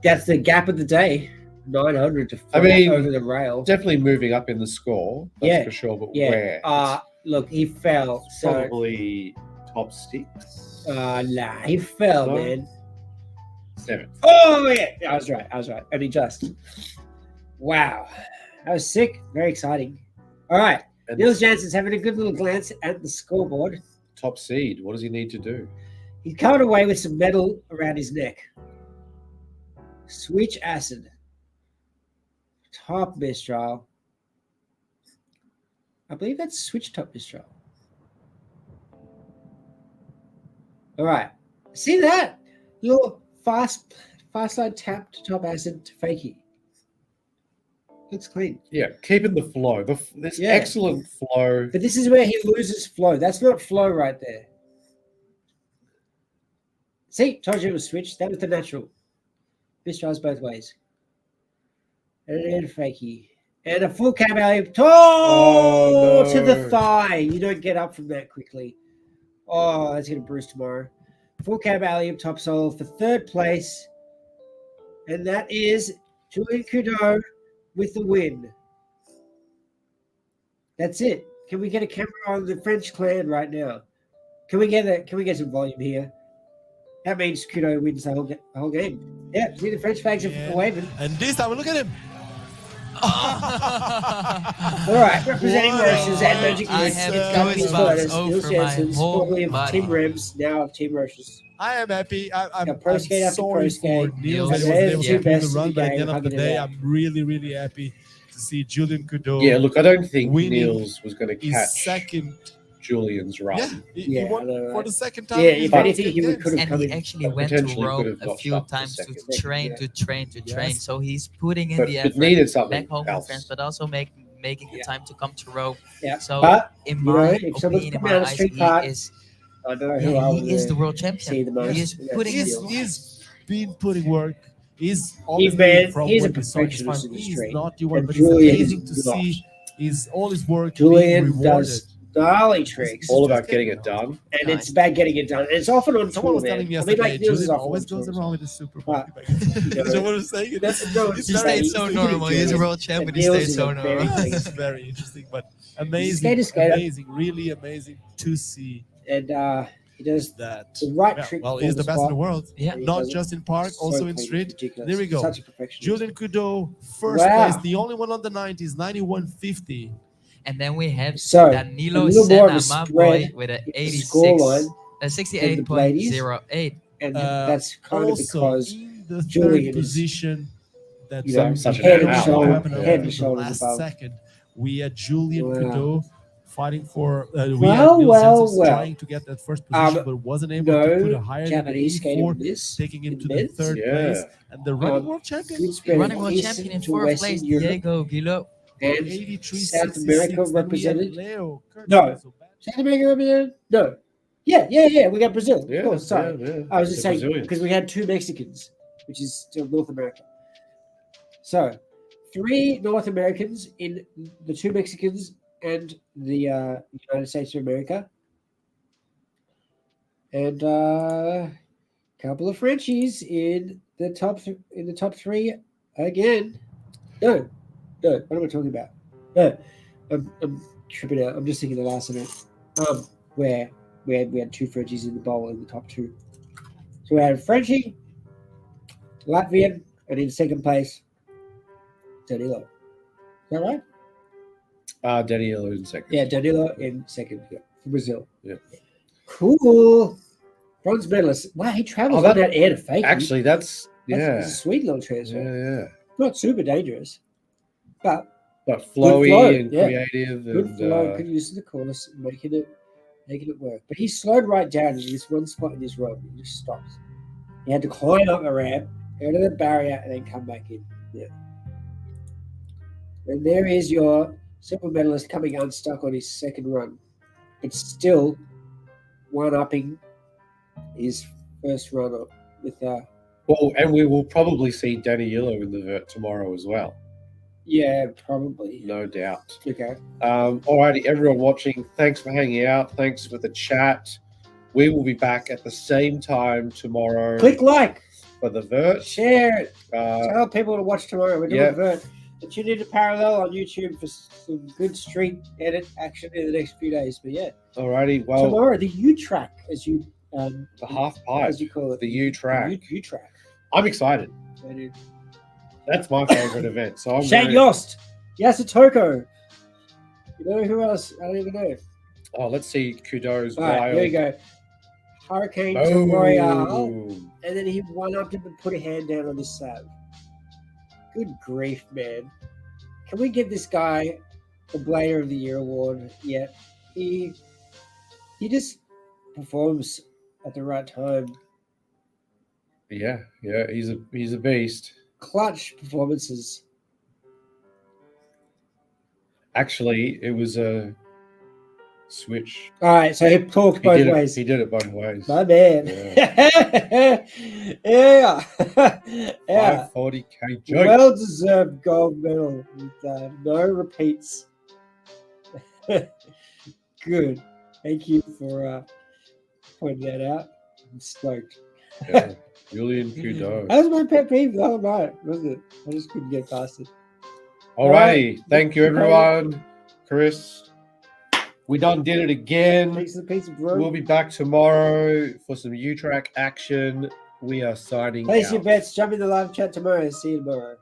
Speaker 1: that's the gap of the day. 900 to over the rail.
Speaker 2: Definitely moving up in the score. That's for sure. But where?
Speaker 1: Look, he fell. So
Speaker 2: Probably top 6.
Speaker 1: Nah, he fell,
Speaker 2: No.
Speaker 1: man.
Speaker 2: 7th.
Speaker 1: Oh yeah, I was right. Only just. Wow, that was sick. Very exciting. All right,
Speaker 2: And
Speaker 1: Niels Jansen's having a good little glance at the scoreboard.
Speaker 2: top seed. What does he need to do?
Speaker 1: He's coming away with some metal around his neck. Switch acid. Top mistral. I believe that's switch top mistral. All right. See that? Little fast side tap to top acid to fakie. Looks clean.
Speaker 2: Yeah, keeping the flow. This excellent flow.
Speaker 1: But this is where he loses flow. That's not flow right there. See, told you it was switch. That was the natural. Mistrals both ways. And a fakie. And a full cab alley. Oh,
Speaker 2: no.
Speaker 1: to the thigh. You don't get up from that quickly. Oh, that's going to bruise tomorrow. Full cab alley up top sole for third place. And that is Julian Coudeau with the win. That's it. Can we get a camera on the French clan right now? Can we get some volume here? That means Coudeau wins the whole game. Yeah, see the French flags are waving.
Speaker 3: And this time, look at him.
Speaker 1: All right, representing Roches and Magic
Speaker 4: I
Speaker 1: Mix,
Speaker 4: have
Speaker 1: it's
Speaker 4: goosebumps
Speaker 1: Niels
Speaker 4: over
Speaker 1: Jansen's,
Speaker 4: my whole
Speaker 1: formerly of
Speaker 4: body.
Speaker 1: Team Rems, now of Team Roches.
Speaker 3: I am happy. I'm
Speaker 1: pro skate after
Speaker 3: sorry
Speaker 1: pro skate.
Speaker 3: for Niels
Speaker 4: Niels,
Speaker 3: that he wasn't able
Speaker 1: yeah.
Speaker 3: to do
Speaker 1: Best
Speaker 3: the
Speaker 1: in
Speaker 3: run,
Speaker 1: the
Speaker 3: but at the
Speaker 1: game,
Speaker 3: end of the
Speaker 1: hugging it
Speaker 3: day,
Speaker 1: out.
Speaker 3: I'm really, really happy to see Julian Coudeau.
Speaker 2: Yeah, look, I don't think
Speaker 3: winning
Speaker 2: Niels was going to
Speaker 3: his
Speaker 2: catch
Speaker 3: second.
Speaker 2: Julian's run.
Speaker 3: Yeah, he
Speaker 1: Yeah,
Speaker 3: won
Speaker 1: I know,
Speaker 3: for
Speaker 1: right?
Speaker 3: the second time.
Speaker 1: Yeah,
Speaker 3: in his
Speaker 1: if
Speaker 3: life.
Speaker 1: anything, he could have
Speaker 4: And
Speaker 1: come
Speaker 4: he
Speaker 1: in.
Speaker 4: actually went to
Speaker 2: Potentially could
Speaker 4: Rome
Speaker 2: have
Speaker 4: a
Speaker 2: notched
Speaker 4: few
Speaker 2: up the
Speaker 4: times to
Speaker 2: second.
Speaker 4: train,
Speaker 1: Yeah.
Speaker 4: to train, to train.
Speaker 3: Yes.
Speaker 4: So he's putting in
Speaker 2: But
Speaker 4: the
Speaker 2: it
Speaker 4: effort
Speaker 2: needed something
Speaker 4: back home in
Speaker 2: else.
Speaker 4: France, but also making the time to come to Rome.
Speaker 1: Yeah,
Speaker 4: So
Speaker 1: but
Speaker 4: in
Speaker 1: you know,
Speaker 4: my
Speaker 1: if someone's
Speaker 4: opinion, in
Speaker 1: put down
Speaker 4: my
Speaker 1: a
Speaker 4: eyes,
Speaker 1: street
Speaker 4: he
Speaker 1: part,
Speaker 4: is
Speaker 1: I know who I
Speaker 4: he is
Speaker 1: would
Speaker 4: the world
Speaker 1: see
Speaker 4: champion.
Speaker 1: the most.
Speaker 4: He is
Speaker 1: That's
Speaker 4: putting
Speaker 1: Niels.
Speaker 4: his
Speaker 3: He's been putting work. He's always
Speaker 1: man,
Speaker 3: from
Speaker 1: he's a
Speaker 3: when the sun is
Speaker 1: perfectionist
Speaker 3: fine.
Speaker 1: in the
Speaker 3: He's
Speaker 1: street.
Speaker 3: not the one,
Speaker 1: And
Speaker 3: but it's
Speaker 1: Julian
Speaker 3: amazing
Speaker 1: is
Speaker 3: to
Speaker 1: not.
Speaker 3: see all his work
Speaker 1: Julian
Speaker 3: being rewarded.
Speaker 1: does dolly tricks,
Speaker 2: All about getting it done.
Speaker 1: and it's about getting it done. And it's often on
Speaker 3: Someone
Speaker 1: tour,
Speaker 3: was telling
Speaker 1: man.
Speaker 3: me
Speaker 1: I mean,
Speaker 3: yesterday,
Speaker 1: like Niels is
Speaker 3: Julian
Speaker 1: often
Speaker 3: always
Speaker 1: on
Speaker 3: goes
Speaker 1: tour.
Speaker 3: around with a super
Speaker 1: But,
Speaker 3: bike.
Speaker 1: you know,
Speaker 3: Someone was saying it.
Speaker 1: No,
Speaker 3: It's
Speaker 4: He
Speaker 3: very-
Speaker 4: stayed so normal. He's a world champion. He
Speaker 1: Niels
Speaker 4: stayed
Speaker 1: is
Speaker 4: so
Speaker 1: a very
Speaker 4: normal.
Speaker 1: big-
Speaker 3: It's very interesting, but amazing,
Speaker 1: Skater.
Speaker 3: amazing, really amazing to see.
Speaker 1: And He does
Speaker 3: that
Speaker 1: the right
Speaker 3: yeah,
Speaker 1: trick.
Speaker 3: well,
Speaker 1: for
Speaker 3: he's the best in
Speaker 1: spot.
Speaker 3: the world.
Speaker 4: Yeah.
Speaker 1: And he
Speaker 3: Not
Speaker 1: does it
Speaker 3: just in park,
Speaker 1: so
Speaker 3: also in
Speaker 1: clean,
Speaker 3: street.
Speaker 1: ridiculous.
Speaker 3: There we go.
Speaker 1: Such a perfectionist.
Speaker 3: Julian Coudeau, first
Speaker 1: Wow.
Speaker 3: place, the only one on the 90s, 91.50.
Speaker 4: And then we have
Speaker 1: So,
Speaker 4: Danilo
Speaker 1: a little more of
Speaker 4: Senna,
Speaker 1: a
Speaker 4: my boy,
Speaker 1: spread
Speaker 4: with an
Speaker 1: in the
Speaker 4: 86,
Speaker 1: scoreline
Speaker 4: a
Speaker 1: for the Bladies.
Speaker 4: 68.08.
Speaker 1: And that's kind of
Speaker 3: Also,
Speaker 1: because
Speaker 3: in the
Speaker 1: Julian
Speaker 3: third
Speaker 1: is,
Speaker 3: position, that's
Speaker 1: you know,
Speaker 2: such an
Speaker 1: head and
Speaker 2: outlier.
Speaker 1: shoulder, head and
Speaker 3: the
Speaker 1: shoulders
Speaker 3: last
Speaker 1: above.
Speaker 3: second. We had Julian
Speaker 1: Wow.
Speaker 3: Coudeau fighting for. We
Speaker 1: Well,
Speaker 3: had Nils
Speaker 1: well,
Speaker 3: Jensen
Speaker 1: well.
Speaker 3: trying to get that first position, but wasn't able to put a
Speaker 1: No
Speaker 3: higher than
Speaker 1: Japanese
Speaker 3: the
Speaker 1: skater in
Speaker 3: E4,
Speaker 1: this.
Speaker 3: taking him
Speaker 1: in
Speaker 3: to the
Speaker 1: men's.
Speaker 3: third
Speaker 2: Yeah.
Speaker 3: place. And the running world champion,
Speaker 1: Good spread
Speaker 4: Running
Speaker 1: in
Speaker 4: world
Speaker 1: Eastern
Speaker 4: champion in
Speaker 1: to
Speaker 4: 4th
Speaker 1: Western
Speaker 4: place,
Speaker 1: Europe.
Speaker 4: Diego Guillot.
Speaker 1: And
Speaker 3: 83.66.
Speaker 1: South America
Speaker 3: Then we had
Speaker 1: represented.
Speaker 3: Leo
Speaker 1: No. South America represented? No. Yeah. We got Brazil.
Speaker 2: Yeah,
Speaker 1: Of course, sorry.
Speaker 2: yeah.
Speaker 1: I was just
Speaker 2: The
Speaker 1: saying
Speaker 2: Brazilians.
Speaker 1: because we had 2 Mexicans, which is still North America. So 3 North Americans in the 2 Mexicans and the United States of America. And a couple of Frenchies in the top 3 again. No. What am I talking about? No, I'm tripping out. I'm just thinking the last event. Where we had 2 Frenchies in the bowl in the top 2. So we had Frenchie, Latvian, and in second place, Danilo. Is that right?
Speaker 2: Danilo in second.
Speaker 1: Yeah, Danilo in second. Yeah, for Brazil.
Speaker 2: Yeah.
Speaker 1: Cool. Bronze medalist. Wow, he travels on that air to fake.
Speaker 2: Actually, that's
Speaker 1: That's a sweet little transfer.
Speaker 2: yeah.
Speaker 1: Not super dangerous, but
Speaker 2: But
Speaker 1: flow,
Speaker 2: flowy and
Speaker 1: yeah.
Speaker 2: creative
Speaker 1: good
Speaker 2: and
Speaker 1: flow, good use of the course, making it work. But he slowed right down in this one spot in his road. He just stopped. He had to climb up a ramp, go to the barrier, and then come back in. Yeah. And there is your silver medalist coming unstuck on his second run. It's still one-upping his first run up with
Speaker 2: well, and we will probably see Danilo in the vert tomorrow as well.
Speaker 1: yeah, probably.
Speaker 2: No doubt.
Speaker 1: Okay.
Speaker 2: Alrighty, everyone watching, thanks for hanging out. Thanks for the chat. We will be back at the same time tomorrow
Speaker 1: Click like,
Speaker 2: for the vert.
Speaker 1: share it,
Speaker 2: Uh,
Speaker 1: tell people to watch tomorrow. We're doing
Speaker 2: yeah.
Speaker 1: vert. And tune into Parallel on YouTube for some good street edit action in the next few days. But yeah,
Speaker 2: alrighty, well,
Speaker 1: tomorrow the U track, as you
Speaker 2: the half pipe,
Speaker 1: as you call it,
Speaker 2: the U track.
Speaker 1: U track.
Speaker 2: I'm excited. That's my favorite event. So I'm
Speaker 1: Shane
Speaker 2: very-
Speaker 1: Yost, Yasutoko. You know who else? I don't even know.
Speaker 2: Oh, let's see Kudo's
Speaker 1: All right,
Speaker 2: wild.
Speaker 1: here we go. Hurricane to
Speaker 2: Boom.
Speaker 1: Royale, and then he one-upped him and put a hand down on this slab. Good grief, man! Can we give this guy the Blader of the Year award yet? He just performs at the right time.
Speaker 2: Yeah, he's a beast.
Speaker 1: Clutch performances.
Speaker 2: Actually, it was a switch.
Speaker 1: All right, so he talked both ways.
Speaker 2: He did it both ways.
Speaker 1: My man. Yeah. Yeah.
Speaker 2: 540k joke.
Speaker 1: Well-deserved gold medal with no repeats. Good. Thank you for pointing that out. I'm stoked.
Speaker 2: Yeah. Julian Coudeau.
Speaker 1: That was my pet peeve the whole night, wasn't it? I just couldn't get past it.
Speaker 2: Alrighty. Thank you, everyone. Chris, we done did it again.
Speaker 1: Piece of pizza, bro.
Speaker 2: We'll be back tomorrow for some U-Track action. We are signing
Speaker 1: Place
Speaker 2: out.
Speaker 1: your bets. Jump in the live chat tomorrow. See you tomorrow.